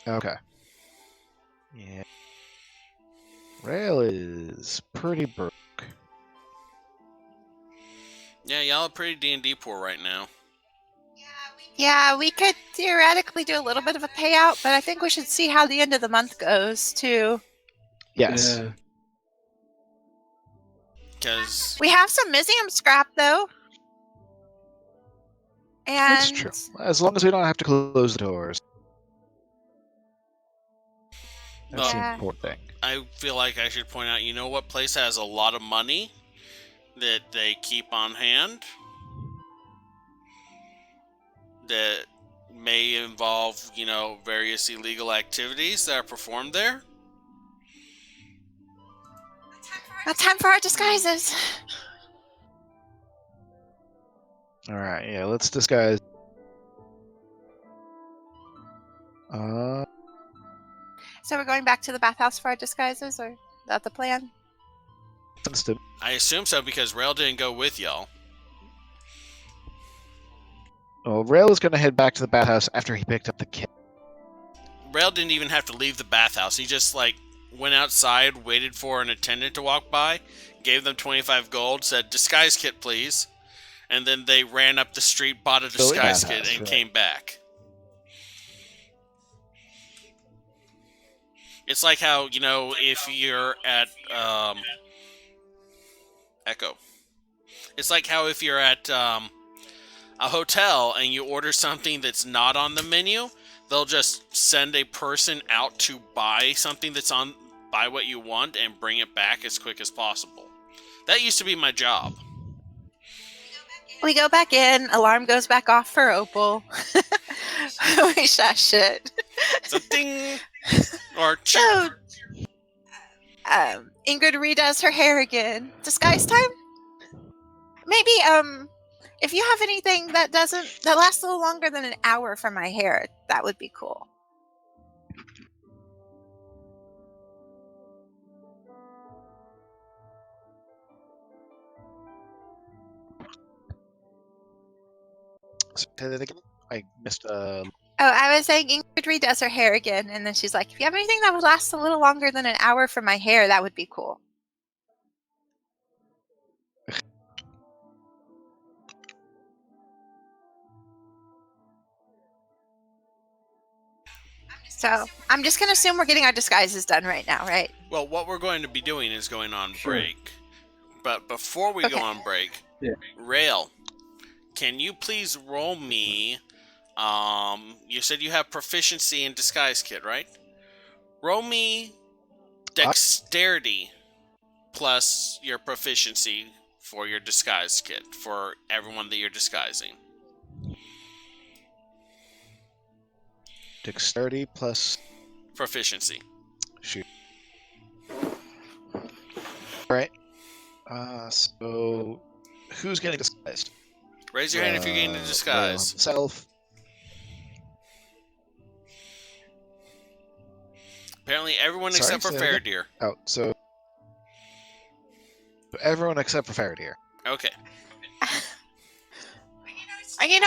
[SPEAKER 1] Okay. Yeah. Rail is pretty broke.
[SPEAKER 2] Yeah, y'all are pretty D&D poor right now.
[SPEAKER 4] Yeah, we could theoretically do a little bit of a payout, but I think we should see how the end of the month goes, too.
[SPEAKER 1] Yes.
[SPEAKER 3] Yeah.
[SPEAKER 2] Because
[SPEAKER 4] We have some Mizium scrap, though. And
[SPEAKER 1] That's true. As long as we don't have to close the doors. That's
[SPEAKER 4] Yeah.
[SPEAKER 1] the important thing.
[SPEAKER 2] I feel like I should point out, you know what place has a lot of money that they keep on hand? That may involve, various illegal activities that are performed there?
[SPEAKER 4] now time for our disguises.
[SPEAKER 1] Alright, yeah, let's disguise.
[SPEAKER 4] So we're going back to the bathhouse for our disguises, or is that the plan?
[SPEAKER 1] Instant.
[SPEAKER 2] I assume so because Rail didn't go with y'all.
[SPEAKER 1] Well, Rail is going to head back to the bathhouse after he picked up the kit.
[SPEAKER 2] Rail didn't even have to leave the bathhouse. He just, went outside, waited for an attendant to walk by, gave them 25 gold, said, "Disguise kit, please." And then they ran up the street, bought a disguise kit, and came back. It's like how, if you're at, Echo. It's like how if you're at, a hotel and you order something that's not on the menu, they'll just send a person out to buy something buy what you want and bring it back as quick as possible. That used to be my job.
[SPEAKER 4] We go back in, alarm goes back off for Opal. We shush it.
[SPEAKER 2] So ding! Or
[SPEAKER 4] So, Ingrid redoes her hair again. Disguise time? Maybe, if you have anything that lasts a little longer than an hour for my hair, that would be cool.
[SPEAKER 1] Say that again? I missed
[SPEAKER 4] Oh, I was saying Ingrid redoes her hair again, and then she's like, if you have anything that would last a little longer than an hour for my hair, that would be cool. So, I'm just going to assume we're getting our disguises done right now, right?
[SPEAKER 2] Well, what we're going to be doing is going on break. But before we
[SPEAKER 4] Okay.
[SPEAKER 2] go on break,
[SPEAKER 3] Yeah.
[SPEAKER 2] Rail, can you please roll me... you said you have proficiency in disguise kit, right? Roll me dexterity plus your proficiency for your disguise kit for everyone that you're disguising.
[SPEAKER 1] Dexterity plus
[SPEAKER 2] for efficiency.
[SPEAKER 1] Shoot. Alright. So who's getting disguised?
[SPEAKER 2] Raise your hand if you're getting into disguise.
[SPEAKER 1] Himself.
[SPEAKER 2] Apparently everyone
[SPEAKER 1] Sorry,
[SPEAKER 2] except for
[SPEAKER 1] say that
[SPEAKER 2] Fairdeer.
[SPEAKER 1] Oh, so everyone except for Fairdeer.
[SPEAKER 2] Okay.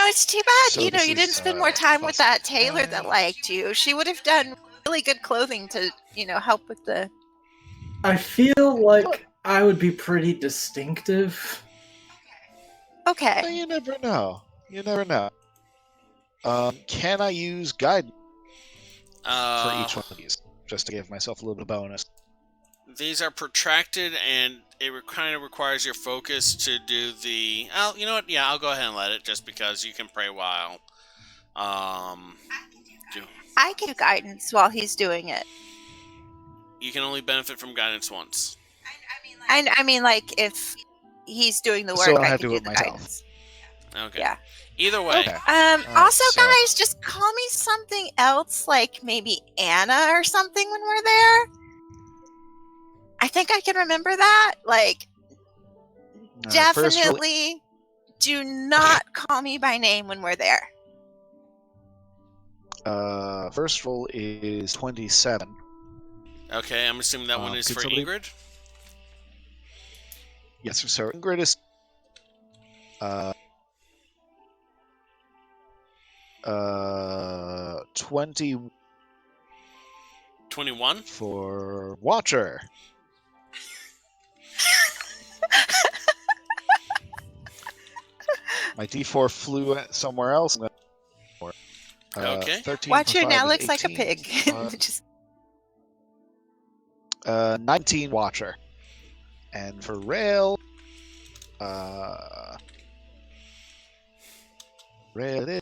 [SPEAKER 4] It's too bad.
[SPEAKER 1] So
[SPEAKER 4] you
[SPEAKER 1] this
[SPEAKER 4] didn't
[SPEAKER 1] is,
[SPEAKER 4] spend more time with that
[SPEAKER 1] plus
[SPEAKER 4] tailor that
[SPEAKER 1] 5.
[SPEAKER 4] liked you. She would have done really good clothing to, help with the.
[SPEAKER 3] I feel like I would be pretty distinctive.
[SPEAKER 4] Okay.
[SPEAKER 1] You never know. You never know. Can I use guidance for each one of these, just to give myself a little bit of bonus?
[SPEAKER 2] These are protracted, and it kind of requires your focus to do the... Oh, you know what? Yeah, I'll go ahead and let it, just because you can pray while...
[SPEAKER 4] I can do guidance while he's doing it.
[SPEAKER 2] You can only benefit from guidance once.
[SPEAKER 4] I mean, like, if he's doing the work,
[SPEAKER 1] So I
[SPEAKER 4] I
[SPEAKER 1] have
[SPEAKER 4] can
[SPEAKER 1] to do
[SPEAKER 4] do
[SPEAKER 1] it
[SPEAKER 4] the
[SPEAKER 1] myself.
[SPEAKER 4] guidance.
[SPEAKER 2] Okay.
[SPEAKER 4] Yeah.
[SPEAKER 2] Either way.
[SPEAKER 1] Okay.
[SPEAKER 4] Also,
[SPEAKER 1] so-
[SPEAKER 4] guys, just call me something else, like maybe Anna or something when we're there. I think I can remember that. Like,
[SPEAKER 1] First roll,
[SPEAKER 4] definitely do not call me by name when we're there.
[SPEAKER 1] first roll is 27.
[SPEAKER 2] Okay, I'm assuming that one is
[SPEAKER 1] Could
[SPEAKER 2] for
[SPEAKER 1] somebody-
[SPEAKER 2] Ingrid?
[SPEAKER 1] Yes, so Ingrid is 20
[SPEAKER 2] 21?
[SPEAKER 1] for Watcher. My D4 flew somewhere else.
[SPEAKER 2] Okay.
[SPEAKER 1] 13
[SPEAKER 4] Watcher
[SPEAKER 1] plus
[SPEAKER 4] now
[SPEAKER 1] 5 is
[SPEAKER 4] looks like a
[SPEAKER 1] 18.
[SPEAKER 4] pig. Just
[SPEAKER 1] 19 Watcher. And for Rail, Rail is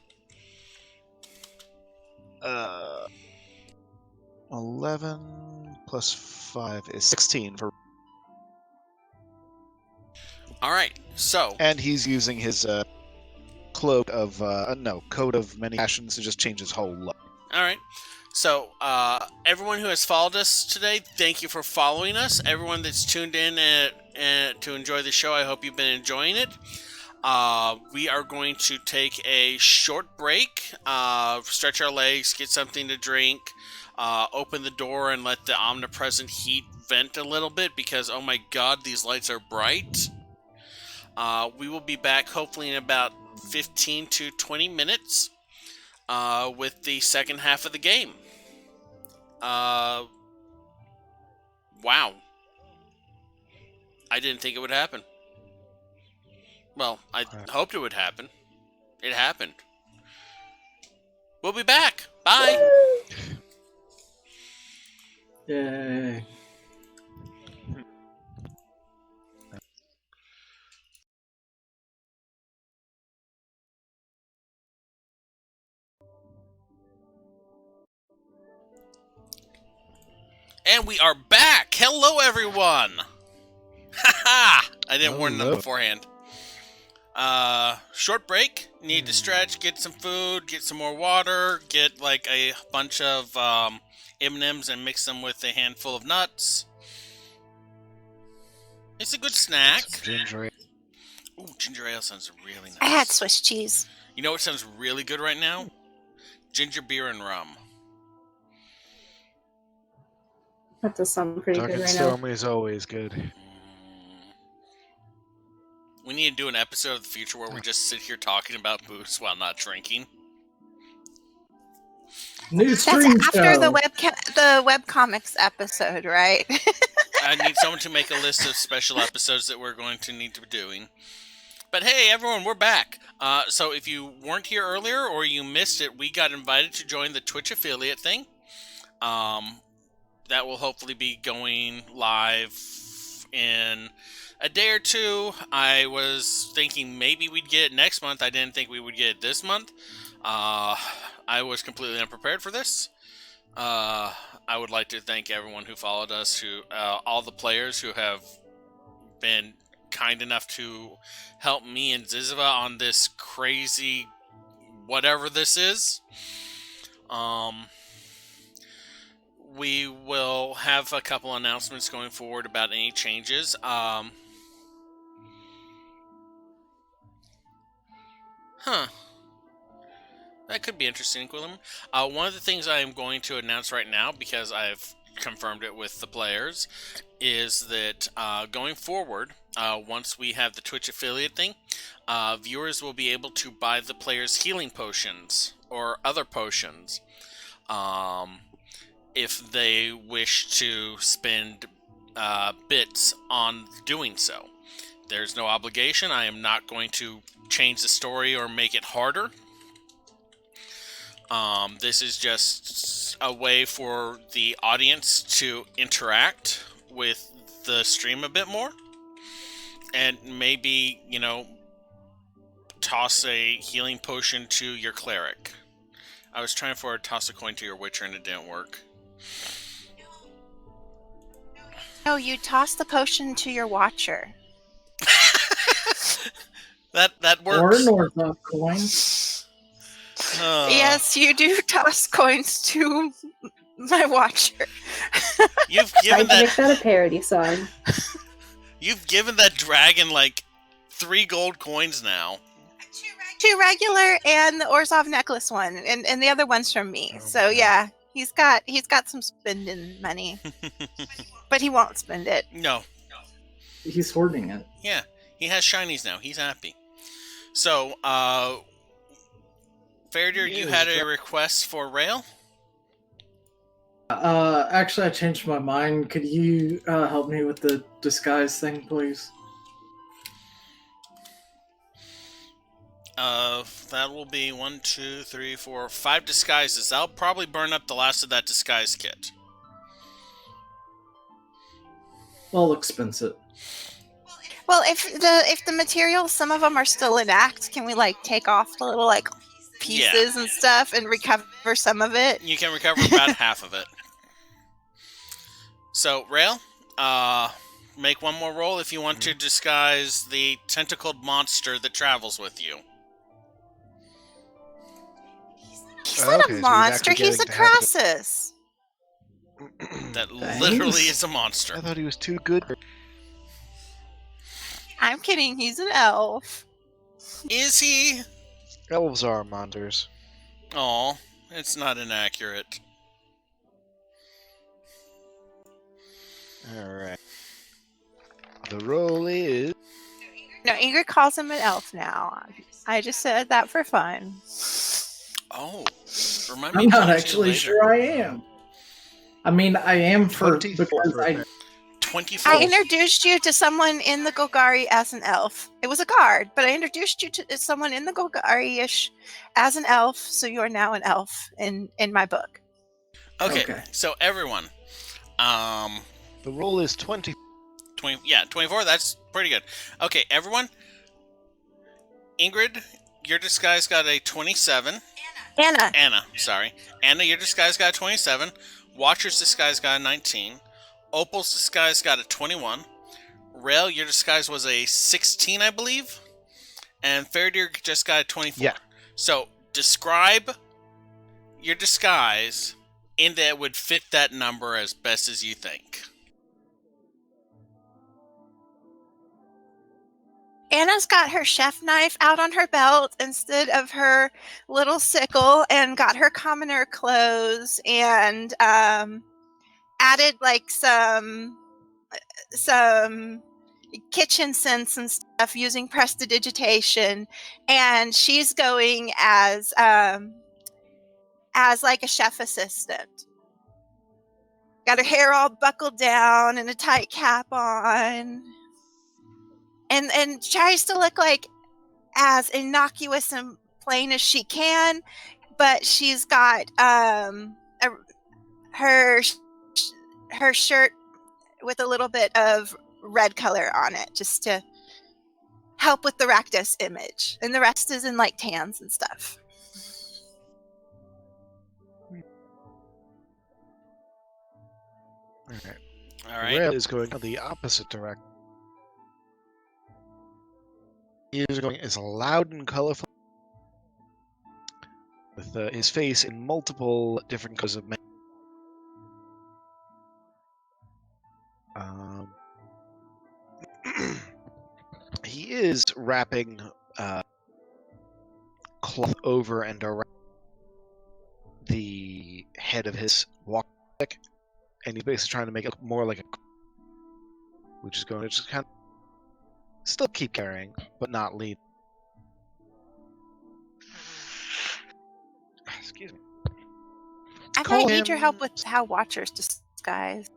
[SPEAKER 1] 11 plus 5 is 16 for,
[SPEAKER 2] Alright, so...
[SPEAKER 1] and he's using his cloak of coat of many passions to just change his whole look.
[SPEAKER 2] Alright. So, everyone who has followed us today, thank you for following us. Everyone that's tuned in to enjoy the show, I hope you've been enjoying it. We are going to take a short break, stretch our legs, get something to drink, open the door and let the omnipresent heat vent a little bit because, oh my god, these lights are bright. We will be back hopefully in about 15 to 20 minutes with the second half of the game. Wow. I didn't think it would happen. Well, I hoped it would happen. It happened. We'll be back. Bye.
[SPEAKER 3] Yay.
[SPEAKER 2] And we are back. Hello, everyone. Haha. I didn't warn them
[SPEAKER 1] Hello.
[SPEAKER 2] beforehand. Short break. Need to stretch, get some food, get some more water, get like a bunch of M&Ms and mix them with a handful of nuts. It's a good snack.
[SPEAKER 1] Ginger ale.
[SPEAKER 2] Ooh, ginger ale sounds really nice.
[SPEAKER 4] I had Swiss cheese.
[SPEAKER 2] You know what sounds really good right now? Ginger beer and rum.
[SPEAKER 5] That does sound pretty
[SPEAKER 1] Dark
[SPEAKER 5] good
[SPEAKER 1] and
[SPEAKER 5] right now.
[SPEAKER 1] stormy is always good.
[SPEAKER 2] We need to do an episode of the future where we just sit here talking about booze while not drinking.
[SPEAKER 3] New
[SPEAKER 4] That's
[SPEAKER 3] stream
[SPEAKER 4] after
[SPEAKER 3] show.
[SPEAKER 4] the webcomics episode, right?
[SPEAKER 2] I need someone to make a list of special episodes that we're going to need to be doing. But hey, everyone, we're back. So if you weren't here earlier or you missed it, we got invited to join the Twitch affiliate thing. That will hopefully be going live in a day or two. I was thinking maybe we'd get it next month. I didn't think we would get it this month. I was completely unprepared for this. I would like to thank everyone who followed us, all the players who have been kind enough to help me and Ziziva on this crazy whatever this is. we will have a couple announcements going forward about any changes. That could be interesting, Quillam. One of the things I am going to announce right now, because I've confirmed it with the players, is that going forward, once we have the Twitch affiliate thing, viewers will be able to buy the players' healing potions or other potions if they wish to spend bits on doing so. There's no obligation. I am not going to change the story or make it harder. This is just a way for the audience to interact with the stream a bit more. And maybe, toss a healing potion to your cleric. I was trying for a toss a coin to your witcher and it didn't work.
[SPEAKER 4] No, you toss the potion to your watcher.
[SPEAKER 2] That
[SPEAKER 3] Or
[SPEAKER 2] works.
[SPEAKER 3] Northup coin.
[SPEAKER 4] Yes, you do toss coins to my watcher.
[SPEAKER 2] You've
[SPEAKER 5] Trying
[SPEAKER 2] given
[SPEAKER 5] to make
[SPEAKER 2] that
[SPEAKER 5] that a parody song.
[SPEAKER 2] you've given that dragon like 3 gold coins now.
[SPEAKER 4] 2 regular and the Orzhov necklace one, and the other one's from me.
[SPEAKER 1] Oh,
[SPEAKER 4] So
[SPEAKER 1] my
[SPEAKER 4] yeah, he's got some spending money, but he won't spend it.
[SPEAKER 2] No.
[SPEAKER 3] He's hoarding it.
[SPEAKER 2] Yeah, he has shinies now. He's happy. So, Faradir, you had a request for Rail?
[SPEAKER 3] Actually, I changed my mind. Could you help me with the disguise thing, please?
[SPEAKER 2] That will be 1, 2, 3, 4, 5 disguises. That'll probably burn up the last of that disguise kit.
[SPEAKER 3] I'll expense it.
[SPEAKER 4] Well, if the materials, some of them are still intact, can we take off the little pieces and stuff and recover some of it?
[SPEAKER 2] You can recover about half of it. So, Rail, make one more roll if you want to disguise the tentacled monster that travels with you.
[SPEAKER 4] He's not
[SPEAKER 1] Okay,
[SPEAKER 4] a
[SPEAKER 1] so
[SPEAKER 4] monster.
[SPEAKER 1] actually
[SPEAKER 4] He's a
[SPEAKER 1] getting to have
[SPEAKER 4] Crassus.
[SPEAKER 2] That
[SPEAKER 3] Thanks.
[SPEAKER 2] literally is a
[SPEAKER 1] I
[SPEAKER 2] monster.
[SPEAKER 1] thought he was too good.
[SPEAKER 4] I'm kidding. He's an elf.
[SPEAKER 2] Is he?
[SPEAKER 1] Elves are monsters.
[SPEAKER 2] Aw, it's not inaccurate.
[SPEAKER 1] Alright. The roll is...
[SPEAKER 4] No, Ingrid calls him an elf now. I just said that for fun.
[SPEAKER 2] Oh, remind me.
[SPEAKER 3] I'm
[SPEAKER 2] to
[SPEAKER 3] not
[SPEAKER 2] talk to you
[SPEAKER 3] actually
[SPEAKER 2] later.
[SPEAKER 3] sure I am. I mean, I am for
[SPEAKER 1] 24
[SPEAKER 3] because I
[SPEAKER 2] 24.
[SPEAKER 4] I introduced you to someone in the Golgari as an elf. It was a guard, but I introduced you to someone in the Golgari-ish as an elf, so you are now an elf in my book.
[SPEAKER 2] Okay, so everyone,
[SPEAKER 1] The roll is 20.
[SPEAKER 2] 24. That's pretty good. Okay, everyone. Ingrid, your disguise got a 27.
[SPEAKER 4] Anna.
[SPEAKER 2] Anna, your disguise got a 27. Watcher's disguise got a 19. Opal's disguise got a 21. Rail, your disguise was a 16, I believe. And Faradir just got a 24.
[SPEAKER 1] Yeah.
[SPEAKER 2] So, describe your disguise in that it would fit that number as best as you think.
[SPEAKER 4] Anna's got her chef knife out on her belt instead of her little sickle, and got her commoner clothes, and added some kitchen scents and stuff using prestidigitation, and she's going as a chef assistant. Got her hair all buckled down and a tight cap on. And tries to look as innocuous and plain as she can, but she's got her shirt with a little bit of red color on it, just to help with the Rakdos image, and the rest is in tans and stuff.
[SPEAKER 1] Alright.
[SPEAKER 2] All right.
[SPEAKER 1] Rail is going the opposite direction. He is going as loud and colorful, with his face in multiple different colors of makeup. He is wrapping cloth over and around the head of his walking stick, and he's basically trying to make it look more like a, which is going to just kind of still keep carrying, but not lead. Excuse me.
[SPEAKER 4] I
[SPEAKER 1] Call
[SPEAKER 4] might need your help
[SPEAKER 1] him-
[SPEAKER 4] with how Watchers disguise.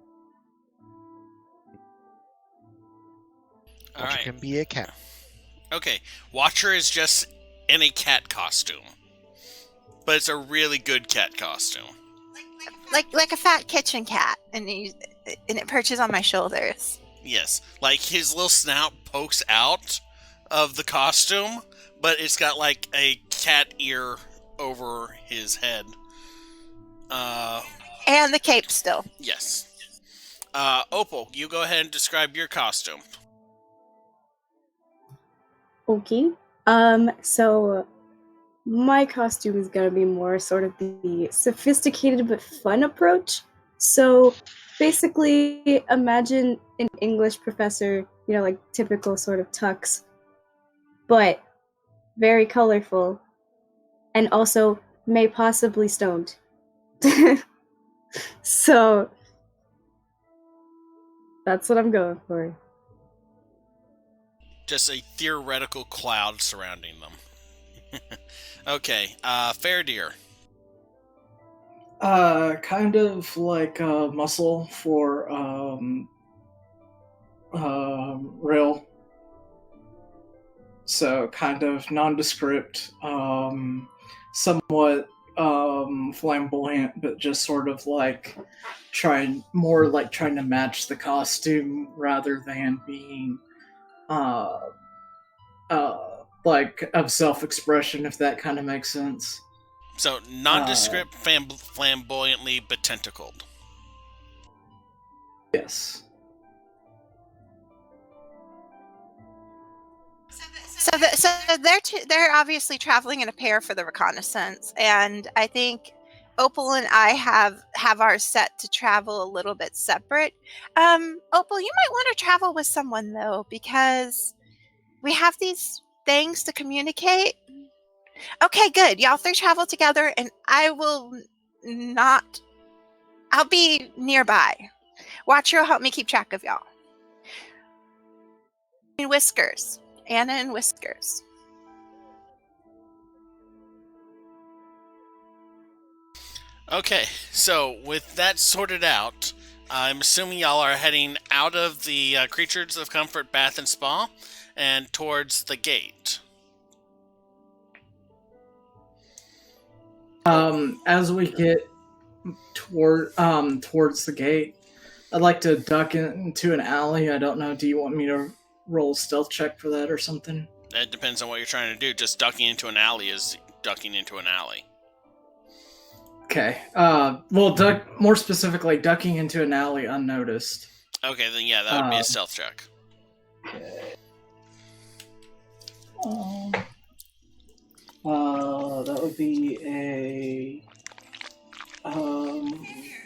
[SPEAKER 2] All
[SPEAKER 1] Watcher
[SPEAKER 2] right.
[SPEAKER 1] can be a cat.
[SPEAKER 2] Okay, Watcher is just in a cat costume, but it's a really good cat costume.
[SPEAKER 4] Like a fat kitchen cat, and it perches on my shoulders.
[SPEAKER 2] Yes, like his little snout pokes out of the costume, but it's got like a cat ear over his head.
[SPEAKER 4] And the cape still.
[SPEAKER 2] Yes. Opal, you go ahead and describe your costume.
[SPEAKER 5] Okay. So my costume is gonna be more sort of the sophisticated but fun approach. So basically, imagine an English professor, like typical sort of tux, but very colorful, and also may possibly stoned. So that's what I'm going for.
[SPEAKER 2] Just a theoretical cloud surrounding them. Okay, Fair Deer.
[SPEAKER 3] Kind of like a muscle for Rail. So kind of nondescript, somewhat flamboyant, but just sort of like trying to match the costume rather than being like of self-expression, if that kind of makes sense.
[SPEAKER 2] So, nondescript, flamboyantly, but tentacled.
[SPEAKER 3] Yes.
[SPEAKER 4] So they're obviously traveling in a pair for the reconnaissance, and I think Opal and I have ours set to travel a little bit separate. Opal, you might want to travel with someone though, because we have these things to communicate. Okay, good. Y'all three travel together, and I'll be nearby. Watcher will help me keep track of y'all. And Whiskers. Anna and Whiskers.
[SPEAKER 2] Okay, so with that sorted out, I'm assuming y'all are heading out of the Creatures of Comfort Bath and Spa and towards the gate.
[SPEAKER 3] As we get towards the gate, I'd like to duck into an alley. I don't know. Do you want me to roll a stealth check for that or something?
[SPEAKER 2] It depends on what you're trying to do. Just ducking into an alley is ducking into an alley.
[SPEAKER 3] Okay. More specifically, ducking into an alley unnoticed.
[SPEAKER 2] Okay, then yeah, that would be a stealth check.
[SPEAKER 3] Okay. That would be a.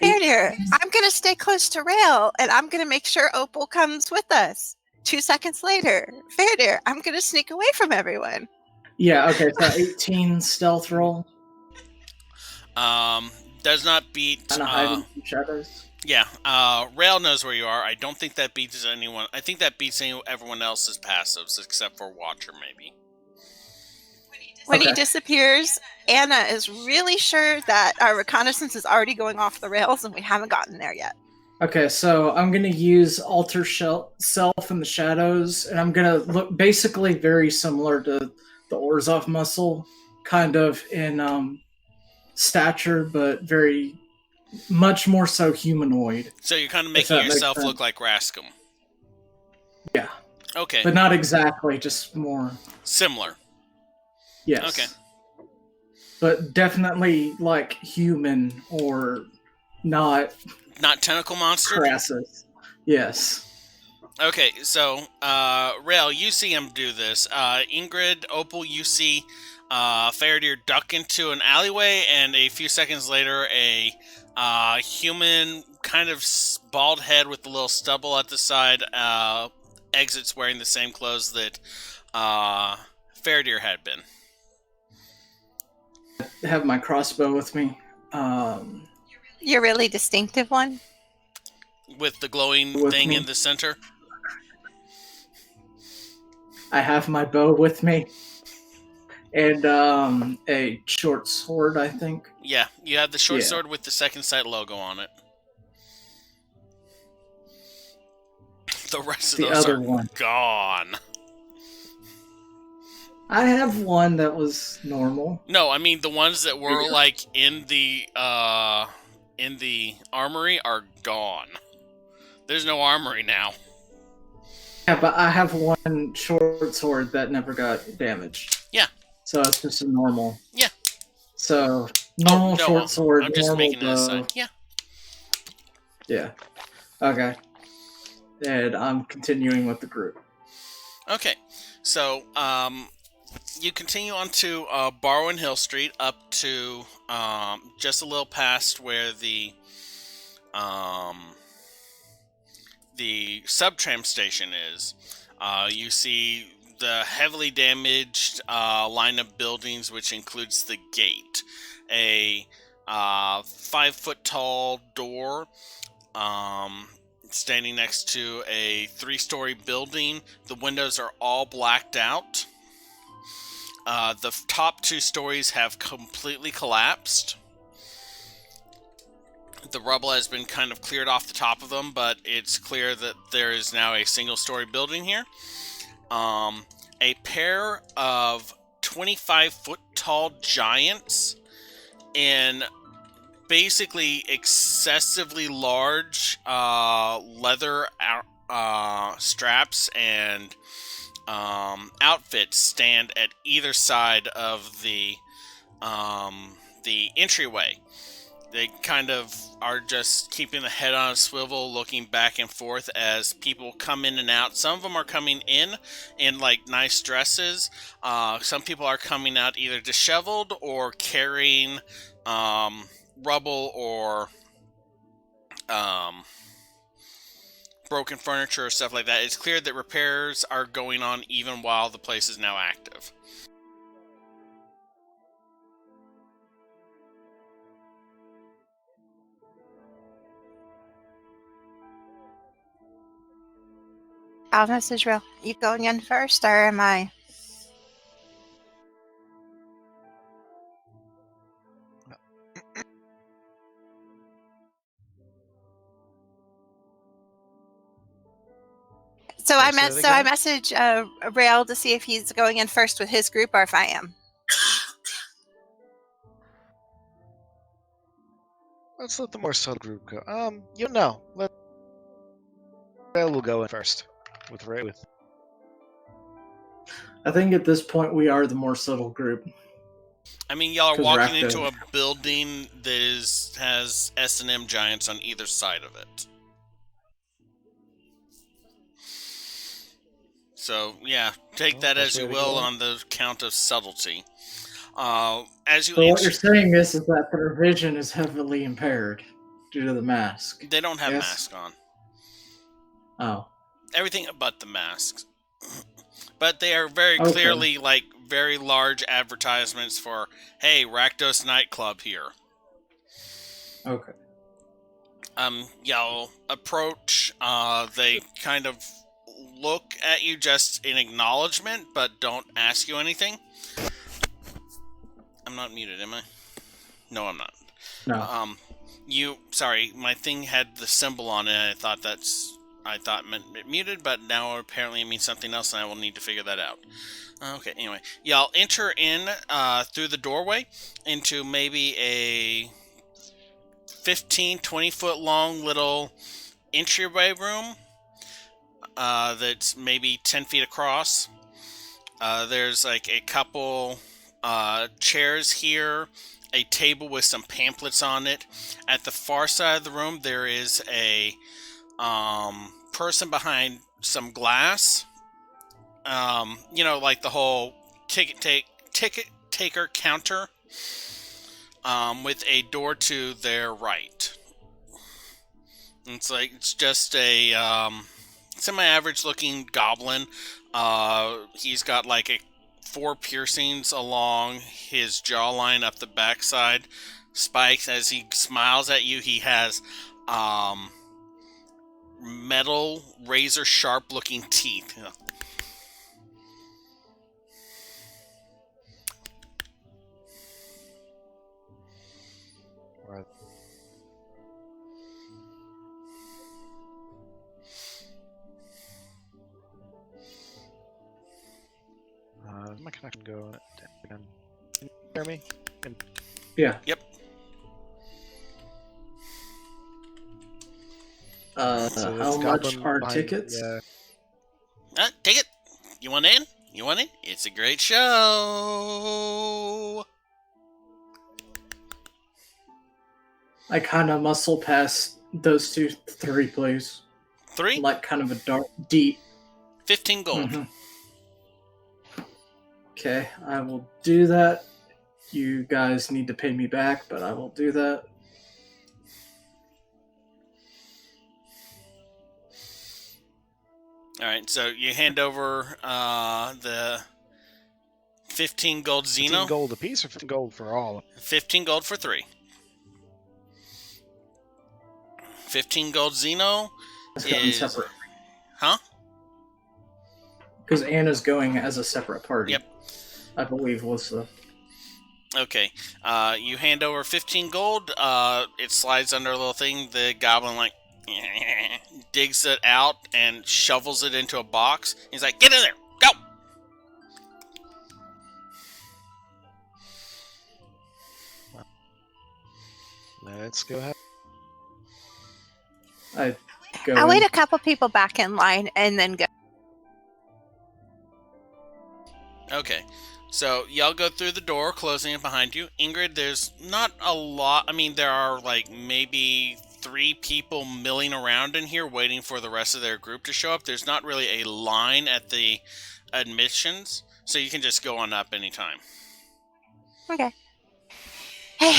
[SPEAKER 4] Fair dear, I'm gonna stay close to Rail, and I'm gonna make sure Opal comes with us. 2 seconds later, Fair dear, I'm gonna sneak away from everyone.
[SPEAKER 3] Yeah. Okay. So 18 stealth roll.
[SPEAKER 2] Does not beat.
[SPEAKER 3] Kind of hiding from shadows.
[SPEAKER 2] Yeah, Rail knows where you are. I don't think that beats anyone. I think that beats everyone else's passives, except for Watcher, maybe.
[SPEAKER 4] When he disappears, Anna is really sure that our reconnaissance is already going off the rails, and we haven't gotten there yet.
[SPEAKER 3] Okay, so I'm going to use Alter Self in the shadows, and I'm going to look basically very similar to the Orzhov muscle, kind of in stature, but very much more so humanoid.
[SPEAKER 2] So you're kind of making yourself look like Rascom.
[SPEAKER 3] Yeah.
[SPEAKER 2] Okay.
[SPEAKER 3] But not exactly, just more...
[SPEAKER 2] Similar.
[SPEAKER 3] Yes.
[SPEAKER 2] Okay.
[SPEAKER 3] But definitely, like, human or not...
[SPEAKER 2] Not tentacle monster?
[SPEAKER 3] Crassus. Yes.
[SPEAKER 2] Okay, so, Rail, you see him do this. Ingrid, Opal, you see Fairdeer duck into an alleyway, and a few seconds later, a Human, kind of bald head with a little stubble at the side, exits wearing the same clothes that Fairdeer had been.
[SPEAKER 3] I have my crossbow with me.
[SPEAKER 4] Your really distinctive one?
[SPEAKER 2] With the glowing
[SPEAKER 3] With
[SPEAKER 2] thing
[SPEAKER 3] me.
[SPEAKER 2] in the center?
[SPEAKER 3] I have my bow with me. And a short sword, I think.
[SPEAKER 2] Yeah, you have the short
[SPEAKER 3] Yeah.
[SPEAKER 2] sword with the Second Sight logo on it. The rest of
[SPEAKER 3] The
[SPEAKER 2] those
[SPEAKER 3] other
[SPEAKER 2] are
[SPEAKER 3] one.
[SPEAKER 2] gone.
[SPEAKER 3] I have one that was normal.
[SPEAKER 2] No, I mean the ones that were like in the armory are gone. There's no armory now.
[SPEAKER 3] Yeah, but I have one short sword that never got damaged.
[SPEAKER 2] Yeah.
[SPEAKER 3] So it's just a normal.
[SPEAKER 2] Yeah.
[SPEAKER 3] So normal
[SPEAKER 2] no,
[SPEAKER 3] short sword.
[SPEAKER 2] I'm just
[SPEAKER 3] normal
[SPEAKER 2] making it a sign. Yeah.
[SPEAKER 3] Yeah. Okay. And I'm continuing with the group.
[SPEAKER 2] Okay. So you continue on to Barwin Hill Street up to just a little past where the subtram station is. You see the heavily damaged line of buildings, which includes the gate, a 5-foot tall door standing next to a 3-story building. The windows are all blacked out. The top 2 stories have completely collapsed. The rubble has been kind of cleared off the top of them, but it's clear that there is now a single-story building here. A pair of 25-foot tall giants in basically excessively large leather straps and outfits stand at either side of the entryway. They kind of are just keeping the head on a swivel, looking back and forth as people come in and out. Some of them are coming in like nice dresses. Some people are coming out either disheveled or carrying rubble or broken furniture or stuff like that. It's clear that repairs are going on even while the place is now active.
[SPEAKER 4] I'll message Real. You going in first, or am I? So I message Rail to see if he's going in first with his group or if I am.
[SPEAKER 1] Let's let the more subtle group go. Let Rail will go in first with Ray.
[SPEAKER 3] I think at this point we are the more subtle group.
[SPEAKER 2] I mean, y'all are
[SPEAKER 3] 'Cause we're
[SPEAKER 2] walking
[SPEAKER 3] active.
[SPEAKER 2] into a building that has S&M giants on either side of it. So, yeah, take that as you will on the count of subtlety. As you
[SPEAKER 3] So what you're saying is that their vision is heavily impaired due to the mask.
[SPEAKER 2] They don't have
[SPEAKER 3] Yes?
[SPEAKER 2] masks on.
[SPEAKER 3] Oh.
[SPEAKER 2] Everything but the masks. But they are very
[SPEAKER 3] Okay.
[SPEAKER 2] clearly, like, very large advertisements for, hey, Rakdos nightclub here.
[SPEAKER 3] Okay.
[SPEAKER 2] Y'all approach, they kind of look at you just in acknowledgement, but don't ask you anything. I'm not muted, am I? No, I'm not.
[SPEAKER 3] No.
[SPEAKER 2] Sorry, my thing had the symbol on it, I thought meant it muted, but now apparently it means something else, and I will need to figure that out. Okay, anyway. Y'all enter in, through the doorway, into maybe a 15, 20-foot long little entryway room, that's maybe 10 feet across. There's like a couple chairs here, a table with some pamphlets on it. At the far side of the room, there is a person behind some glass. Like the whole ticket taker counter. with a door to their right. It's just a semi-average looking goblin. He's got like 4 piercings along his jawline up the backside. Spikes. As he smiles at you, he has metal, razor sharp looking teeth.
[SPEAKER 1] Does my connection go again? Can you hear me?
[SPEAKER 3] Yeah.
[SPEAKER 2] Yep.
[SPEAKER 1] So
[SPEAKER 3] How
[SPEAKER 1] it's
[SPEAKER 3] much
[SPEAKER 1] goblin
[SPEAKER 3] are
[SPEAKER 1] behind-
[SPEAKER 3] tickets?
[SPEAKER 1] Yeah.
[SPEAKER 2] Take it. You want in? You want in? It's a great show.
[SPEAKER 3] I kind of muscle past those 3, please.
[SPEAKER 2] 3?
[SPEAKER 3] Like kind of a dark, deep.
[SPEAKER 2] 15 gold.
[SPEAKER 3] Mhm. Okay, I will do that. You guys need to pay me back, but I will do that.
[SPEAKER 2] Alright, so you hand over the 15 gold
[SPEAKER 1] 15
[SPEAKER 2] Xeno.
[SPEAKER 1] gold apiece or 15 gold for all?
[SPEAKER 2] 15 gold for 3. 15 gold Xeno
[SPEAKER 3] It's going
[SPEAKER 2] is...
[SPEAKER 3] separate.
[SPEAKER 2] Huh?
[SPEAKER 3] Because Anna's going as a separate party.
[SPEAKER 2] Yep.
[SPEAKER 3] I believe was the...
[SPEAKER 2] Okay. You hand over 15 gold. It slides under a little thing. The goblin, like, digs it out and shovels it into a box. He's like, get in there! Go!
[SPEAKER 1] Let's go ahead.
[SPEAKER 3] I go
[SPEAKER 4] I'll wait
[SPEAKER 3] in.
[SPEAKER 4] a couple people back in line and then go.
[SPEAKER 2] Okay. So, y'all go through the door, closing it behind you. Ingrid, there's not a lot. I mean, there are, like, maybe 3 people milling around in here waiting for the rest of their group to show up. There's not really a line at the admissions, so you can just go on up anytime.
[SPEAKER 4] Okay. Hey,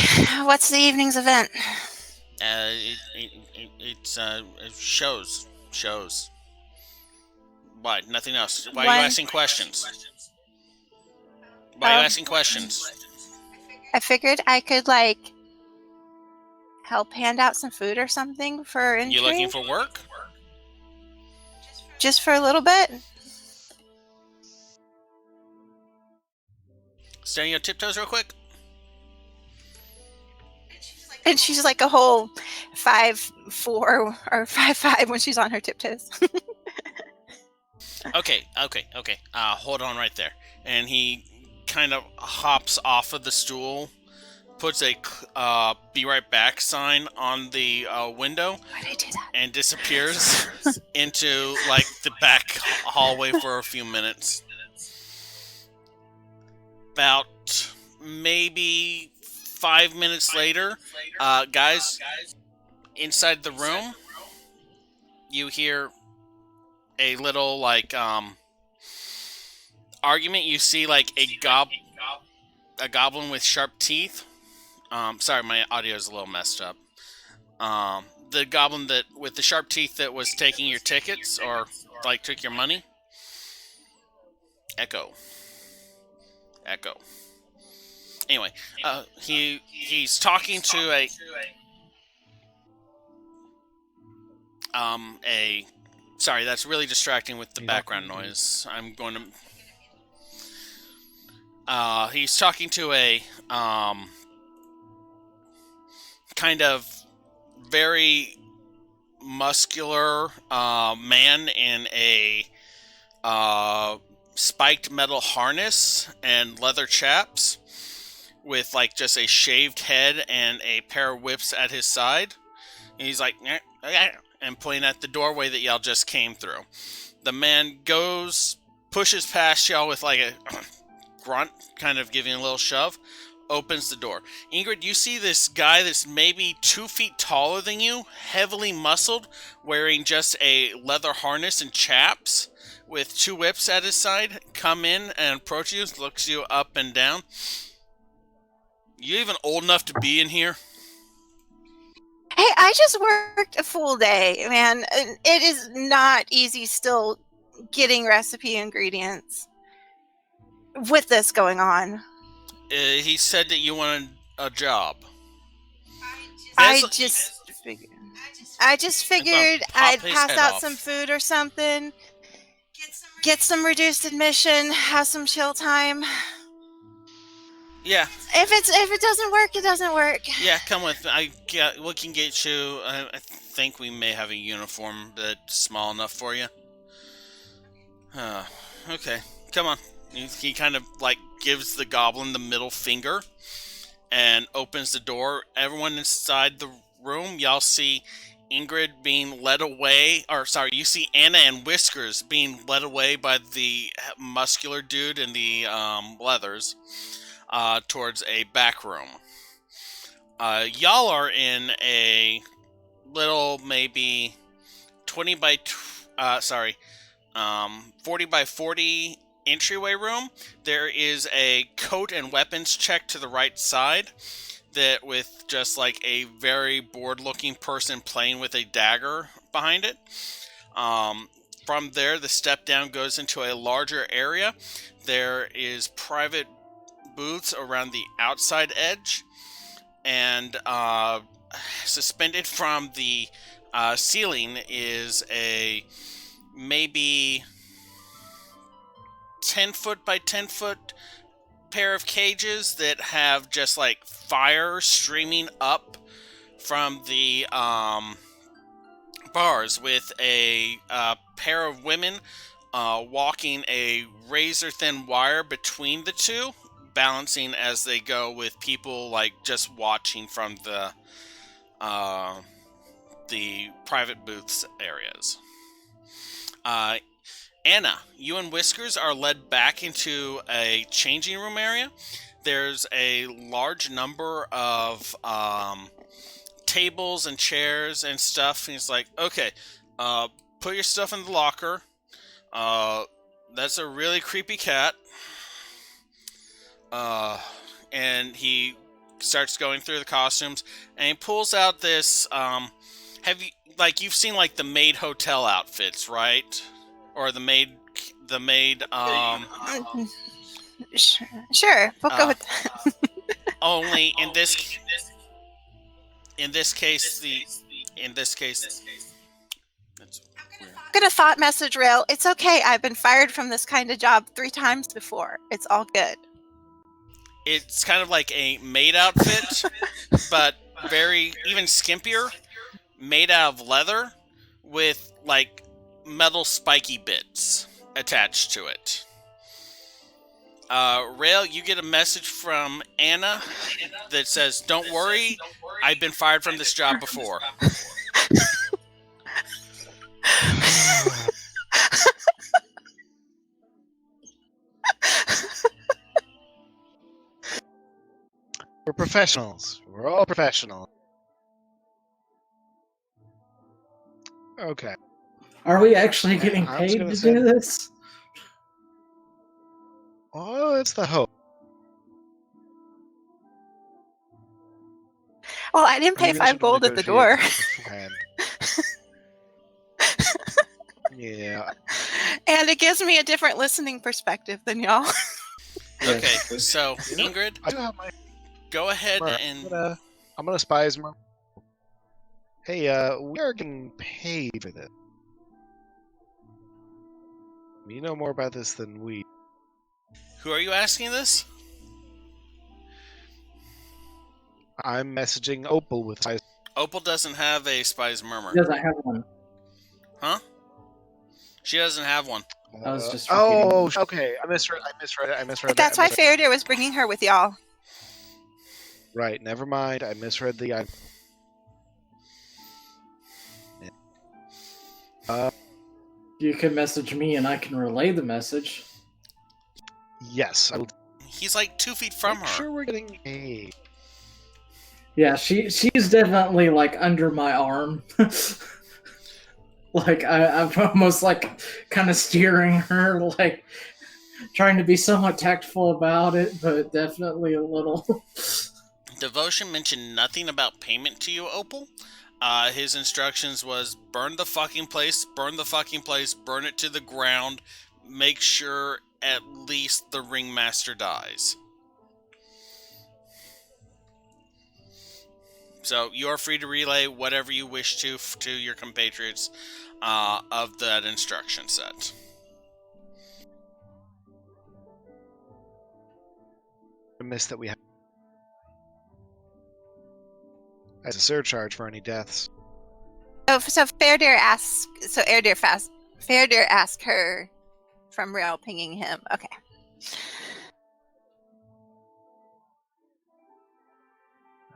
[SPEAKER 4] what's the evening's event?
[SPEAKER 2] It's shows. Why? Nothing else. Why are you asking questions? Why are you asking questions?
[SPEAKER 4] I figured I could, like, help hand out some food or something for entry.
[SPEAKER 2] You looking for work?
[SPEAKER 4] Just for a little bit?
[SPEAKER 2] Stand on your tiptoes real quick.
[SPEAKER 4] And she's like a whole 5'4" or 5'5" when she's on her tiptoes.
[SPEAKER 2] Okay. Hold on right there. And he kind of hops off of the stool, puts a "Be right back" sign on the window,
[SPEAKER 4] Why'd I do that?
[SPEAKER 2] and disappears into like the back hallway for a few minutes. About maybe 5 minutes later, guys, inside the room, you hear a little like argument. You see like a goblin with sharp teeth. Sorry, my audio is a little messed up. The goblin that with the sharp teeth that was taking your tickets or like took your money. Echo. Anyway, he's talking to a sorry, that's really distracting with the background noise. I'm going to he's talking to a kind of very muscular man in a spiked metal harness and leather chaps with like just a shaved head and a pair of whips at his side. And he's like, and pointing at the doorway that y'all just came through. The man pushes past y'all with like a grunt, kind of giving a little shove, opens the door. Ingrid, you see this guy that's maybe 2 feet taller than you, heavily muscled, wearing just a leather harness and chaps, with 2 whips at his side, come in and approach you, looks you up and down. You even old enough to be in here?
[SPEAKER 4] Hey, I just worked a full day, man. It is not easy still getting recipe ingredients with this going on.
[SPEAKER 2] He said that you wanted a job.
[SPEAKER 4] I just figured
[SPEAKER 2] pop
[SPEAKER 4] I'd
[SPEAKER 2] his
[SPEAKER 4] pass
[SPEAKER 2] head
[SPEAKER 4] out
[SPEAKER 2] off.
[SPEAKER 4] some food or something, get some reduced admission, have some chill time.
[SPEAKER 2] Yeah.
[SPEAKER 4] If it doesn't work, it doesn't work.
[SPEAKER 2] Yeah, come with me. We can get you. I think we may have a uniform that's small enough for you. Okay, come on. He kind of like gives the goblin the middle finger and opens the door. Everyone inside the room, y'all see Ingrid being led away, or sorry, you see Anna and Whiskers being led away by the muscular dude in the leathers towards a back room. Y'all are in a little maybe 40 by 40 entryway room. There is a coat and weapons check to the right side that with just like a very bored looking person playing with a dagger behind it. From there, the step down goes into a larger area. There is private booths around the outside edge, and suspended from the ceiling is a maybe 10 foot by 10 foot pair of cages that have just like fire streaming up from the bars, with a pair of women walking a razor thin wire between the two, balancing as they go, with people like just watching from the private booths areas. Anna, you and Whiskers are led back into a changing room area. There's a large number of tables and chairs and stuff. And he's like, okay, put your stuff in the locker. That's a really creepy cat. And he starts going through the costumes, and he pulls out this, you've seen like the maid hotel outfits, right? Or the maid,
[SPEAKER 4] Sure, we'll go with that.
[SPEAKER 2] only in this case, that's weird.
[SPEAKER 4] I'm gonna thought message Rail. It's okay. I've been fired from this kind of job 3 times before. It's all good.
[SPEAKER 2] It's kind of like a maid outfit, but very even skimpier, made out of leather with like metal spiky bits attached to it. Rail, you get a message from Anna that says, "Don't worry, I've been fired from this job before."
[SPEAKER 1] We're professionals. We're all professionals. Okay.
[SPEAKER 3] Are we actually getting
[SPEAKER 1] I was
[SPEAKER 3] paid
[SPEAKER 1] gonna
[SPEAKER 3] to
[SPEAKER 1] say-
[SPEAKER 3] do this?
[SPEAKER 1] Oh, it's the hope.
[SPEAKER 4] Well, I didn't pay
[SPEAKER 1] We
[SPEAKER 4] 5
[SPEAKER 1] should
[SPEAKER 4] gold at the door.
[SPEAKER 1] negotiate beforehand. Yeah.
[SPEAKER 4] And it gives me a different listening perspective than y'all.
[SPEAKER 2] Okay, so Ingrid,
[SPEAKER 1] I do have my.
[SPEAKER 2] go ahead
[SPEAKER 1] Mark,
[SPEAKER 2] and
[SPEAKER 1] I'm gonna spy his mom. Hey, we are getting paid for this. You know more about this than we.
[SPEAKER 2] who are you asking this?
[SPEAKER 1] I'm messaging Opal with spies.
[SPEAKER 2] Opal doesn't have a spy's murmur.
[SPEAKER 3] He doesn't have one.
[SPEAKER 2] Huh? She doesn't have one.
[SPEAKER 3] I was just
[SPEAKER 1] Oh,
[SPEAKER 3] repeating.
[SPEAKER 1] okay. I misread.
[SPEAKER 4] That's why
[SPEAKER 1] I misread.
[SPEAKER 4] Faraday was bringing her with y'all.
[SPEAKER 1] Right. Never mind. I misread the.
[SPEAKER 3] You can message me and I can relay the message.
[SPEAKER 1] Yes. I will
[SPEAKER 2] He's like 2 feet from
[SPEAKER 1] make
[SPEAKER 2] her.
[SPEAKER 1] sure we're getting paid.
[SPEAKER 3] Yeah, she's definitely like under my arm. Like I'm almost like kind of steering her, like trying to be somewhat tactful about it, but definitely a little.
[SPEAKER 2] Devotion mentioned nothing about payment to you, Opal. His instructions was burn the fucking place, burn the fucking place, burn it to the ground, make sure at least the ringmaster dies. So you're free to relay whatever you wish to your compatriots of that instruction set.
[SPEAKER 1] I missed that we have as a surcharge for any deaths.
[SPEAKER 4] So Fairdeer asks. So Fairdeer asked her from Rail pinging him. Okay.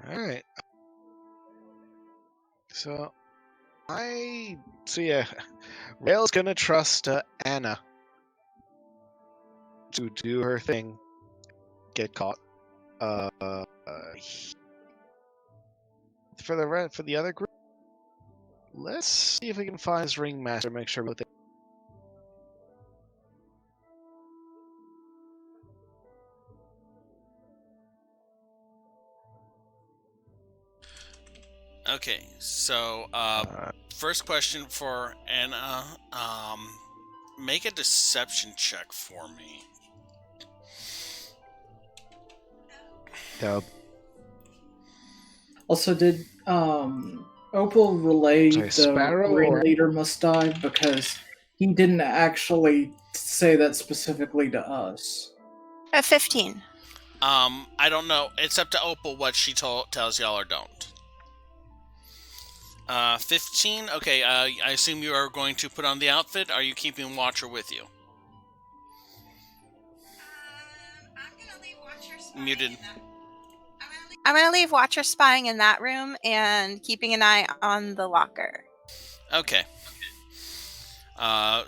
[SPEAKER 1] All right. So yeah, Rail's gonna trust Anna to do her thing, get caught. For the other group, let's see if we can find his ringmaster. Make sure with it.
[SPEAKER 2] Okay, so first question for Anna. Make a deception check for me.
[SPEAKER 3] Also, did Opal relay
[SPEAKER 1] Sorry,
[SPEAKER 3] the
[SPEAKER 1] Sparrow or-
[SPEAKER 3] ringleader must die? Because he didn't actually say that specifically to us.
[SPEAKER 4] 15.
[SPEAKER 2] I don't know. It's up to Opal what she tells y'all or don't. 15? Okay, I assume you are going to put on the outfit. Are you keeping Watcher with you?
[SPEAKER 4] I'm gonna leave Watcher spying
[SPEAKER 2] Muted.
[SPEAKER 4] I'm gonna leave Watcher spying in that room and keeping an eye on the locker.
[SPEAKER 2] Okay.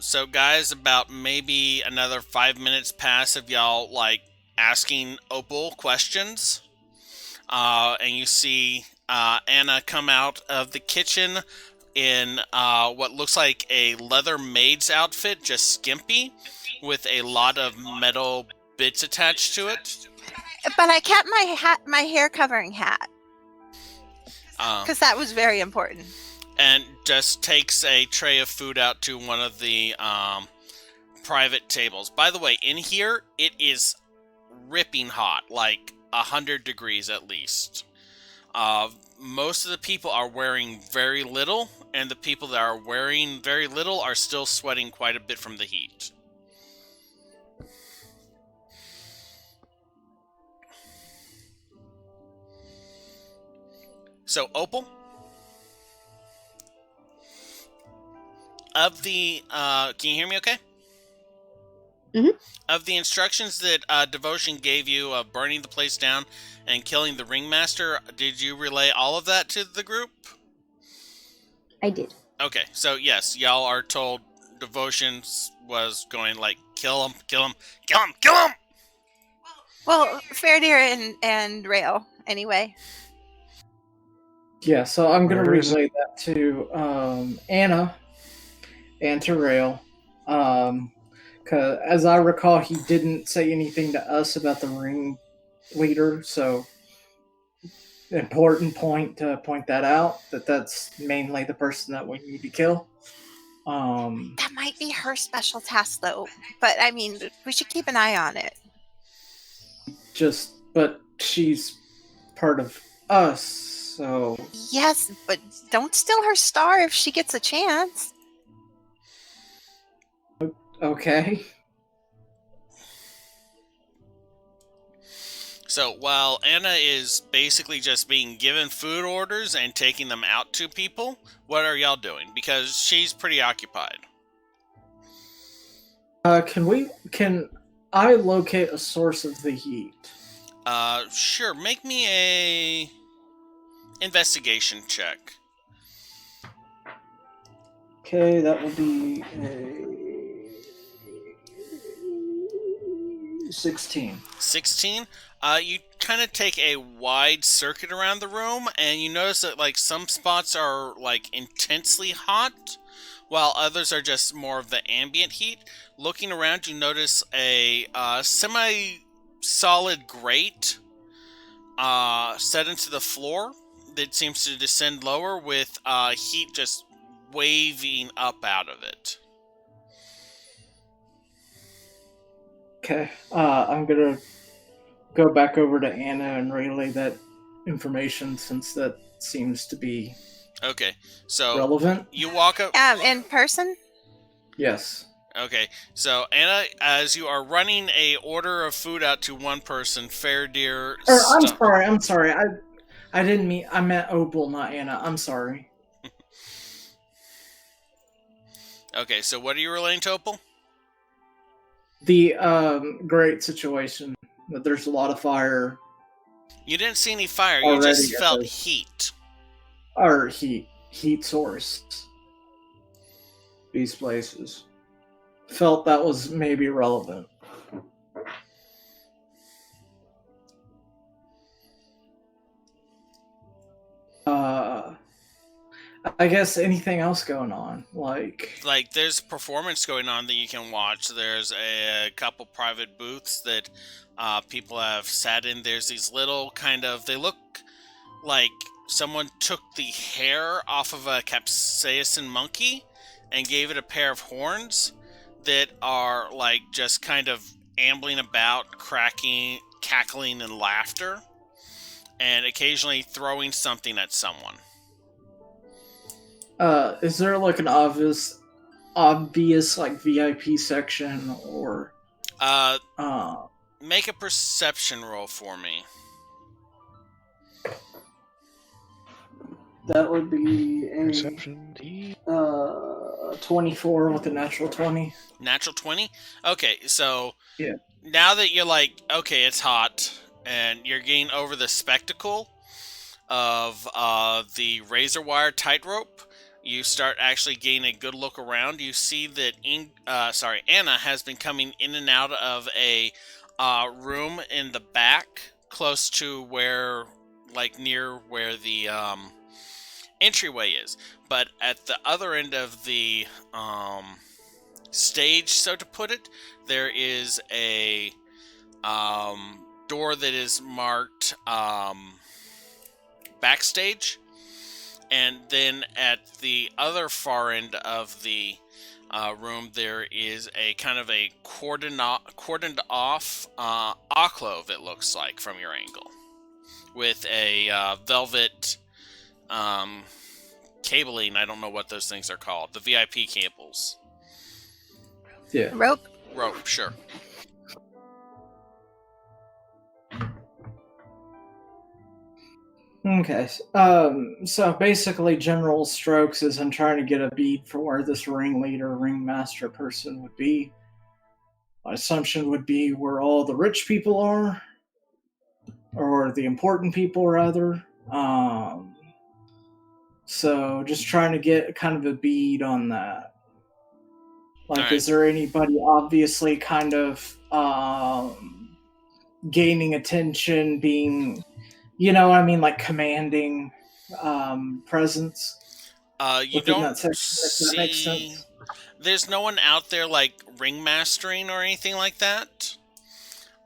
[SPEAKER 2] So guys, about maybe another 5 minutes pass of y'all, like, asking Opal questions. And you see Anna come out of the kitchen in what looks like a leather maid's outfit, just skimpy, with a lot of metal bits attached to it.
[SPEAKER 4] But I kept my hair covering hat, because that was very important.
[SPEAKER 2] And just takes a tray of food out to one of the private tables. By the way, in here, it is ripping hot, like 100 degrees at least. Most of the people are wearing very little, and the people that are wearing very little are still sweating quite a bit from the heat. So, Opal, of the, can you hear me okay?
[SPEAKER 5] Mhm.
[SPEAKER 2] Of the instructions that Devotion gave you of burning the place down and killing the ringmaster, did you relay all of that to the group?
[SPEAKER 5] I did.
[SPEAKER 2] Okay, so yes, y'all are told Devotion was going like, kill him, kill him, kill him, kill him!
[SPEAKER 4] Well, Fairdeer and Rail, anyway.
[SPEAKER 3] Yeah, so I'm going to
[SPEAKER 1] Murders.
[SPEAKER 3] relay that to Anna and to Rail. 'Cause as I recall, he didn't say anything to us about the ring leader, so important point to point that out, that's mainly the person that we need to kill.
[SPEAKER 4] That might be her special task, though. But, I mean, we should keep an eye on it.
[SPEAKER 3] But she's part of us, so...
[SPEAKER 4] Yes, but don't steal her star if she gets a chance.
[SPEAKER 3] Okay.
[SPEAKER 2] So while Anna is basically just being given food orders and taking them out to people, what are y'all doing? Because she's pretty occupied.
[SPEAKER 3] Can I locate a source of the heat?
[SPEAKER 2] Sure. Make me a investigation check.
[SPEAKER 3] Okay, that will be a 16.
[SPEAKER 2] 16. You kind of take a wide circuit around the room, and you notice that like some spots are like intensely hot, while others are just more of the ambient heat. Looking around, you notice a semi-solid grate set into the floor that seems to descend lower with heat just waving up out of it.
[SPEAKER 3] Okay. I'm gonna go back over to Anna and relay that information since that seems to be
[SPEAKER 2] Okay, so
[SPEAKER 3] relevant.
[SPEAKER 2] you walk up.
[SPEAKER 4] In person?
[SPEAKER 3] Yes.
[SPEAKER 2] Okay, so Anna, as you are running a order of food out to one person, Fair Deer.
[SPEAKER 3] I'm sorry. I didn't mean. I meant Opal, not Anna. I'm sorry.
[SPEAKER 2] Okay, so what are you relaying to Opal?
[SPEAKER 3] The great situation that there's a lot of fire
[SPEAKER 2] You didn't see any fire.
[SPEAKER 3] Already
[SPEAKER 2] You just
[SPEAKER 3] at
[SPEAKER 2] felt
[SPEAKER 3] this.
[SPEAKER 2] heat.
[SPEAKER 3] or heat source. These places felt that was maybe relevant. I guess anything else going on? Like
[SPEAKER 2] There's a performance going on that you can watch. There's a couple private booths that people have sat in. There's these little they look like someone took the hair off of a capsaicin monkey and gave it a pair of horns that are just kind of ambling about, cackling in laughter, and occasionally throwing something at someone.
[SPEAKER 3] is there like an obvious like VIP section or
[SPEAKER 2] Make a perception roll for me.
[SPEAKER 3] that would be a
[SPEAKER 1] Perception.
[SPEAKER 3] 24 with a natural 20.
[SPEAKER 2] Natural 20? Okay, so
[SPEAKER 3] Yeah.
[SPEAKER 2] now that you're okay, it's hot, and you're getting over the spectacle of the razor wire tightrope, you start actually getting a good look around. You see that Anna has been coming in and out of a room in the back, close to where, near where the entryway is. But at the other end of the stage, so to put it, there is a door that is marked backstage, and then at the other far end of the room there is a kind of a cordoned off alcove, it looks like from your angle, with a velvet cabling. I don't know what those things are called. The VIP cables.
[SPEAKER 3] Yeah.
[SPEAKER 4] Rope?
[SPEAKER 2] Rope, sure.
[SPEAKER 3] Okay. So basically, general strokes is I'm trying to get a bead for where this ringmaster person would be. My assumption would be where all the rich people are, or the important people, rather. So just trying to get kind of a bead on that.
[SPEAKER 2] Alright.
[SPEAKER 3] Is there anybody obviously kind of gaining attention, being, commanding presence?
[SPEAKER 2] You
[SPEAKER 3] within
[SPEAKER 2] don't
[SPEAKER 3] that section, if that makes
[SPEAKER 2] see.
[SPEAKER 3] sense?
[SPEAKER 2] There's no one out there ringmastering or anything like that.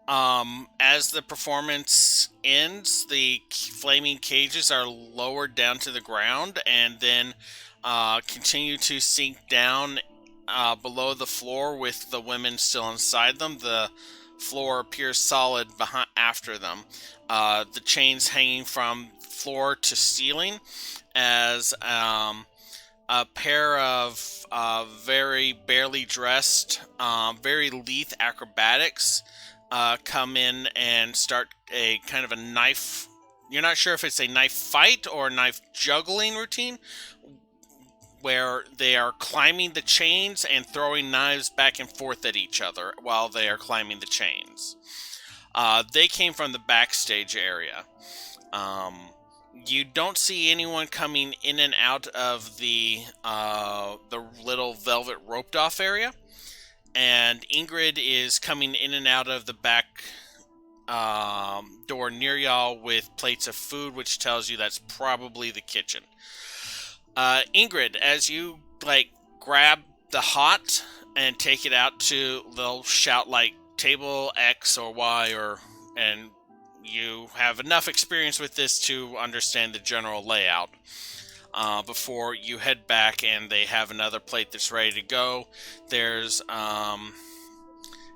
[SPEAKER 2] As the performance ends, the flaming cages are lowered down to the ground and then continue to sink down below the floor with the women still inside them. The floor appears solid after them. The chains hanging from floor to ceiling as a pair of very barely dressed, very lithe acrobatics come in and start a kind of a knife. You're not sure if it's a knife fight or a knife juggling routine, where they are climbing the chains and throwing knives back and forth at each other while they are climbing the chains. They came from the backstage area. You don't see anyone coming in and out of the little velvet roped off area. And Ingrid is coming in and out of the back door near y'all with plates of food, which tells you that's probably the kitchen. Ingrid, as you grab the hot and take it out to, they'll shout table X or Y and you have enough experience with this to understand the general layout. Before you head back and they have another plate that's ready to go, there's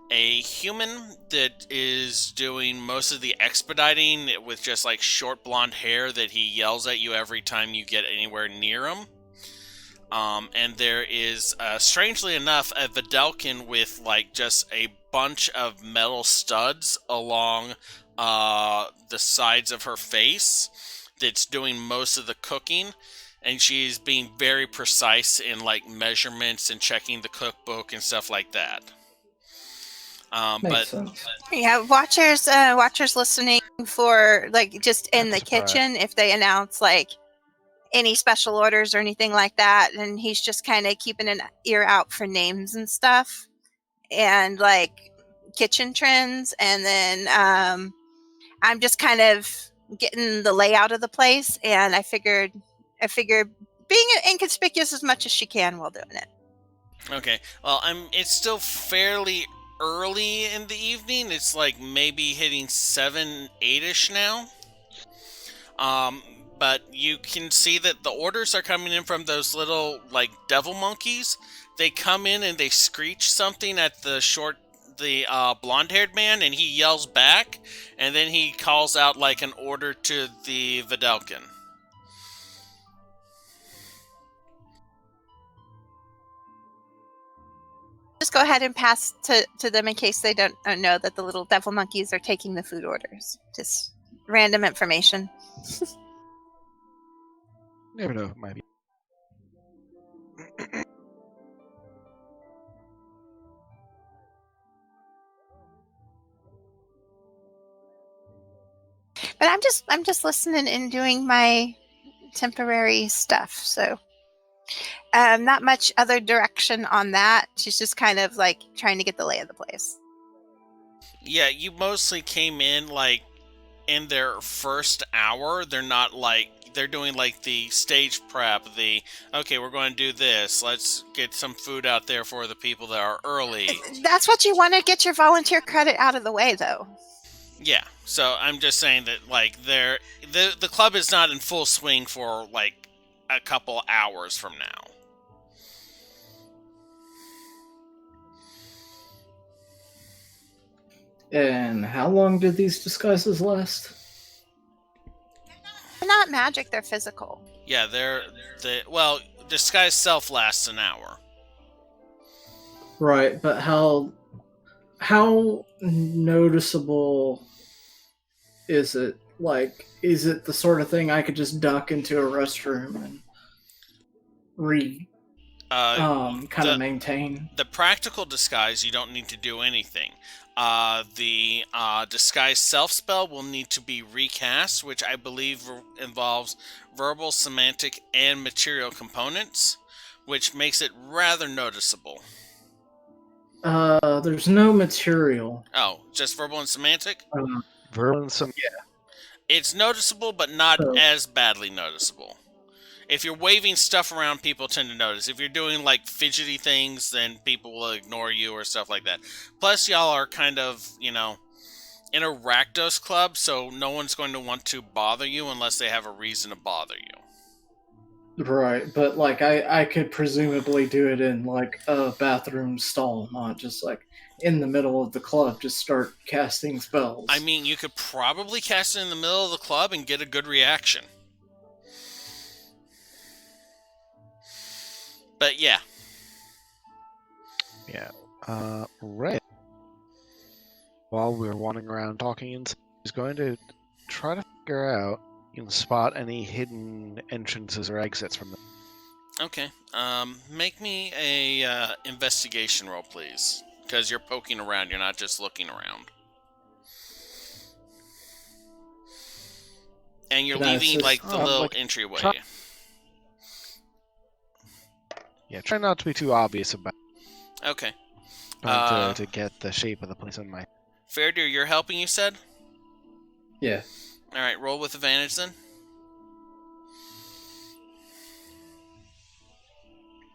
[SPEAKER 2] a human that is doing most of the expediting with just like short blonde hair that he yells at you every time you get anywhere near him. And there is, strangely enough, a Videlkin with like just a bunch of metal studs along the sides of her face that's doing most of the cooking. And she's being very precise in like measurements and checking the cookbook and stuff like that.
[SPEAKER 3] Makes sense.
[SPEAKER 4] Yeah, watchers listening for like just in
[SPEAKER 1] That's
[SPEAKER 4] the
[SPEAKER 1] a surprise.
[SPEAKER 4] kitchen if they announce like any special orders or anything like that, and he's just kind of keeping an ear out for names and stuff and like kitchen trends, and then I'm just kind of getting the layout of the place, and I figured being inconspicuous as much as she can while doing it.
[SPEAKER 2] Okay, well, it's still fairly early in the evening. It's like maybe hitting 7, 8-ish now. But you can see that the orders are coming in from those little, like, devil monkeys. They come in and they screech something at the blonde-haired man, and he yells back, and then he calls out, like, an order to the Videlkin.
[SPEAKER 4] Just go ahead and pass to them in case they don't know that the little devil monkeys are taking the food orders. Just random information.
[SPEAKER 1] Never know. It might be.
[SPEAKER 4] But I'm just listening and doing my temporary stuff. So not much other direction on that. She's just kind of like trying to get the lay of the place.
[SPEAKER 2] Yeah, you mostly came in, like, in their first hour. They're not, like, they're doing, like, the stage prep, okay, we're going to do this. Let's get some food out there for the people that are early.
[SPEAKER 4] That's what you want to get your volunteer credit out of the way, though.
[SPEAKER 2] Yeah, so I'm just saying that, like, the club is not in full swing for, like, a couple hours from now.
[SPEAKER 3] And how long did these disguises last?
[SPEAKER 4] They're not magic, they're physical.
[SPEAKER 2] Yeah, well, disguise self lasts an hour.
[SPEAKER 3] Right, but how noticeable is it? Like, is it the sort of thing I could just duck into a restroom and kind of maintain?
[SPEAKER 2] The practical disguise, you don't need to do anything. The disguise self spell will need to be recast, which I believe involves verbal, semantic, and material components, which makes it rather noticeable.
[SPEAKER 3] There's no material.
[SPEAKER 2] Oh, just verbal and semantic?
[SPEAKER 1] Verbal and some.
[SPEAKER 3] Yeah.
[SPEAKER 2] It's noticeable, but not as badly noticeable. If you're waving stuff around, people tend to notice. If you're doing, like, fidgety things, then people will ignore you or stuff like that. Plus, y'all are kind of, in a Rakdos club, so no one's going to want to bother you unless they have a reason to bother you.
[SPEAKER 3] Right, but, like, I could presumably do it in, like, a bathroom stall, not just, like, in the middle of the club, just start casting spells.
[SPEAKER 2] I mean, you could probably cast it in the middle of the club and get a good reaction. But yeah.
[SPEAKER 1] Yeah. Right. While we're wandering around talking, he's going to try to figure out, you can spot any hidden entrances or exits from them.
[SPEAKER 2] Okay. Make me a investigation roll, please. Because you're poking around, you're not just looking around. And you're leaving, like, the little entryway.
[SPEAKER 1] Yeah, try not to be too obvious about it.
[SPEAKER 2] Okay.
[SPEAKER 1] To get the shape of the place in my...
[SPEAKER 2] Fairdeer, you're helping, you said?
[SPEAKER 3] Yeah.
[SPEAKER 2] Alright, roll with advantage then.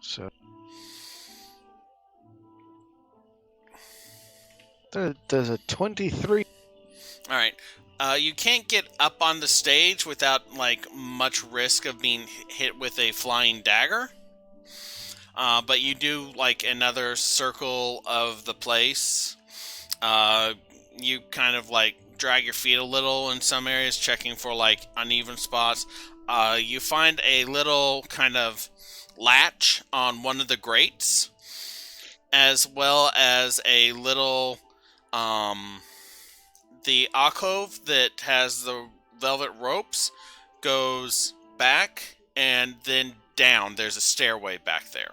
[SPEAKER 1] So... There's a 23.
[SPEAKER 2] Alright. You can't get up on the stage without like much risk of being hit with a flying dagger. But you do like another circle of the place. You kind of like drag your feet a little in some areas, checking for like uneven spots. You find a little kind of latch on one of the grates, as well as a little the alcove that has the velvet ropes goes back and then down. There's a stairway back there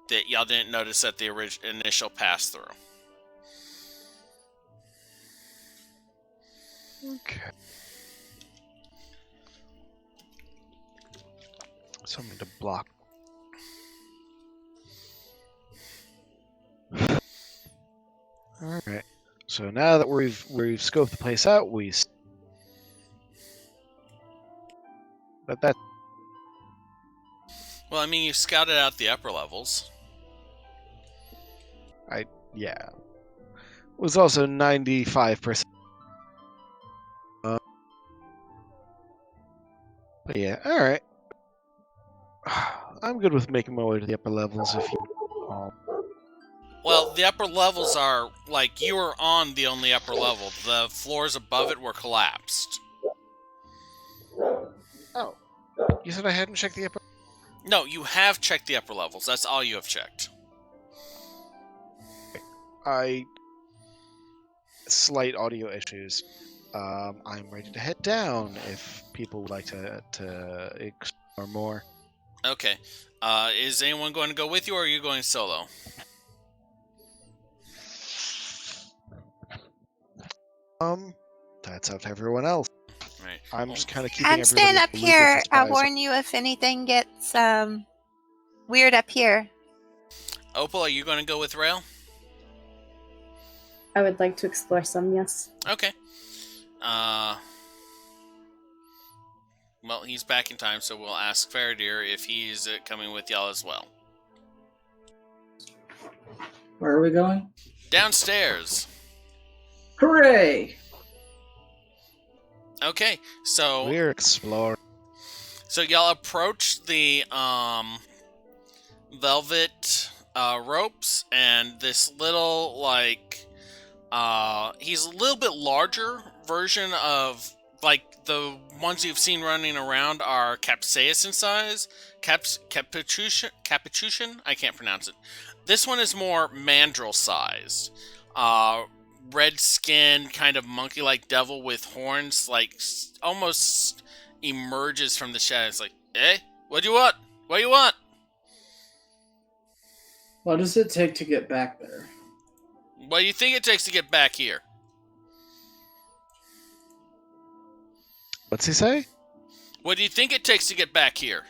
[SPEAKER 2] that y'all didn't notice at the initial pass through.
[SPEAKER 1] Okay. Something to block. All right. So now that we've scoped the place out, but that
[SPEAKER 2] Well, I mean, you scouted out the upper levels.
[SPEAKER 1] yeah was also 95%. But yeah, all right. I'm good with making my way to the upper levels if you.
[SPEAKER 2] Well, the upper levels are like you were on the only upper level. The floors above it were collapsed.
[SPEAKER 1] Oh, you said I hadn't checked the upper.
[SPEAKER 2] No, you have checked the upper levels. That's all you have checked.
[SPEAKER 1] Slight audio issues. I'm ready to head down if people would like to explore more.
[SPEAKER 2] Okay. Is anyone going to go with you, or are you going solo?
[SPEAKER 1] That's up to everyone else.
[SPEAKER 2] Right.
[SPEAKER 1] I'm just kind of keeping.
[SPEAKER 4] I'm staying
[SPEAKER 1] everybody
[SPEAKER 4] up
[SPEAKER 1] in the loop
[SPEAKER 4] here.
[SPEAKER 1] with this
[SPEAKER 4] I'll
[SPEAKER 1] guys.
[SPEAKER 4] warn you if anything gets weird up here.
[SPEAKER 2] Opal, are you going to go with Rail?
[SPEAKER 5] I would like to explore some, yes.
[SPEAKER 2] Okay. Well, he's back in time, so we'll ask Faradir if he's coming with y'all as well.
[SPEAKER 3] Where are we going?
[SPEAKER 2] Downstairs.
[SPEAKER 3] Hooray!
[SPEAKER 2] Okay, so
[SPEAKER 1] We're exploring.
[SPEAKER 2] So y'all approach the velvet ropes, and this little like he's a little bit larger version of like the ones you've seen running around are capsaicin size. Capuchin? I can't pronounce it. This one is more mandrill sized. Red skin, kind of monkey-like devil with horns, like almost emerges from the shadows. Like, what do you want? What do you want?
[SPEAKER 3] What does it take to get back there?
[SPEAKER 2] What do you think it takes to get back here?
[SPEAKER 1] What's he say?
[SPEAKER 2] What do you think it takes to get back here?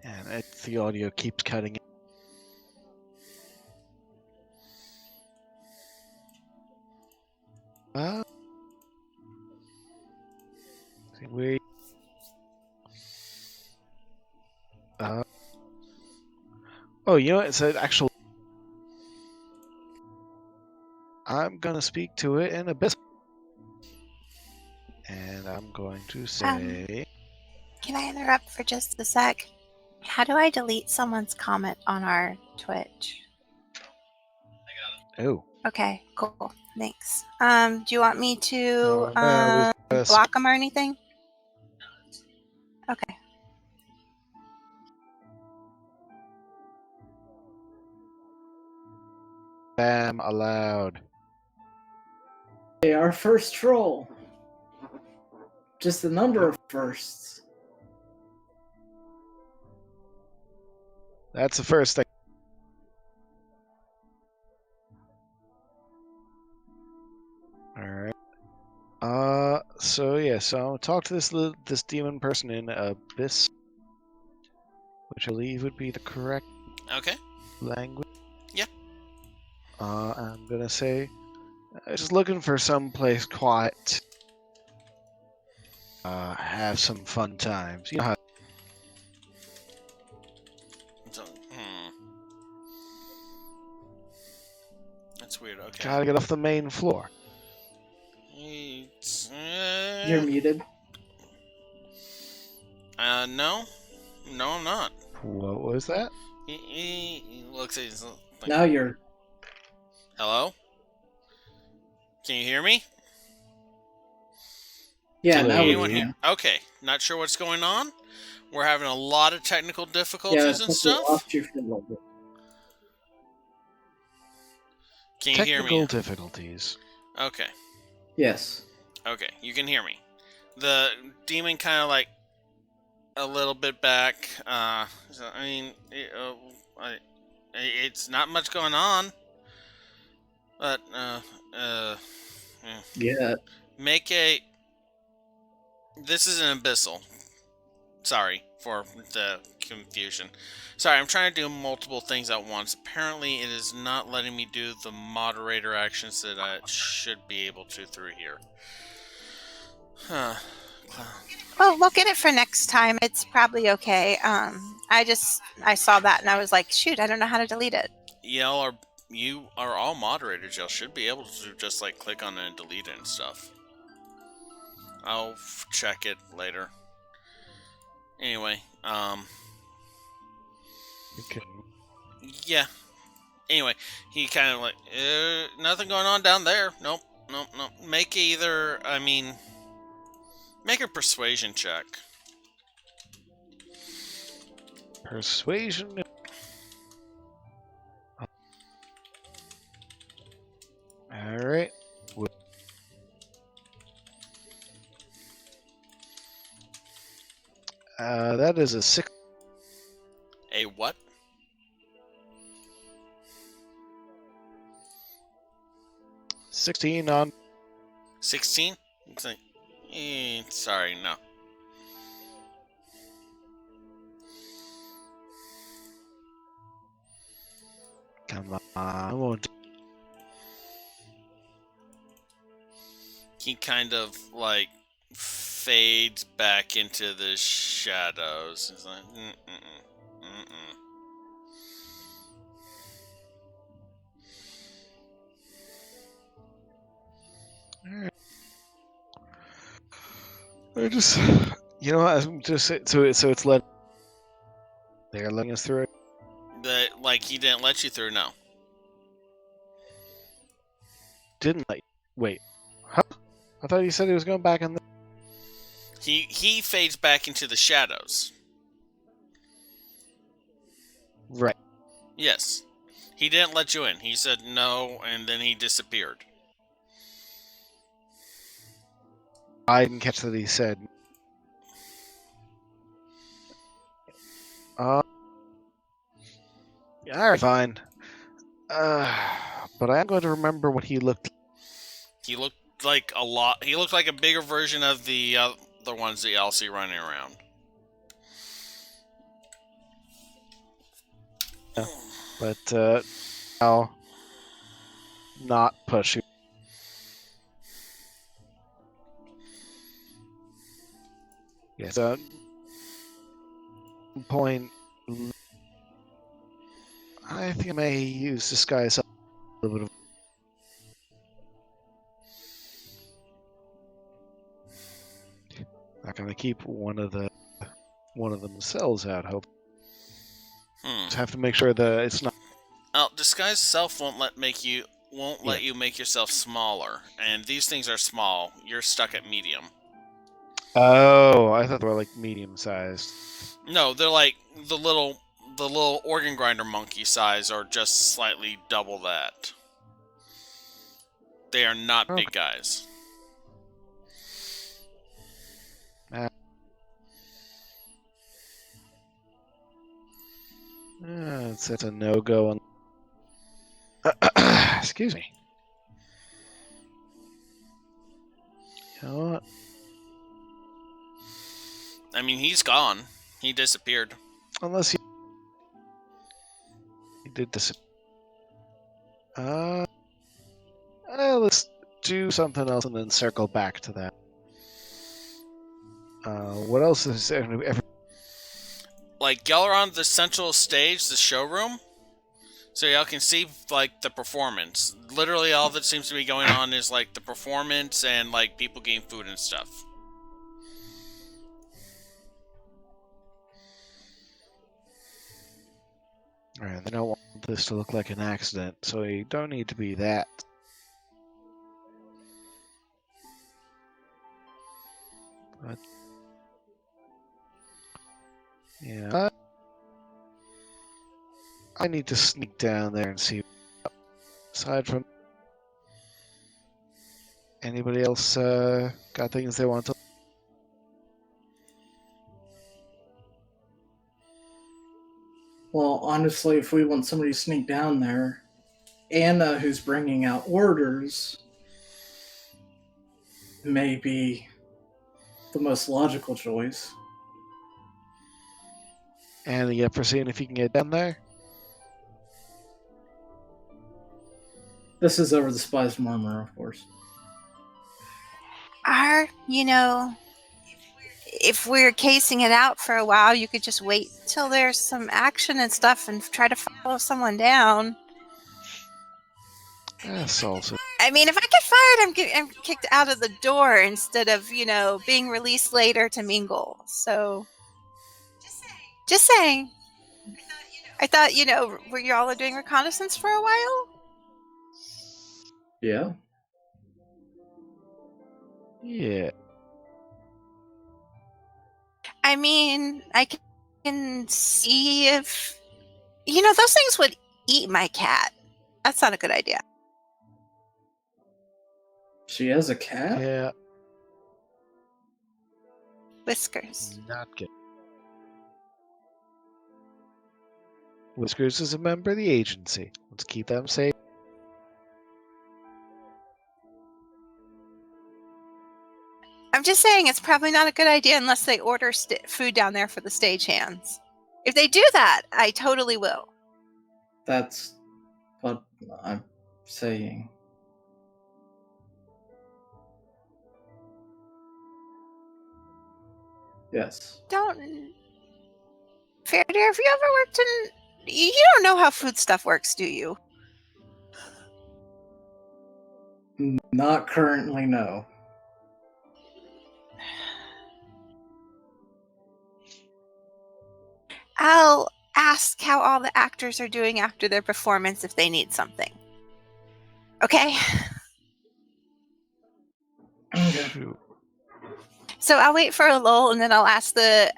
[SPEAKER 1] And the audio keeps cutting. We. Oh, you know what? It's an actual. I'm gonna speak to it in a bit. And I'm going to say.
[SPEAKER 4] Can I interrupt for just a sec? How do I delete someone's comment on our Twitch?
[SPEAKER 1] Oh.
[SPEAKER 4] Okay, cool. Thanks. Do you want me to
[SPEAKER 1] No, we
[SPEAKER 4] block them or anything? Okay.
[SPEAKER 1] Spam allowed.
[SPEAKER 3] Hey, our first troll. Just the number of firsts.
[SPEAKER 1] That's the first thing. Alright. So yeah, so I'll talk to this demon person in Abyss, which I believe would be the correct
[SPEAKER 2] Okay.
[SPEAKER 1] language.
[SPEAKER 2] Yeah.
[SPEAKER 1] I'm gonna say, just looking for some place quiet. Have some fun times. You know how. Gotta get off the main floor.
[SPEAKER 3] You're muted.
[SPEAKER 2] No. No, I'm not.
[SPEAKER 1] What was that?
[SPEAKER 2] He looks at his... Like,
[SPEAKER 3] Now you're.
[SPEAKER 2] hello? Can you hear me?
[SPEAKER 3] Yeah,
[SPEAKER 1] Can
[SPEAKER 3] now we
[SPEAKER 2] Anyone
[SPEAKER 3] can.
[SPEAKER 2] here? Okay. Not sure what's going on. We're having a lot of technical
[SPEAKER 3] Yeah,
[SPEAKER 2] difficulties
[SPEAKER 3] it's
[SPEAKER 2] and
[SPEAKER 3] like we
[SPEAKER 2] stuff.
[SPEAKER 3] lost you for a little bit.
[SPEAKER 2] Can you hear
[SPEAKER 1] Technical
[SPEAKER 2] me?
[SPEAKER 1] difficulties.
[SPEAKER 2] Okay.
[SPEAKER 3] Yes.
[SPEAKER 2] Okay. You can hear me. The demon kind of like a little bit back. So, I mean, it's not much going on. But,
[SPEAKER 3] Yeah.
[SPEAKER 2] make a... This is an abyssal. Sorry for the confusion. Sorry, I'm trying to do multiple things at once. Apparently, it is not letting me do the moderator actions that I should be able to through here. Huh.
[SPEAKER 4] Well, look at it for next time. It's probably okay. I saw that and I was like, shoot, I don't know how to delete it.
[SPEAKER 2] You are all moderators. Y'all should be able to just like click on it and delete it and stuff. I'll check it later. Anyway,
[SPEAKER 1] Okay.
[SPEAKER 2] yeah. Anyway, he kind of like, nothing going on down there. Nope. Make a persuasion check.
[SPEAKER 1] Persuasion. Alright. That is a 6.
[SPEAKER 2] A what?
[SPEAKER 1] 16 on.
[SPEAKER 2] 16? It's like, sorry, no.
[SPEAKER 1] Come on. I won't.
[SPEAKER 2] He kind of like fades back into the shadows. He's like,
[SPEAKER 1] I just, I'm just so it's let. They're letting us through it.
[SPEAKER 2] Like he didn't let you through. No.
[SPEAKER 1] Didn't let. Wait, huh? I thought you said he was going back in the.
[SPEAKER 2] He fades back into the shadows.
[SPEAKER 1] Right.
[SPEAKER 2] Yes. He didn't let you in. He said no, and then he disappeared.
[SPEAKER 1] I didn't catch that he said. Yeah, alright, fine. But I am going to remember what he looked.
[SPEAKER 2] He looked like a lot. He looked like a bigger version of the other ones that y'all see running around.
[SPEAKER 1] Yeah. But I'll not push you. Yes. Point. I think I may use disguise a little bit of. Not gonna keep one of themselves out. Hope. Just have to make sure that it's not.
[SPEAKER 2] Well, disguise self won't let you make yourself smaller, and these things are small. You're stuck at medium.
[SPEAKER 1] Oh, I thought they were like medium sized.
[SPEAKER 2] No, they're like the little organ grinder monkey size, or just slightly double that. They are not big guys.
[SPEAKER 1] It's a no-go. Excuse me. You know what?
[SPEAKER 2] I mean, he's gone. He disappeared.
[SPEAKER 1] Unless he did disappear. Let's do something else and then circle back to that. What else is
[SPEAKER 2] like y'all are on the central stage, the showroom. So y'all can see, like, the performance. Literally all that seems to be going on is, like, the performance and, like, people getting food and stuff.
[SPEAKER 1] Alright, they don't want this to look like an accident, so you don't need to be that. But, yeah. I need to sneak down there and see. Aside from anybody else got things they want to.
[SPEAKER 3] Well, honestly, if we want somebody to sneak down there, Anna, who's bringing out orders, may be the most logical choice.
[SPEAKER 1] And you up for seeing if you can get down there?
[SPEAKER 3] This is over the spy's murmur, of course.
[SPEAKER 4] If we're casing it out for a while, you could just wait till there's some action and stuff and try to follow someone down.
[SPEAKER 1] That's also.
[SPEAKER 4] I mean, if I get fired, I'm kicked out of the door instead of, being released later to mingle. So, just saying. I thought, were you all doing reconnaissance for a while?
[SPEAKER 3] Yeah.
[SPEAKER 1] Yeah.
[SPEAKER 4] I mean, I can see if... those things would eat my cat. That's not a good idea.
[SPEAKER 3] She has a cat?
[SPEAKER 1] Yeah.
[SPEAKER 4] Whiskers.
[SPEAKER 1] Not good. Whiskers is a member of the agency. Let's keep them safe.
[SPEAKER 4] I'm just saying it's probably not a good idea unless they order food down there for the stagehands. If they do that, I totally will.
[SPEAKER 3] That's what I'm saying. Yes.
[SPEAKER 4] Fair dear, have you ever worked in... You don't know how food stuff works, do you?
[SPEAKER 3] Not currently, no.
[SPEAKER 4] I'll ask how all the actors are doing after their performance if they need something. Okay?
[SPEAKER 1] Shoot.
[SPEAKER 4] So I'll wait for a lull, and then I'll ask the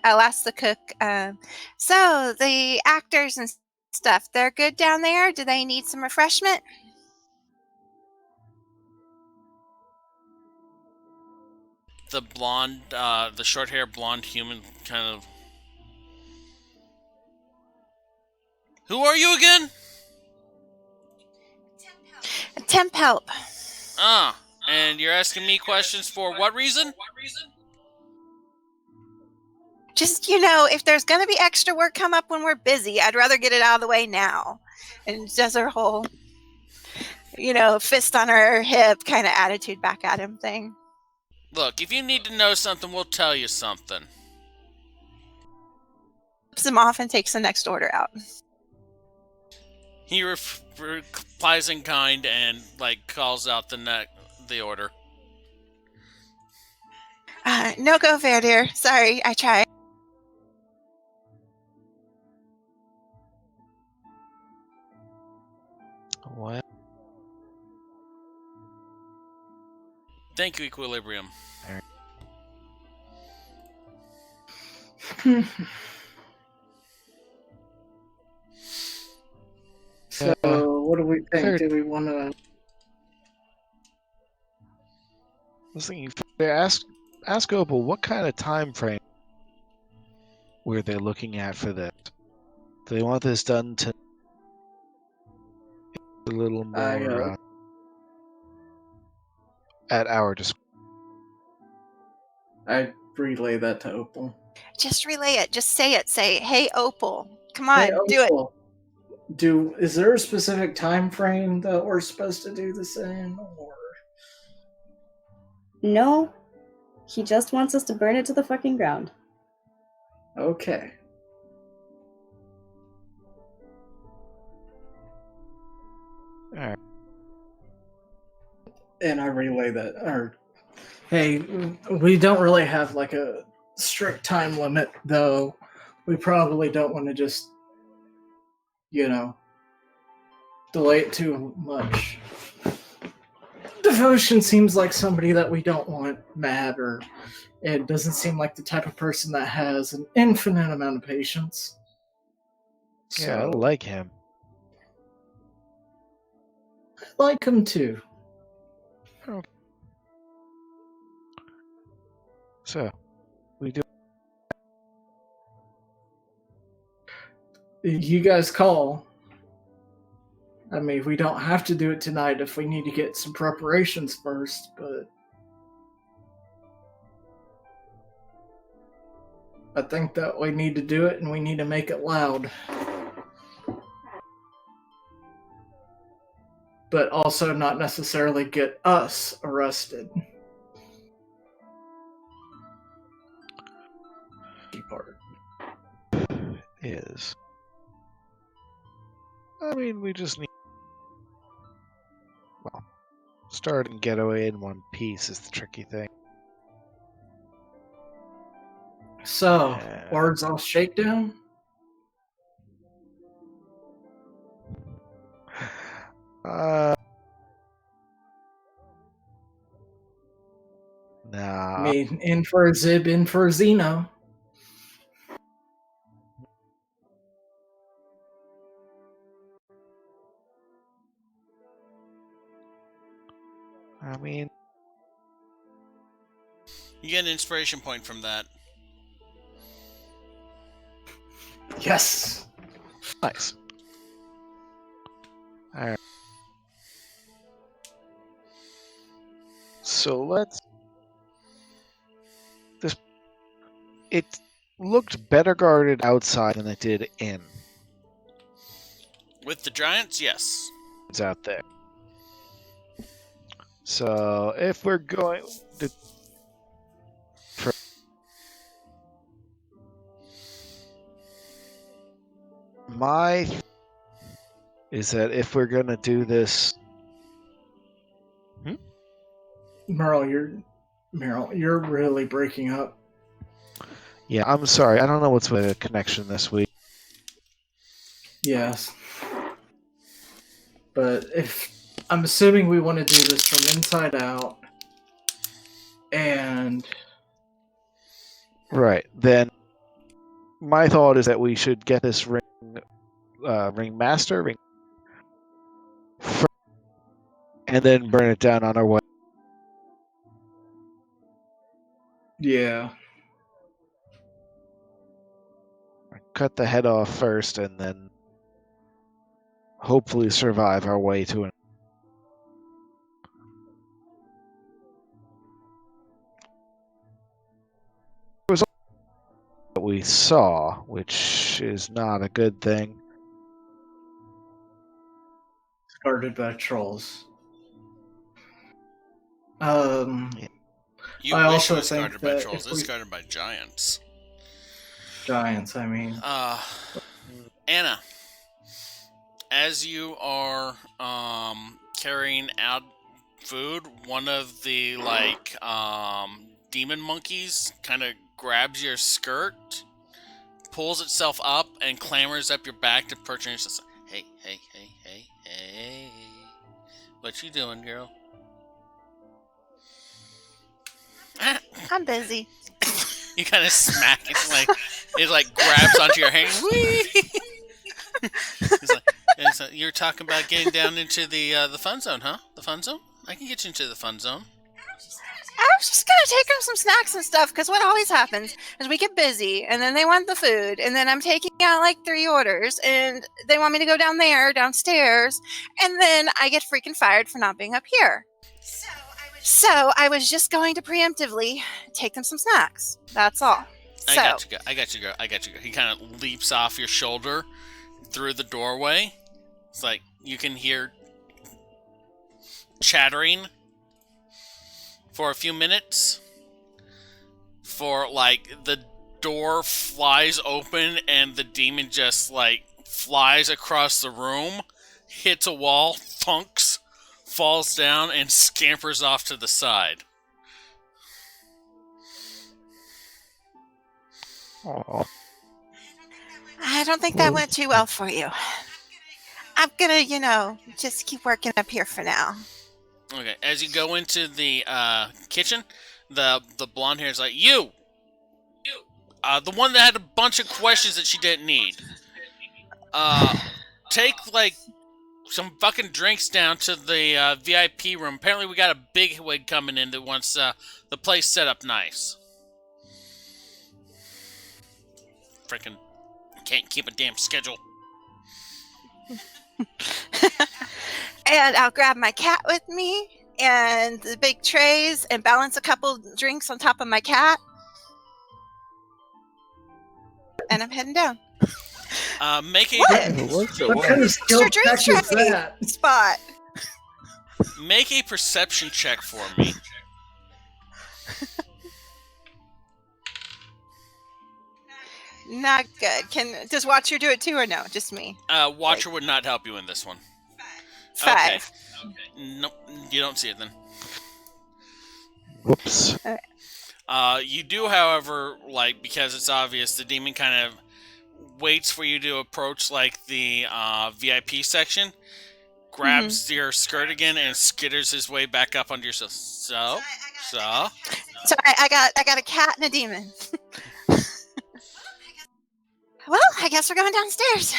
[SPEAKER 4] cook. So the actors and stuff, they're good down there? Do they need some refreshment?
[SPEAKER 2] The blonde, the short-haired blonde human kind of... Who are you again?
[SPEAKER 4] Temp help.
[SPEAKER 2] And you're asking me questions for what reason?
[SPEAKER 4] Just, if there's going to be extra work come up when we're busy, I'd rather get it out of the way now. And does her whole, fist on her hip kind of attitude back at him thing.
[SPEAKER 2] Look, if you need to know something, we'll tell you something.
[SPEAKER 4] Flips him off and takes the next order out.
[SPEAKER 2] He replies in kind and, calls out the order.
[SPEAKER 4] No go, fair dear. Sorry, I tried.
[SPEAKER 1] What?
[SPEAKER 2] Thank you, Equilibrium.
[SPEAKER 3] So, what do we think? Do we want to...
[SPEAKER 1] I was thinking, ask Opal, what kind of time frame were they looking at for this? Do they want this done to a little more at our discretion?
[SPEAKER 3] I relay that to Opal.
[SPEAKER 4] Just relay it. Just say it. Say, hey, Opal. Come on, do it.
[SPEAKER 3] Is there a specific time frame that we're supposed to do this in? Or...
[SPEAKER 5] No. He just wants us to burn it to the fucking ground.
[SPEAKER 3] Okay.
[SPEAKER 1] Alright.
[SPEAKER 3] And I relay that. Or, hey, we don't really have like a strict time limit, though. We probably don't want to just, delay it too much. Devotion seems like somebody that we don't want mad, or it doesn't seem like the type of person that has an infinite amount of patience.
[SPEAKER 1] Yeah, I
[SPEAKER 3] So,
[SPEAKER 1] like him.
[SPEAKER 3] I like him too.
[SPEAKER 1] So, we do.
[SPEAKER 3] You guys call. I mean, we don't have to do it tonight if we need to get some preparations first, but I think that we need to do it and we need to make it loud. But also not necessarily get us arrested. Key part.
[SPEAKER 1] Is. I mean, we just need. Well, start and get away in one piece is the tricky thing.
[SPEAKER 3] So,
[SPEAKER 1] Yeah.
[SPEAKER 3] words off shakedown?
[SPEAKER 1] Nah.
[SPEAKER 3] I mean, in for a Zib, in for a Zeno.
[SPEAKER 1] I mean,
[SPEAKER 2] You get an inspiration point from that.
[SPEAKER 3] Yes.
[SPEAKER 1] nice. Alright. So let's. It looked better guarded outside than it did in.
[SPEAKER 2] With the giants, yes.
[SPEAKER 1] It's out there. So if we're going to. My is that if we're gonna do this.
[SPEAKER 3] Merle, you're really breaking up.
[SPEAKER 1] Yeah, I'm sorry. I don't know what's with the connection this week.
[SPEAKER 3] Yes. But if I'm assuming we want to do this from inside out, and
[SPEAKER 1] Right. Then my thought is that we should get this ring master, and then burn it down on our way.
[SPEAKER 3] yeah,
[SPEAKER 1] Cut the head off first, and then hopefully survive our way to it. It was what we saw, which is not a good thing.
[SPEAKER 3] it's guarded by trolls.
[SPEAKER 2] You
[SPEAKER 3] I
[SPEAKER 2] wish
[SPEAKER 3] also
[SPEAKER 2] it was
[SPEAKER 3] think
[SPEAKER 2] guarded by
[SPEAKER 3] that
[SPEAKER 2] trolls.
[SPEAKER 3] if
[SPEAKER 2] It's
[SPEAKER 3] we-
[SPEAKER 2] guarded by giants.
[SPEAKER 3] Giants, I mean.
[SPEAKER 2] Anna, as you are carrying out food, one of the demon monkeys kind of grabs your skirt, pulls itself up, and clambers up your back to perch on your sister. Hey, what you doing, girl?
[SPEAKER 4] I'm busy.
[SPEAKER 2] You kind of smack it, it grabs onto your hand. Whee! It's like, you're talking about getting down into the fun zone, huh? The fun zone? I can get you into the fun zone.
[SPEAKER 4] I was just gonna take them some snacks and stuff, because what always happens is we get busy, and then they want the food, and then I'm taking out like 3 orders, and they want me to go downstairs, and then I get freaking fired for not being up here. So I was just going to preemptively take them some snacks. That's all.
[SPEAKER 2] I got you, girl. He kind of leaps off your shoulder through the doorway. It's like you can hear chattering for a few minutes. For the door flies open and the demon just flies across the room, hits a wall, thunks, falls down, and scampers off to the side.
[SPEAKER 1] Oh,
[SPEAKER 4] I don't think that went too well for you. I'm gonna, just keep working up here for now.
[SPEAKER 2] Okay, as you go into the kitchen, the blonde hair is like, you! The one that had a bunch of questions that she didn't need. Take, some fucking drinks down to the VIP room. Apparently we got a big wig coming in that wants the place set up nice. Freaking can't keep a damn schedule.
[SPEAKER 4] And I'll grab my cat with me and the big trays and balance a couple drinks on top of my cat. And I'm heading down.
[SPEAKER 2] Make a
[SPEAKER 3] What kind of skill
[SPEAKER 4] Extra drink
[SPEAKER 3] check is
[SPEAKER 4] tray
[SPEAKER 3] that?
[SPEAKER 4] spot.
[SPEAKER 2] make a perception check for me.
[SPEAKER 4] Not good. Does Watcher do it too or no? Just me?
[SPEAKER 2] Watcher would not help you in this one.
[SPEAKER 4] 5.
[SPEAKER 2] Okay. Nope, you don't see it then.
[SPEAKER 1] whoops.
[SPEAKER 2] You do, however, because it's obvious, the demon kind of waits for you to approach, the VIP section, grabs your skirt again, and skitters his way back up under yourself. So?
[SPEAKER 4] So I got a cat and a demon. Well, I guess we're going downstairs.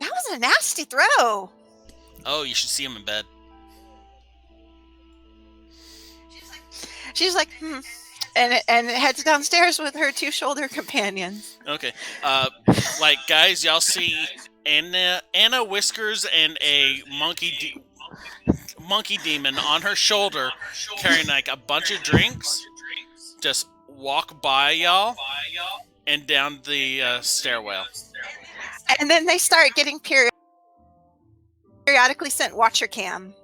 [SPEAKER 4] That was a nasty throw.
[SPEAKER 2] Oh, you should see him in bed.
[SPEAKER 4] She's like, and heads downstairs with her 2 shoulder companions.
[SPEAKER 2] Okay. Guys, y'all see Anna Whiskers and a monkey demon on her shoulder carrying a bunch of drinks. Just walk by y'all and down the stairwell.
[SPEAKER 4] And then they start getting periodically sent Watcher Cam.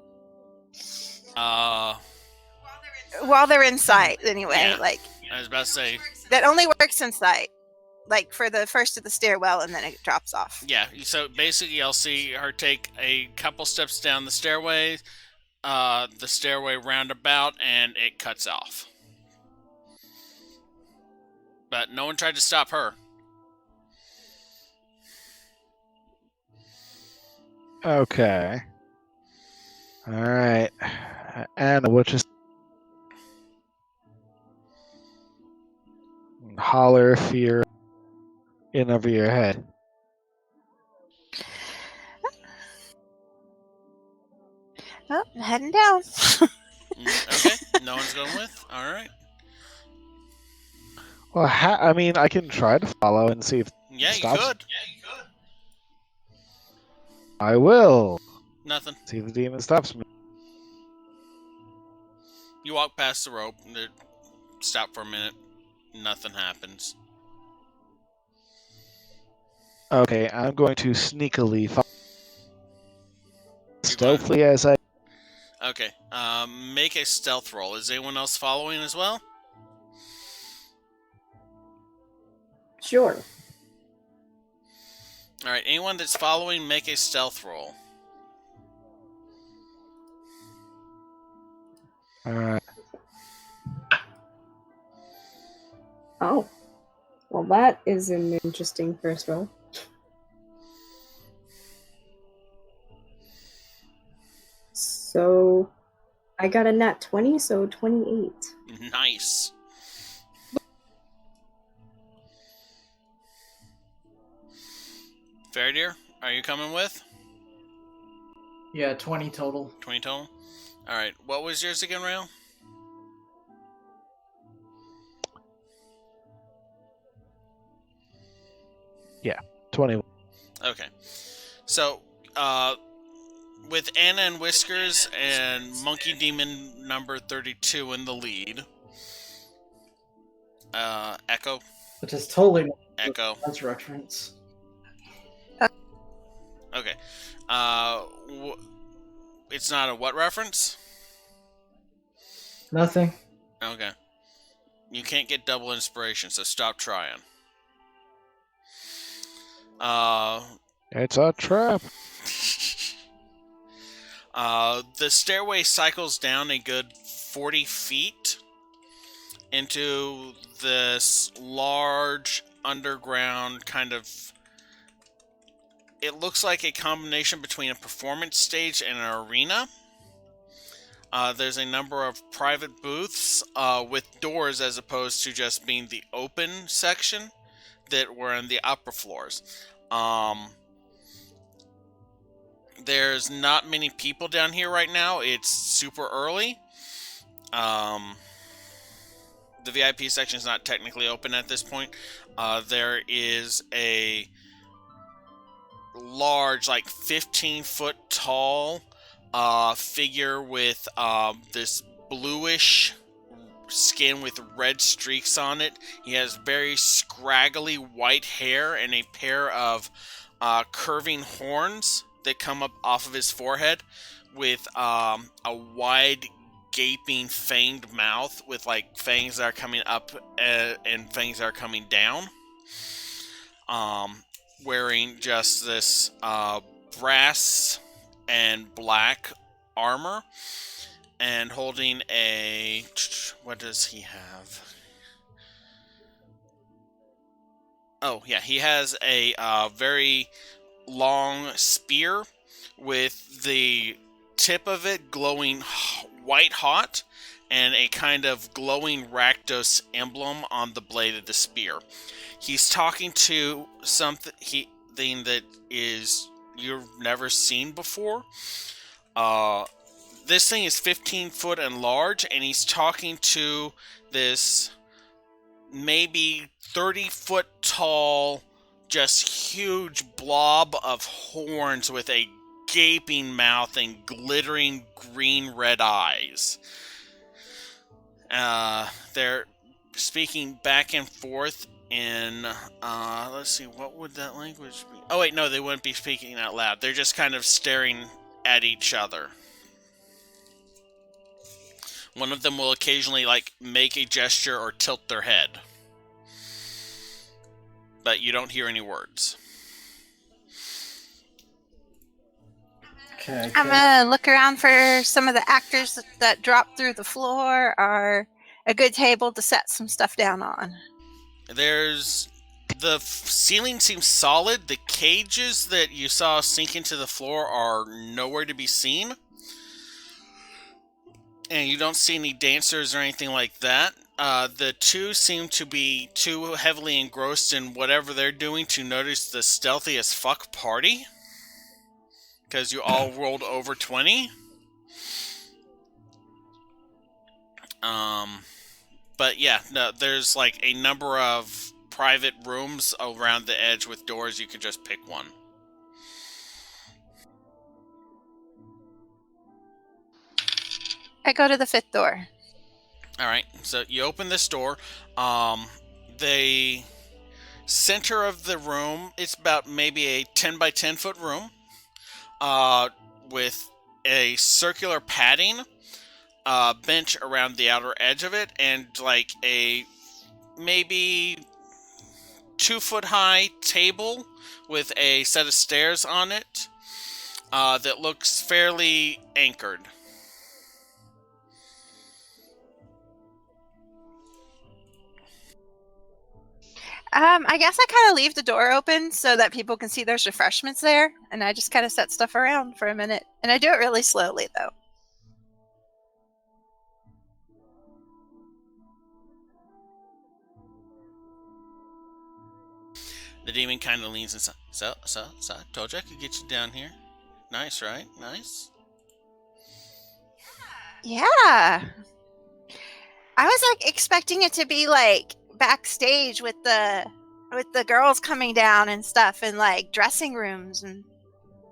[SPEAKER 4] While they're in sight, anyway.
[SPEAKER 2] Yeah.
[SPEAKER 4] I
[SPEAKER 2] was about to say.
[SPEAKER 4] That only works in sight. For the first of the stairwell, and then it drops off.
[SPEAKER 2] Yeah, so basically I'll see her take a couple steps down the stairway roundabout, and it cuts off. But no one tried to stop her.
[SPEAKER 1] Okay. Alright. Anna, we'll just holler if you're in over your head.
[SPEAKER 4] Oh, I'm heading down.
[SPEAKER 2] Okay, no one's going with? Alright.
[SPEAKER 1] Well, I can try to follow and see if
[SPEAKER 2] Yeah, you
[SPEAKER 1] stops.
[SPEAKER 2] could.
[SPEAKER 1] I will.
[SPEAKER 2] Nothing.
[SPEAKER 1] See if the demon stops me.
[SPEAKER 2] You walk past the rope, and stop for a minute. Nothing happens.
[SPEAKER 1] Okay, I'm going to sneakily follow. Stealthily as I...
[SPEAKER 2] Okay, make a stealth roll. Is anyone else following as well?
[SPEAKER 5] Sure.
[SPEAKER 2] Alright, anyone that's following, make a stealth roll.
[SPEAKER 1] Alright.
[SPEAKER 5] Oh. Well, that is an interesting first roll. So, I got a nat 20, so 28.
[SPEAKER 2] Nice. Faradir, are you coming with?
[SPEAKER 3] Yeah, 20 total.
[SPEAKER 2] 20 total? Alright, what was yours again, Rail?
[SPEAKER 1] Yeah, 21.
[SPEAKER 2] Okay. So, with Anna and Whiskers and Monkey Demon number 32 in the lead. Echo.
[SPEAKER 3] Which is totally
[SPEAKER 2] Echo.
[SPEAKER 3] that's reference.
[SPEAKER 2] Okay. It's not a what reference?
[SPEAKER 3] Nothing.
[SPEAKER 2] Okay. You can't get double inspiration, so stop trying.
[SPEAKER 1] It's a trap.
[SPEAKER 2] The stairway cycles down a good 40 feet into this large underground kind of... It looks like a combination between a performance stage and an arena. There's a number of private booths with doors as opposed to just being the open section that were in the upper floors. There's not many people down here right now. It's super early. The VIP section is not technically open at this point. There is a large, like 15-foot tall figure with this bluish skin with red streaks on it. He has very scraggly white hair and a pair of curving horns that come up off of his forehead with a wide gaping fanged mouth with like fangs that are coming up and fangs that are coming down. Wearing just this brass and black armor and holding a... What does he have? Oh, yeah, he has a very long spear with the tip of it glowing white hot and a kind of glowing Rakdos emblem on the blade of the spear. He's talking to something that is you've never seen before. This thing is 15 foot and large, and he's talking to this maybe 30-foot tall, just huge blob of horns with a gaping mouth and glittering green-red eyes. They're speaking back and forth in, let's see, what would that language be? Oh wait, no, they wouldn't be speaking out loud. They're just kind of staring at each other. One of them will occasionally, like, make a gesture or tilt their head. But you don't hear any words.
[SPEAKER 3] Okay.
[SPEAKER 4] I'm gonna look around for some of the actors that dropped through the floor or a good table to set some stuff down on.
[SPEAKER 2] The ceiling seems solid. The cages that you saw sink into the floor are nowhere to be seen. And you don't see any dancers or anything like that. The two seem to be too heavily engrossed in whatever they're doing to notice the stealthy as fuck party. Because you all rolled over 20. But yeah, no, there's like a number of private rooms around the edge with doors. You can just pick one.
[SPEAKER 4] I go to the fifth door.
[SPEAKER 2] Alright, so you open this door. The center of the room, it's about maybe a 10 by 10 foot room. With a circular padding bench around the outer edge of it, and like a maybe 2 foot high table with a set of stairs on it that looks fairly anchored.
[SPEAKER 4] I guess I kind of leave the door open so that people can see there's refreshments there, and I just kind of set stuff around for a minute. And I do it really slowly, though.
[SPEAKER 2] The demon kind of leans inside. So, I told you I could get you down here. Nice, right? Nice.
[SPEAKER 4] Yeah. I was like expecting it to be like backstage with the girls coming down and stuff, and like dressing rooms, and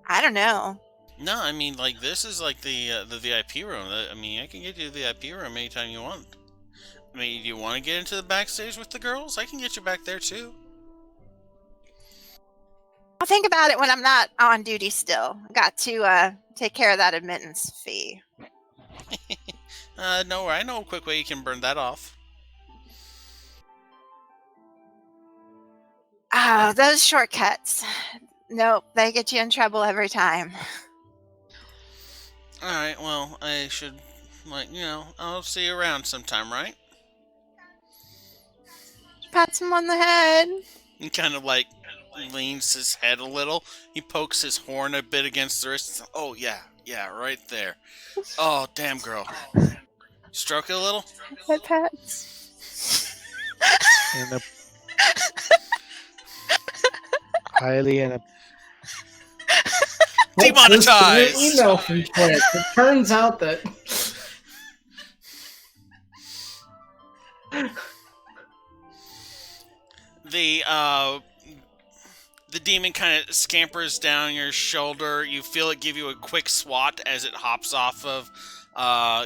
[SPEAKER 4] I don't know.
[SPEAKER 2] No, I mean, like, this is like the VIP room. I mean, I can get you the VIP room anytime you want. I mean, do you want to get into the backstage with the girls? I can get you back there too.
[SPEAKER 4] I'll think about it when I'm not on duty still. Got to take care of that admittance fee.
[SPEAKER 2] No, I know a quick way you can burn that off.
[SPEAKER 4] Oh, those shortcuts. Nope, they get you in trouble every time.
[SPEAKER 2] Alright, well, I should, I'll see you around sometime, right?
[SPEAKER 4] Pats him on the head.
[SPEAKER 2] He kind of, leans his head a little. He pokes his horn a bit against the wrist. Oh, yeah, right there. Oh, damn, girl. Stroke it a little?
[SPEAKER 4] Head pats.
[SPEAKER 1] In a highly in a
[SPEAKER 2] Demonetized!
[SPEAKER 3] Your email from Twitch. It turns out that
[SPEAKER 2] the demon kind of scampers down your shoulder. You feel it give you a quick swat as it hops off of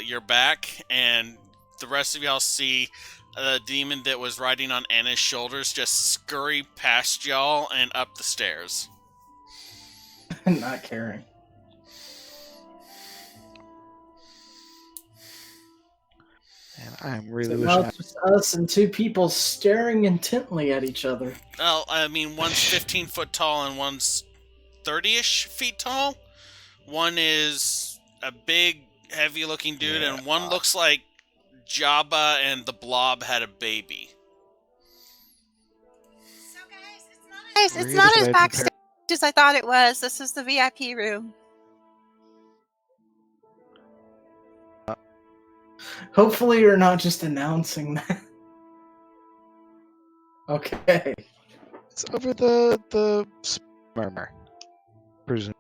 [SPEAKER 2] your back, and the rest of y'all see the demon that was riding on Anna's shoulders just scurry past y'all and up the stairs.
[SPEAKER 3] not caring.
[SPEAKER 1] and I'm really
[SPEAKER 3] So
[SPEAKER 1] wishing
[SPEAKER 3] now
[SPEAKER 1] I
[SPEAKER 3] it's just us and two people staring intently at each other.
[SPEAKER 2] Well, I mean, one's 15 foot tall and one's 30-ish feet tall. One is a big, heavy-looking dude, and one looks like Jabba and the Blob had a baby.
[SPEAKER 4] Guys, it's not as backstage as I thought it was. This is the VIP room.
[SPEAKER 3] Hopefully you're not just announcing that. Okay.
[SPEAKER 1] It's over the murmur. Presume.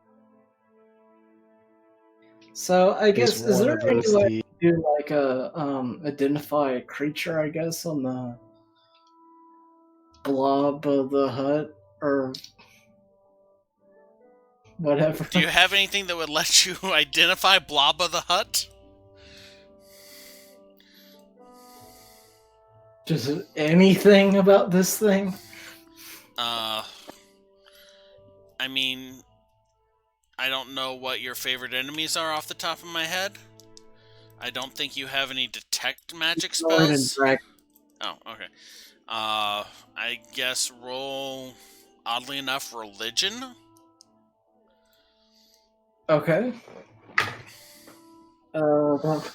[SPEAKER 3] So I guess
[SPEAKER 1] Is
[SPEAKER 3] is
[SPEAKER 1] one
[SPEAKER 3] there
[SPEAKER 1] of
[SPEAKER 3] any
[SPEAKER 1] those
[SPEAKER 3] way
[SPEAKER 1] the-
[SPEAKER 3] to do like a identify a creature, I guess, on the blob of the hut or whatever?
[SPEAKER 2] Do you have anything that would let you identify Blob of the Hut?
[SPEAKER 3] Just anything about this thing?
[SPEAKER 2] I mean, I don't know what your favorite enemies are off the top of my head. I don't think you have any detect magic spells. Oh, okay. I guess roll, oddly enough, religion.
[SPEAKER 3] Okay. That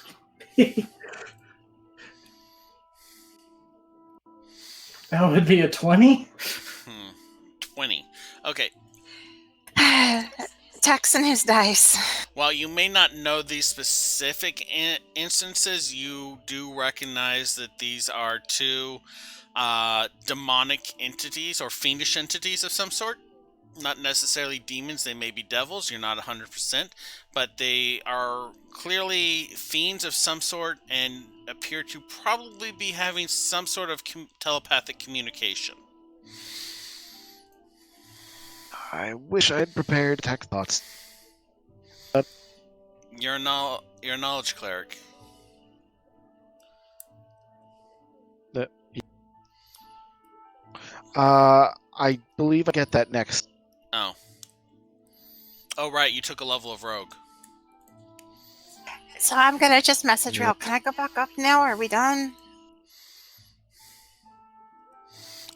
[SPEAKER 3] that would be a 20?
[SPEAKER 2] 20. Okay.
[SPEAKER 4] Tex and his dice.
[SPEAKER 2] While you may not know these specific instances, you do recognize that these are two demonic entities or fiendish entities of some sort. Not necessarily demons, they may be devils, you're not 100%, but they are clearly fiends of some sort and appear to probably be having some sort of telepathic communication.
[SPEAKER 1] I wish I had prepared tech thoughts.
[SPEAKER 2] You're a knowledge cleric.
[SPEAKER 1] I believe I get that next.
[SPEAKER 2] Oh. Oh, right, you took a level of rogue.
[SPEAKER 4] So I'm gonna just message
[SPEAKER 1] Yeah.
[SPEAKER 4] Real. Can I go back up now? Are we done?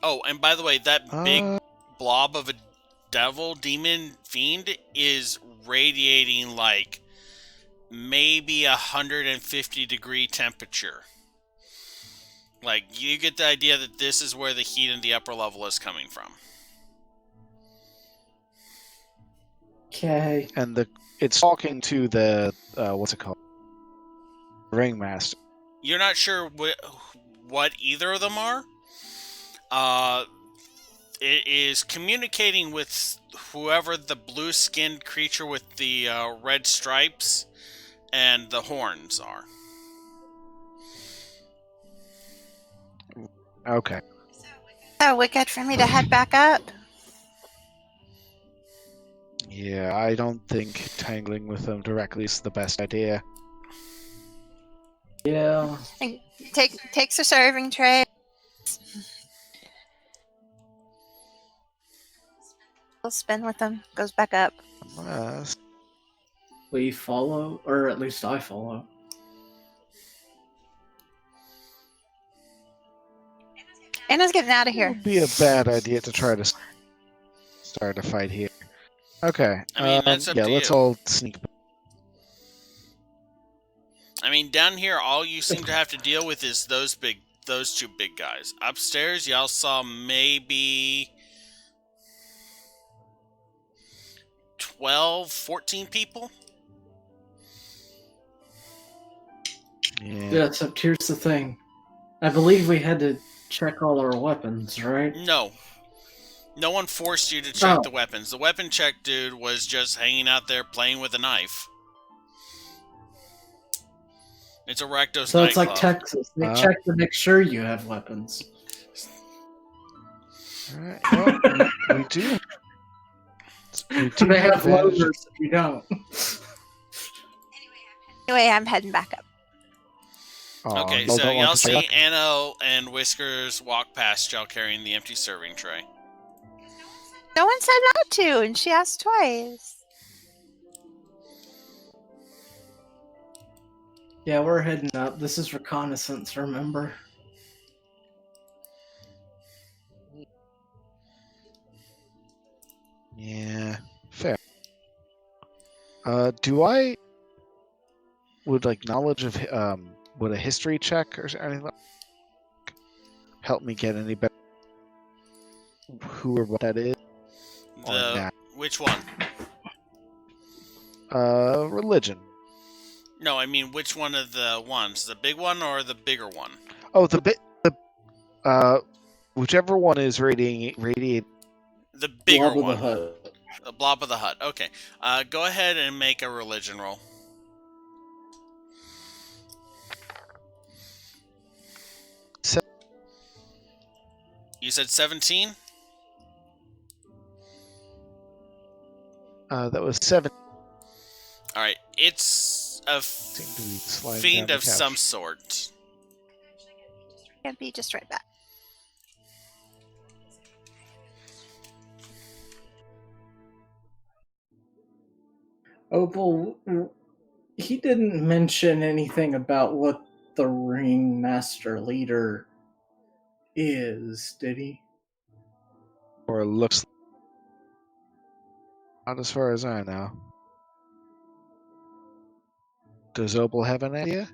[SPEAKER 2] Oh, and by the way, that big
[SPEAKER 1] Uh,
[SPEAKER 2] blob of a devil, demon, fiend is radiating like maybe 150-degree temperature. Like, you get the idea that this is where the heat in the upper level is coming from.
[SPEAKER 3] Okay.
[SPEAKER 1] and it's talking to the what's it called? Ringmaster.
[SPEAKER 2] You're not sure what either of them are. It is communicating with whoever the blue-skinned creature with the red stripes and the horns are.
[SPEAKER 1] Okay.
[SPEAKER 4] So we good for me to head back up?
[SPEAKER 1] Yeah, I don't think tangling with them directly is the best idea.
[SPEAKER 3] Yeah.
[SPEAKER 4] Takes a serving tray. We'll spin with them. Goes back up.
[SPEAKER 1] Unless...
[SPEAKER 3] We follow, or at least I follow.
[SPEAKER 4] Anna's getting out of
[SPEAKER 1] It
[SPEAKER 4] here.
[SPEAKER 1] would be a bad idea to try to start a fight here. Okay.
[SPEAKER 2] I mean, that's up to
[SPEAKER 1] let's
[SPEAKER 2] you.
[SPEAKER 1] all sneak.
[SPEAKER 2] I mean, down here, all you seem to have to deal with is those two big guys. Upstairs, y'all saw maybe 12, 14 people?
[SPEAKER 3] Yeah, except here's the thing. I believe we had to check all our weapons, right?
[SPEAKER 2] No. No one forced you to check
[SPEAKER 3] Oh.
[SPEAKER 2] the weapons. The weapon check dude was just hanging out there playing with a knife. It's a Rakdos
[SPEAKER 3] So it's like
[SPEAKER 2] nightclub.
[SPEAKER 3] Texas. They check to make sure you have weapons.
[SPEAKER 1] Alright, well, we do.
[SPEAKER 3] They have
[SPEAKER 1] advantage.
[SPEAKER 3] loaders if you don't.
[SPEAKER 4] Anyway, I'm heading back up.
[SPEAKER 1] Aw,
[SPEAKER 2] Okay,
[SPEAKER 1] y'all
[SPEAKER 2] so
[SPEAKER 1] don't want
[SPEAKER 2] y'all
[SPEAKER 1] to
[SPEAKER 2] see
[SPEAKER 1] check?
[SPEAKER 2] Anno and Whiskers walk past y'all carrying the empty serving tray.
[SPEAKER 4] No one said not to, and she asked twice.
[SPEAKER 3] Yeah, we're heading up. This is reconnaissance, remember?
[SPEAKER 1] Yeah, fair. Do I would like knowledge of would a history check or anything like help me get any better who or what that is? Or nah.
[SPEAKER 2] Which one?
[SPEAKER 1] Religion.
[SPEAKER 2] No, I mean which one of the ones? The big one or the bigger one?
[SPEAKER 1] Oh, whichever one is radiate.
[SPEAKER 2] The bigger
[SPEAKER 3] Blob of
[SPEAKER 2] one.
[SPEAKER 3] the Hut.
[SPEAKER 2] The blob of the hut. Okay. Go ahead and make a religion roll. You said 17?
[SPEAKER 1] That was 7.
[SPEAKER 2] Alright, it's a
[SPEAKER 1] Seem to be sliding
[SPEAKER 2] fiend
[SPEAKER 1] down
[SPEAKER 2] of
[SPEAKER 1] the couch.
[SPEAKER 2] some sort.
[SPEAKER 4] Can't be just right back.
[SPEAKER 3] Opal, he didn't mention anything about what the ringmaster leader is, did he?
[SPEAKER 1] Or looks. Not as far as I know. Does Opal have an idea?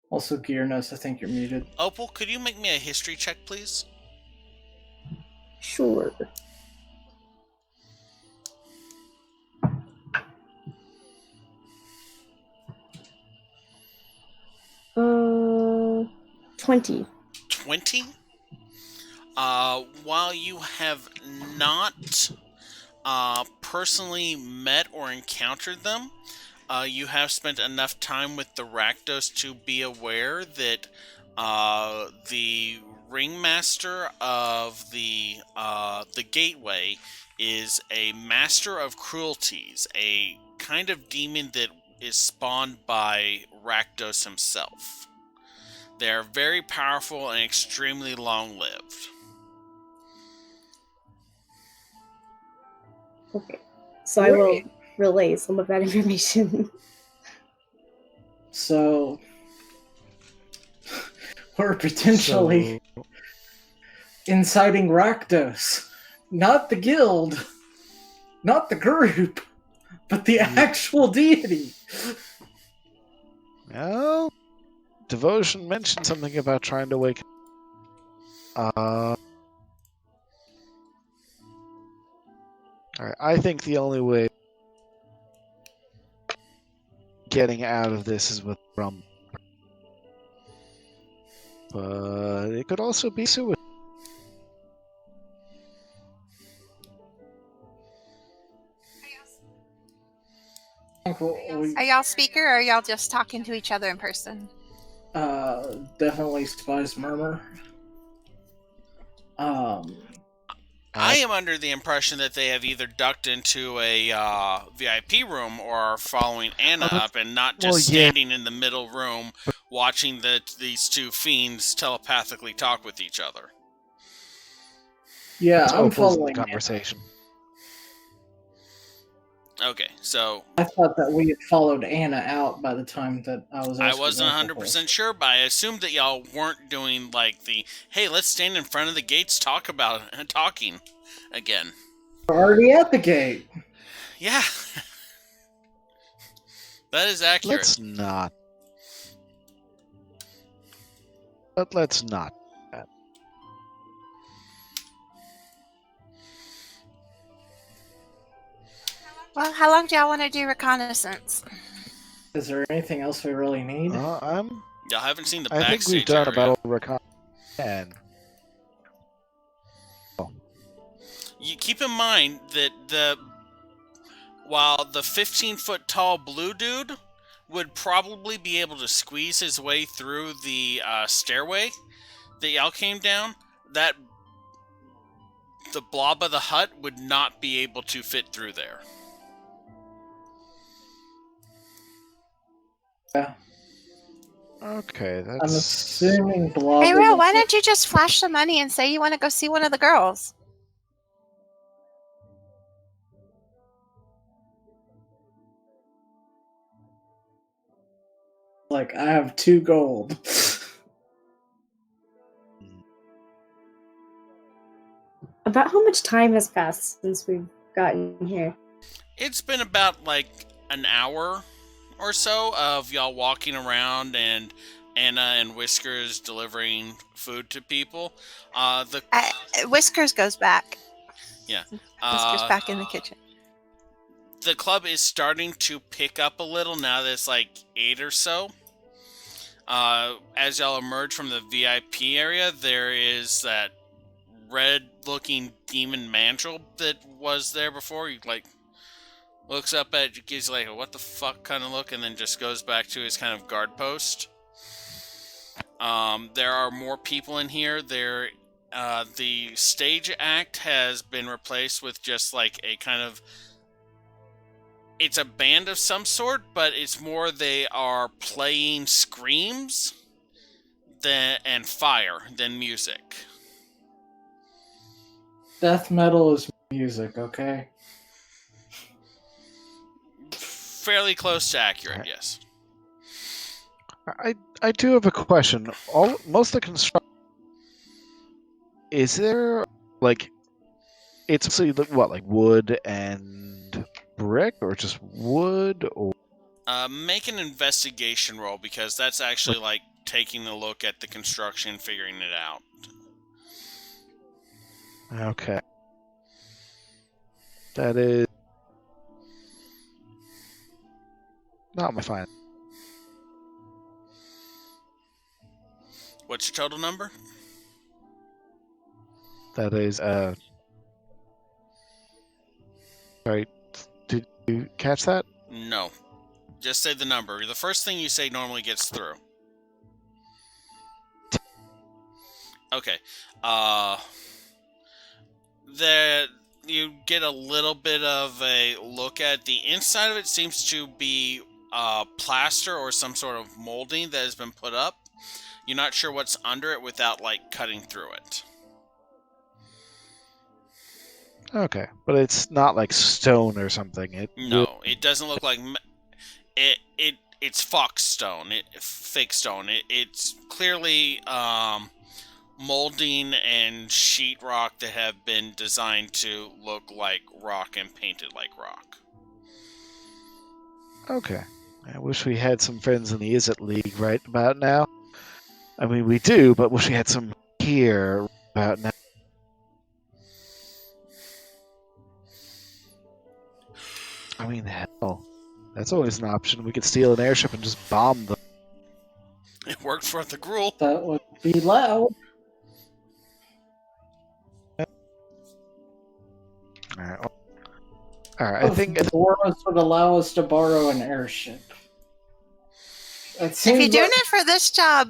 [SPEAKER 3] Also, Gearness, I think you're muted.
[SPEAKER 2] Opal, could you make me a history check, please?
[SPEAKER 5] Sure. Uh, 20.
[SPEAKER 2] 20? While you have not personally met or encountered them, you have spent enough time with the Rakdos to be aware that the ringmaster of the gateway is a master of cruelties, a kind of demon that is spawned by Rakdos himself. They are very powerful and extremely long-lived.
[SPEAKER 5] Okay. So I will relay some of that information.
[SPEAKER 3] So, we're potentially inciting Rakdos. Not the guild, not the group, but the actual deity.
[SPEAKER 1] Well, Devotion mentioned something about trying to wake. Alright, I think the only way getting out of this is with rum. But it could also be suicide.
[SPEAKER 4] Are y'all speaker or are y'all just talking to each other in person?
[SPEAKER 3] Definitely Spy's Murmur.
[SPEAKER 2] I am under the impression that they have either ducked into a VIP room or are following Anna up and not just standing in the middle room watching these two fiends telepathically talk with each other.
[SPEAKER 3] Yeah, I'm
[SPEAKER 1] Opal's in the
[SPEAKER 3] following
[SPEAKER 1] conversation.
[SPEAKER 2] Okay, so
[SPEAKER 3] I thought that we had followed Anna out by the time that I was.
[SPEAKER 2] I
[SPEAKER 3] asking
[SPEAKER 2] wasn't
[SPEAKER 3] that
[SPEAKER 2] 100%
[SPEAKER 3] question.
[SPEAKER 2] sure, but I assumed that y'all weren't doing like the hey, let's stand in front of the gates talking again.
[SPEAKER 3] We're already at the gate.
[SPEAKER 2] Yeah. That is accurate.
[SPEAKER 1] Let's not. But let's not.
[SPEAKER 4] Well, how long do y'all want to do reconnaissance?
[SPEAKER 3] Is there anything else we really need?
[SPEAKER 2] Y'all haven't seen the
[SPEAKER 1] I think we've
[SPEAKER 2] backstage
[SPEAKER 1] done
[SPEAKER 2] area.
[SPEAKER 1] about all recon. And
[SPEAKER 2] You keep in mind that while the 15-foot tall blue dude would probably be able to squeeze his way through the stairway that y'all came down, that the blob of the hut would not be able to fit through there.
[SPEAKER 3] Yeah.
[SPEAKER 1] okay,
[SPEAKER 3] I'm
[SPEAKER 1] that's.
[SPEAKER 3] assuming Blob.
[SPEAKER 4] Hey, Ro, why don't you just flash some money and say you want to go see one of the girls?
[SPEAKER 3] Like, I have 2 gold.
[SPEAKER 5] About how much time has passed since we've gotten here?
[SPEAKER 2] It's been about like an hour or so of y'all walking around and Anna and Whiskers delivering food to people.
[SPEAKER 4] Whiskers goes back.
[SPEAKER 2] Yeah.
[SPEAKER 4] Whiskers back in the kitchen.
[SPEAKER 2] The club is starting to pick up a little now that it's like 8 or so. As y'all emerge from the VIP area, there is that red-looking demon mandrill that was there before. He like looks up at you, gives you like a what the fuck kind of look, and then just goes back to his kind of guard post. There are more people in here. The stage act has been replaced with just like a kind of. It's a band of some sort, but it's more they are playing screams and fire than music.
[SPEAKER 3] Death metal is music, okay?
[SPEAKER 2] Fairly close to accurate, yes.
[SPEAKER 1] I do have a question. Most of the construction. Is there like? It's mostly what, like wood and brick, or just wood, or?
[SPEAKER 2] Make an investigation roll, because that's actually like taking a look at the construction, figuring it out.
[SPEAKER 1] Okay. That is not my fine.
[SPEAKER 2] What's your total number?
[SPEAKER 1] That is Sorry, did you catch that?
[SPEAKER 2] No. Just say the number. The first thing you say normally gets through. Okay. You get a little bit of a look at the inside of it. Seems to be plaster or some sort of molding that has been put up. You're not sure what's under it without like cutting through it.
[SPEAKER 1] Okay, but it's not like stone or something.
[SPEAKER 2] No, it doesn't look like it's fox stone, fake stone. It's clearly molding and sheetrock that have been designed to look like rock and painted like rock.
[SPEAKER 1] Okay. I wish we had some friends in the Izzet League right about now. I mean, we do, but wish we had some here about now. I mean, hell, that's always an option. We could steal an airship and just bomb them.
[SPEAKER 2] It worked for the Gruul.
[SPEAKER 3] That would be loud.
[SPEAKER 1] Alright, I think
[SPEAKER 3] Boros would allow us to borrow an airship.
[SPEAKER 4] If you're doing it for this job,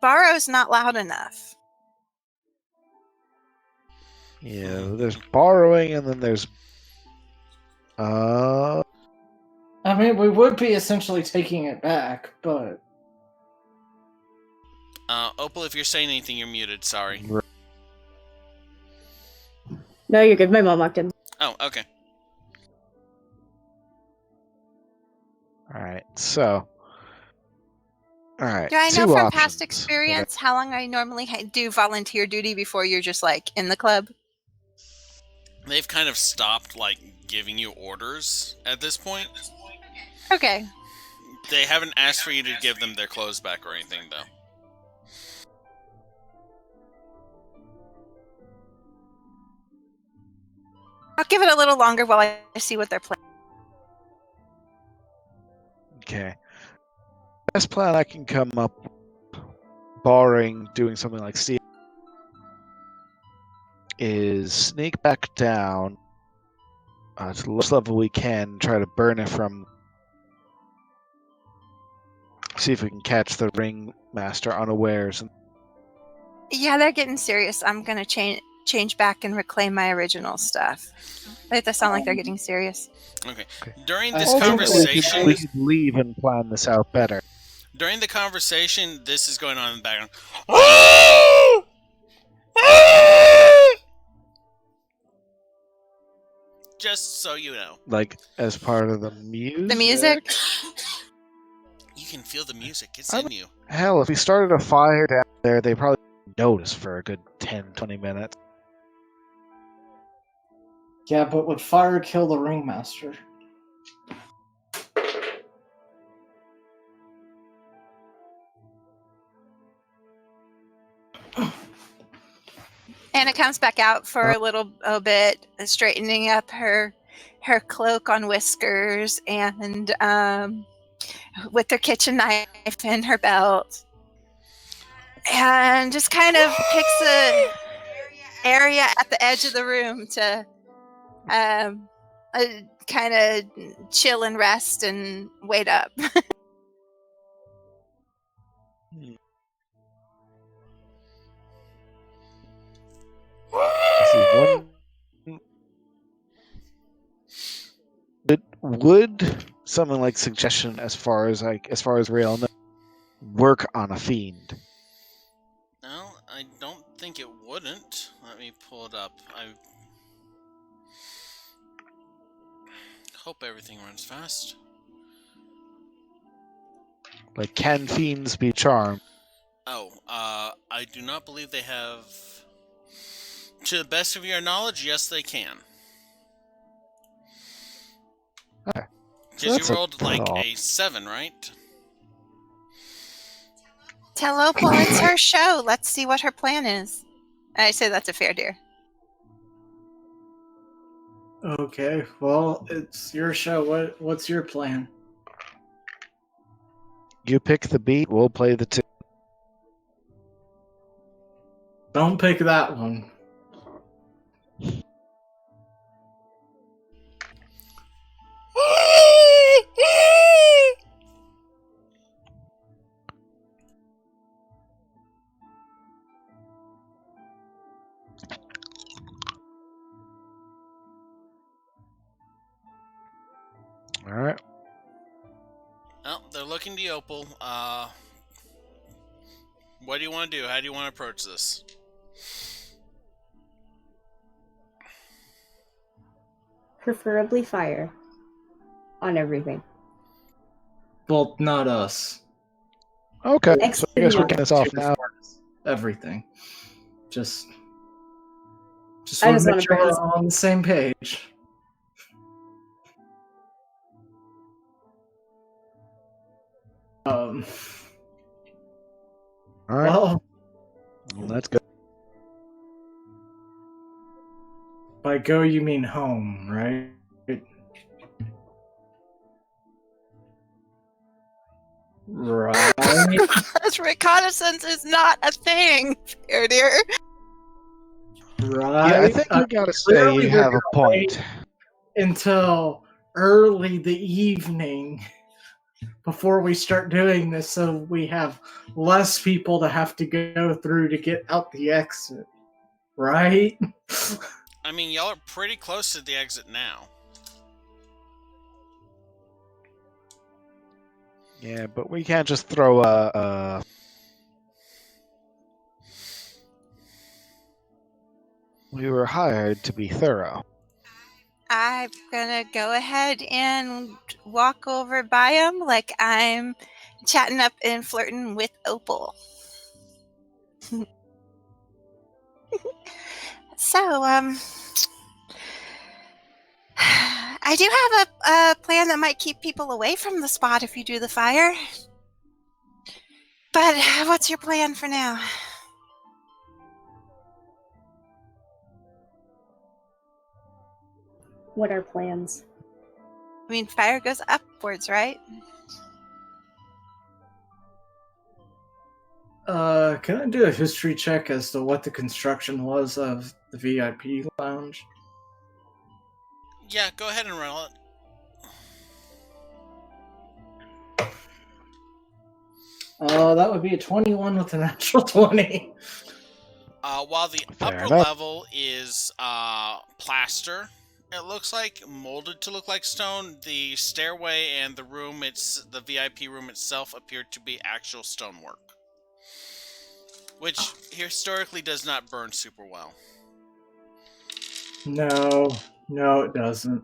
[SPEAKER 4] borrow's not loud enough.
[SPEAKER 1] Yeah, there's borrowing, and then there's
[SPEAKER 3] I mean, we would be essentially taking it back, but
[SPEAKER 2] Opal, if you're saying anything, you're muted. Sorry.
[SPEAKER 5] No, you're good. My mom walked in.
[SPEAKER 2] Oh, okay.
[SPEAKER 1] Alright, so. Alright,
[SPEAKER 4] Do I know
[SPEAKER 1] two
[SPEAKER 4] from
[SPEAKER 1] options.
[SPEAKER 4] past experience how long I normally do volunteer duty before you're just like in the club?
[SPEAKER 2] They've kind of stopped like giving you orders at this point.
[SPEAKER 4] Okay.
[SPEAKER 2] They haven't asked for you to give them their clothes back or anything, though.
[SPEAKER 4] I'll give it a little longer while I see what they're planning.
[SPEAKER 1] Okay. Best plan I can come up, barring doing something like Steve, is sneak back down to the lowest level we can, try to burn it from. See if we can catch the ringmaster unawares.
[SPEAKER 4] Yeah, they're getting serious. I'm gonna change back and reclaim my original stuff. They sound like they're getting serious.
[SPEAKER 2] Okay.
[SPEAKER 1] Okay.
[SPEAKER 2] During
[SPEAKER 3] I
[SPEAKER 2] this
[SPEAKER 3] think
[SPEAKER 2] conversation,
[SPEAKER 1] We could leave and plan this out better.
[SPEAKER 2] during the conversation, this is going on in the background. Just so you know.
[SPEAKER 1] Like, as part of the music?
[SPEAKER 4] The music?
[SPEAKER 2] You can feel the music. It's in you.
[SPEAKER 1] Hell, if we started a fire down there, they probably notice for a good 10, 20 minutes.
[SPEAKER 3] Yeah, but would fire kill the ringmaster?
[SPEAKER 4] Anna comes back out for a little bit, straightening up her cloak on whiskers and with her kitchen knife in her belt, and just kind of picks a area at the edge of the room to kind of chill and rest and wait up.
[SPEAKER 1] Would something like suggestion, as far as Rael knows, work on a fiend?
[SPEAKER 2] No, I don't think it wouldn't. Let me pull it up. I hope everything runs fast.
[SPEAKER 1] Like, can fiends be charmed?
[SPEAKER 2] Oh, I do not believe they have. To the best of your knowledge, yes, they can.
[SPEAKER 1] Okay. So
[SPEAKER 2] Because
[SPEAKER 1] that's
[SPEAKER 2] you
[SPEAKER 1] a
[SPEAKER 2] rolled like
[SPEAKER 1] thought.
[SPEAKER 2] a 7, right?
[SPEAKER 4] Tell Opal it's her show. Let's see what her plan is. I say that's a fair deal.
[SPEAKER 3] Okay, well, it's your show. What's your plan?
[SPEAKER 1] You pick the beat, we'll play the tune.
[SPEAKER 3] Don't pick that one.
[SPEAKER 1] Alright.
[SPEAKER 2] Well, they're looking to Opal. What do you want to do? How do you want to approach this?
[SPEAKER 5] Preferably fire. On everything.
[SPEAKER 3] Well, not us.
[SPEAKER 1] Okay,
[SPEAKER 5] Next
[SPEAKER 1] so I guess we're
[SPEAKER 5] video.
[SPEAKER 1] getting this off now.
[SPEAKER 3] Everything. Just
[SPEAKER 5] I
[SPEAKER 3] want
[SPEAKER 5] just
[SPEAKER 3] to
[SPEAKER 5] wanna
[SPEAKER 3] make sure
[SPEAKER 5] bring
[SPEAKER 3] we're
[SPEAKER 5] this-
[SPEAKER 3] all on the same page.
[SPEAKER 1] Alright,
[SPEAKER 3] Well,
[SPEAKER 1] let's go.
[SPEAKER 3] by go you mean home, right? Right.
[SPEAKER 4] Reconnaissance is not a thing, fair dear.
[SPEAKER 3] Right.
[SPEAKER 1] Yeah, I think you gotta say
[SPEAKER 3] clearly
[SPEAKER 1] you
[SPEAKER 3] we're
[SPEAKER 1] have a
[SPEAKER 3] gonna
[SPEAKER 1] point.
[SPEAKER 3] until early the evening before we start doing this, so we have less people to have to go through to get out the exit. Right?
[SPEAKER 2] I mean, y'all are pretty close to the exit now.
[SPEAKER 1] Yeah, but we can't just throw a We were hired to be thorough.
[SPEAKER 4] I'm gonna go ahead and walk over by him like I'm chatting up and flirting with Opal. So, I do have a plan that might keep people away from the spot if you do the fire. But what's your plan for now?
[SPEAKER 5] What are plans?
[SPEAKER 4] I mean, fire goes upwards, right?
[SPEAKER 3] Can I do a history check as to what the construction was of the VIP lounge?
[SPEAKER 2] Yeah, go ahead and roll it.
[SPEAKER 3] That would be a 21 with a natural 20.
[SPEAKER 2] While the
[SPEAKER 1] Fair
[SPEAKER 2] upper
[SPEAKER 1] enough.
[SPEAKER 2] level is plaster, it looks like molded to look like stone. The stairway and the VIP room itself appeared to be actual stonework, which historically does not burn super well.
[SPEAKER 3] No, it doesn't.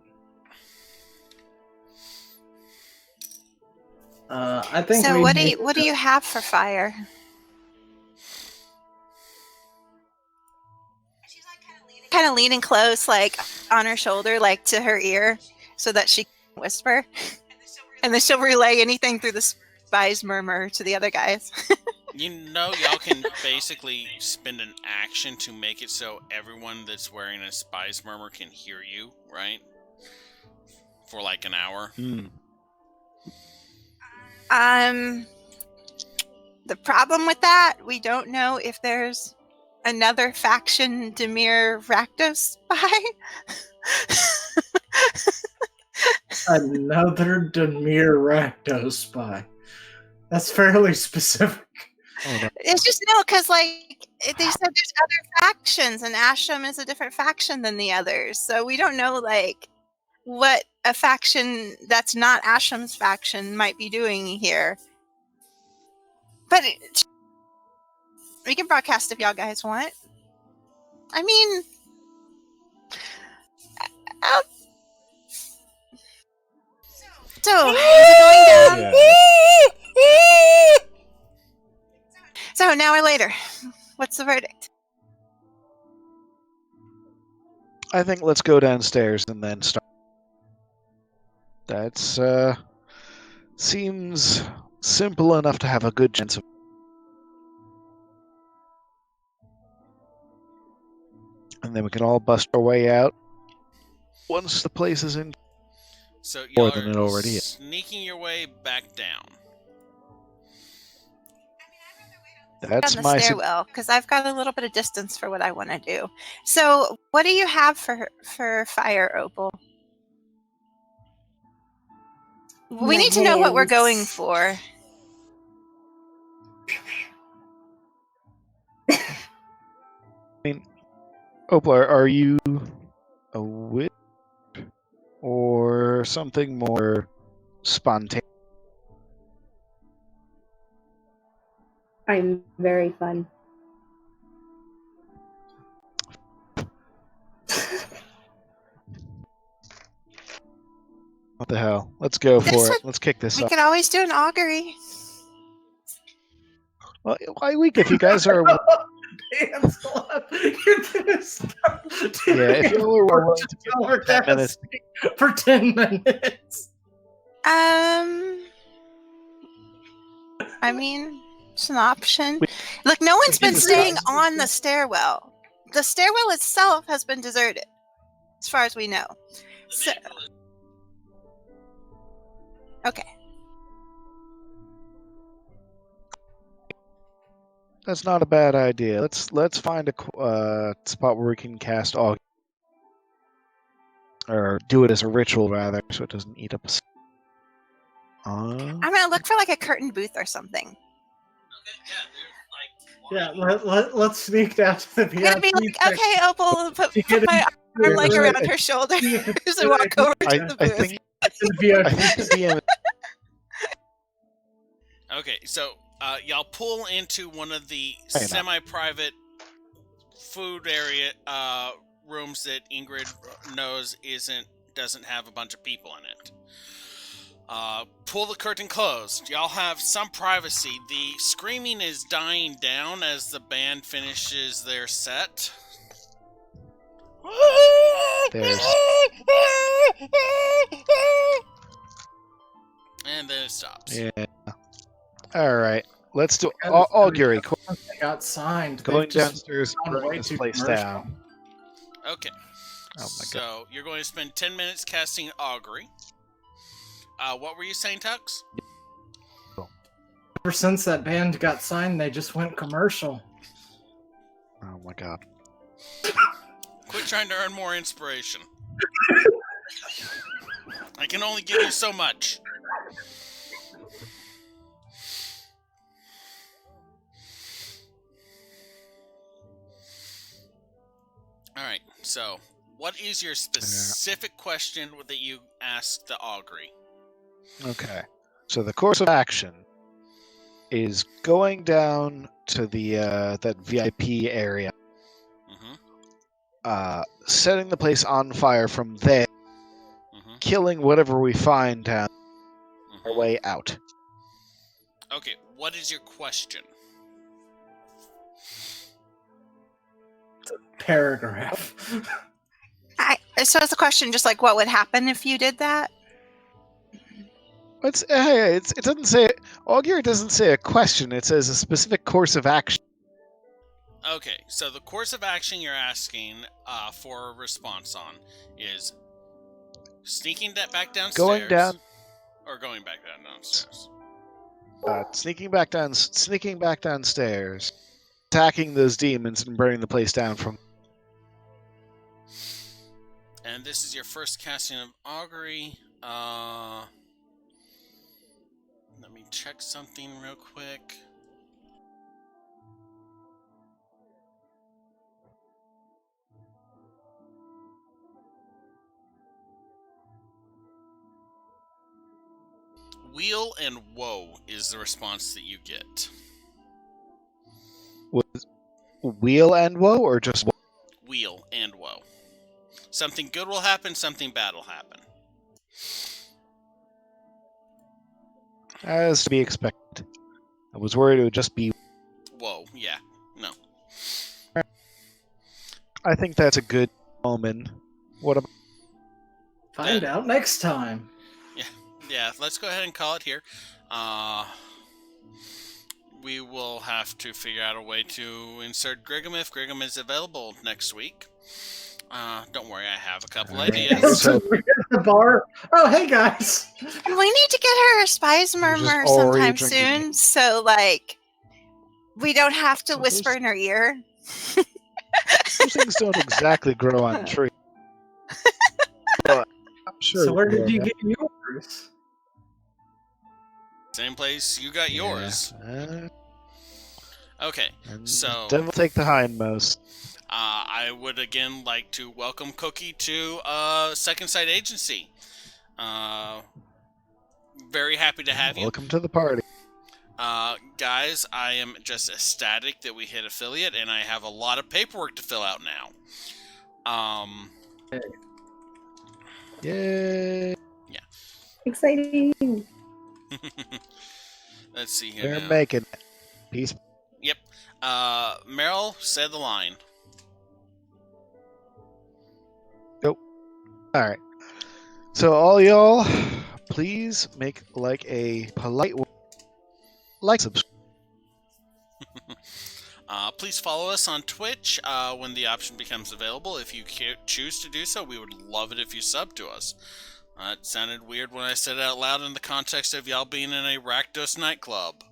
[SPEAKER 3] I think.
[SPEAKER 4] So,
[SPEAKER 3] we
[SPEAKER 4] what
[SPEAKER 3] need
[SPEAKER 4] do you have for fire? Kind of leaning close, like on her shoulder, like to her ear, so that she can whisper, and then she'll relay anything through the spy's murmur to the other guys.
[SPEAKER 2] You know, y'all can basically spend an action to make it so everyone that's wearing a spy's murmur can hear you, right? For like an hour.
[SPEAKER 4] The problem with that, we don't know if there's another faction Demir Rakdos spy.
[SPEAKER 3] another Demir Rakdos spy. That's fairly specific.
[SPEAKER 4] It's just no, because like they said, there's other factions, and Asham is a different faction than the others. So we don't know like what a faction that's not Asham's faction might be doing here. But we can broadcast if y'all guys want. I mean, so is it going down?
[SPEAKER 1] Yeah.
[SPEAKER 4] So an hour later, what's the verdict?
[SPEAKER 1] I think let's go downstairs and then start. That's seems simple enough to have a good chance of. And then we can all bust our way out once the place is in.
[SPEAKER 2] So
[SPEAKER 1] More
[SPEAKER 2] y'all
[SPEAKER 1] than it
[SPEAKER 2] are
[SPEAKER 1] already is.
[SPEAKER 2] sneaking your way back down.
[SPEAKER 1] That's
[SPEAKER 4] On the
[SPEAKER 1] my
[SPEAKER 4] stairwell, because I've got a little bit of distance for what I want to do. So, what do you have for fire, Opal? We
[SPEAKER 5] My
[SPEAKER 4] need to know what we're
[SPEAKER 5] hands.
[SPEAKER 4] going for.
[SPEAKER 1] Opal, are you a witch or something more spontaneous?
[SPEAKER 5] I'm very fun.
[SPEAKER 1] What the hell? Let's go
[SPEAKER 4] This
[SPEAKER 1] for it.
[SPEAKER 4] would-
[SPEAKER 1] Let's kick this
[SPEAKER 4] We
[SPEAKER 1] off.
[SPEAKER 4] could always do an augury.
[SPEAKER 1] Well, why week if you guys are?
[SPEAKER 3] Damn, Slap. You're gonna stop
[SPEAKER 1] Yeah, if y'all are willing to give
[SPEAKER 3] We're
[SPEAKER 1] me 10 minutes.
[SPEAKER 3] casting for 10 minutes.
[SPEAKER 4] I mean, it's an option.
[SPEAKER 1] We-
[SPEAKER 4] Look, no one's
[SPEAKER 1] we
[SPEAKER 4] been
[SPEAKER 1] can
[SPEAKER 4] staying
[SPEAKER 1] discuss.
[SPEAKER 4] on the stairwell. The stairwell itself has been deserted, as far as we know. So, okay.
[SPEAKER 1] That's not a bad idea. Let's find a spot where we can cast aug, or do it as a ritual rather, so it doesn't eat up.
[SPEAKER 4] I'm gonna look for like a curtain booth or something.
[SPEAKER 3] Yeah, let's sneak down to the
[SPEAKER 4] I'm gonna be
[SPEAKER 3] VIP
[SPEAKER 4] like, okay, Opal, put my arm like around her shoulders and walk over to the
[SPEAKER 1] I
[SPEAKER 4] booth.
[SPEAKER 1] think
[SPEAKER 3] the VIP
[SPEAKER 1] I think the DM.
[SPEAKER 2] Okay, so y'all pull into one of the
[SPEAKER 1] Fair enough.
[SPEAKER 2] semi-private food area rooms that Ingrid knows doesn't have a bunch of people in it. Pull the curtain closed. Y'all have some privacy. The screaming is dying down as the band finishes their set. And then it stops.
[SPEAKER 1] Yeah. All right. Let's do augury.
[SPEAKER 3] They got signed.
[SPEAKER 1] Going
[SPEAKER 3] They've just
[SPEAKER 1] downstairs,
[SPEAKER 3] gone
[SPEAKER 1] burning
[SPEAKER 3] way
[SPEAKER 1] this
[SPEAKER 3] too
[SPEAKER 1] place
[SPEAKER 3] commercial.
[SPEAKER 1] down.
[SPEAKER 2] Okay.
[SPEAKER 1] Oh my
[SPEAKER 2] So you're going to spend 10 minutes casting augury. What were you saying, Tux?
[SPEAKER 3] Ever since that band got signed, they just went commercial.
[SPEAKER 1] Oh my god.
[SPEAKER 2] Quit trying to earn more inspiration. I can only give you so much. Alright, so what is your specific question that you asked the augury?
[SPEAKER 1] Okay. So the course of action is going down to the that VIP area, setting the place on fire from there, killing whatever we find down our way out.
[SPEAKER 2] Okay, what is your question?
[SPEAKER 3] Paragraph.
[SPEAKER 4] So is the question just like what would happen if you did that?
[SPEAKER 1] It doesn't say augury doesn't say a question. It says a specific course of action.
[SPEAKER 2] Okay, so the course of action you're asking for a response on is sneaking back downstairs,
[SPEAKER 1] Going down,
[SPEAKER 2] or going back downstairs.
[SPEAKER 1] sneaking back downstairs, attacking those demons and burning the place down from.
[SPEAKER 2] And this is your first casting of augury. Let me check something real quick. Wheel and woe is the response that you get.
[SPEAKER 1] Was wheel and woe, or just woe?
[SPEAKER 2] Wheel and woe. Something good will happen, something bad will happen.
[SPEAKER 1] As to be expected. I was worried it would just be.
[SPEAKER 2] Whoa, yeah, no.
[SPEAKER 1] I think that's a good omen. What about?
[SPEAKER 3] Find out next time.
[SPEAKER 2] Yeah, let's go ahead and call it here. We will have to figure out a way to insert Grigum if Grigum is available next week. Don't worry, I have a couple ideas.
[SPEAKER 3] The bar. Oh, hey guys.
[SPEAKER 4] We need to get her a spice murmur sometime soon, so like we don't have to whisper in her ear.
[SPEAKER 1] Those things don't exactly grow on trees. But I'm sure.
[SPEAKER 3] So where did you get yours?
[SPEAKER 2] Same place you got yours. Okay, so
[SPEAKER 1] devil take the hindmost.
[SPEAKER 2] I would again like to welcome Cookie to Second Sight Agency. Very happy to have you.
[SPEAKER 1] Welcome to the party.
[SPEAKER 2] Guys, I am just ecstatic that we hit affiliate, and I have a lot of paperwork to fill out now.
[SPEAKER 1] Yay!
[SPEAKER 2] Yeah.
[SPEAKER 5] Exciting.
[SPEAKER 2] Let's see here.
[SPEAKER 1] They're
[SPEAKER 2] now.
[SPEAKER 1] making it. Peace.
[SPEAKER 2] Yep. Meryl said the line.
[SPEAKER 1] All right. So all y'all, please make like a polite subscribe.
[SPEAKER 2] Please follow us on Twitch when the option becomes available. If you choose to do so, we would love it if you sub to us. It sounded weird when I said it out loud in the context of y'all being in a Rakdos nightclub.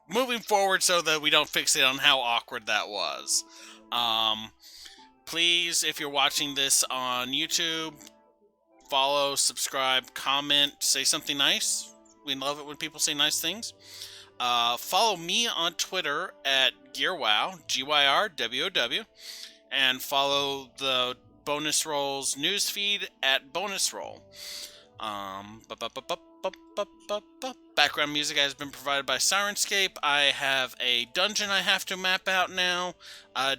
[SPEAKER 2] Moving forward so that we don't fixate on how awkward that was. Please, if you're watching this on YouTube, follow, subscribe, comment, say something nice. We love it when people say nice things. Follow me on Twitter at GearWow, GYRWOW, and follow the Bonus Rolls newsfeed at Bonus Roll. Background music has been provided by Sirenscape. I have a dungeon I have to map out now.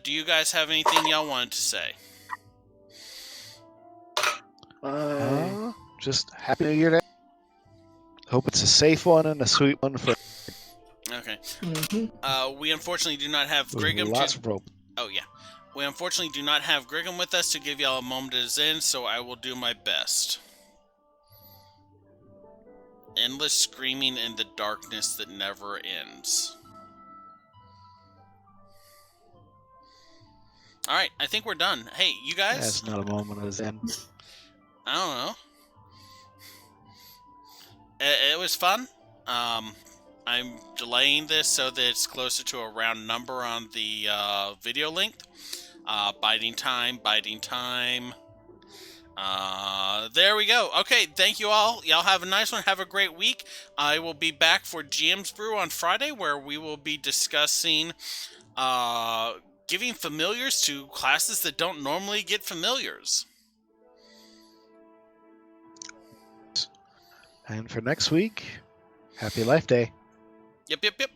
[SPEAKER 2] Do you guys have anything y'all wanted to say?
[SPEAKER 3] Bye.
[SPEAKER 1] Just Happy New Year to Hope it's a safe one and a sweet one for
[SPEAKER 2] Okay.
[SPEAKER 3] Mhm.
[SPEAKER 2] We unfortunately do not have Griggum
[SPEAKER 1] lots
[SPEAKER 2] to...
[SPEAKER 1] of rope.
[SPEAKER 2] Oh, yeah. We unfortunately do not have Griggum with us to give y'all a moment to zen, so I will do my best. Endless screaming in the darkness that never ends. Alright, I think we're done. Hey, you guys?
[SPEAKER 1] That's not a moment of zen.
[SPEAKER 2] I don't know. It was fun. I'm delaying this so that it's closer to a round number on the video length. Biting time, biting time. There we go. Okay, thank you all. Y'all have a nice one. Have a great week. I will be back for GM's Brew on Friday, where we will be discussing giving familiars to classes that don't normally get familiars.
[SPEAKER 1] And for next week, Happy Life Day.
[SPEAKER 2] Yep, yep, yep.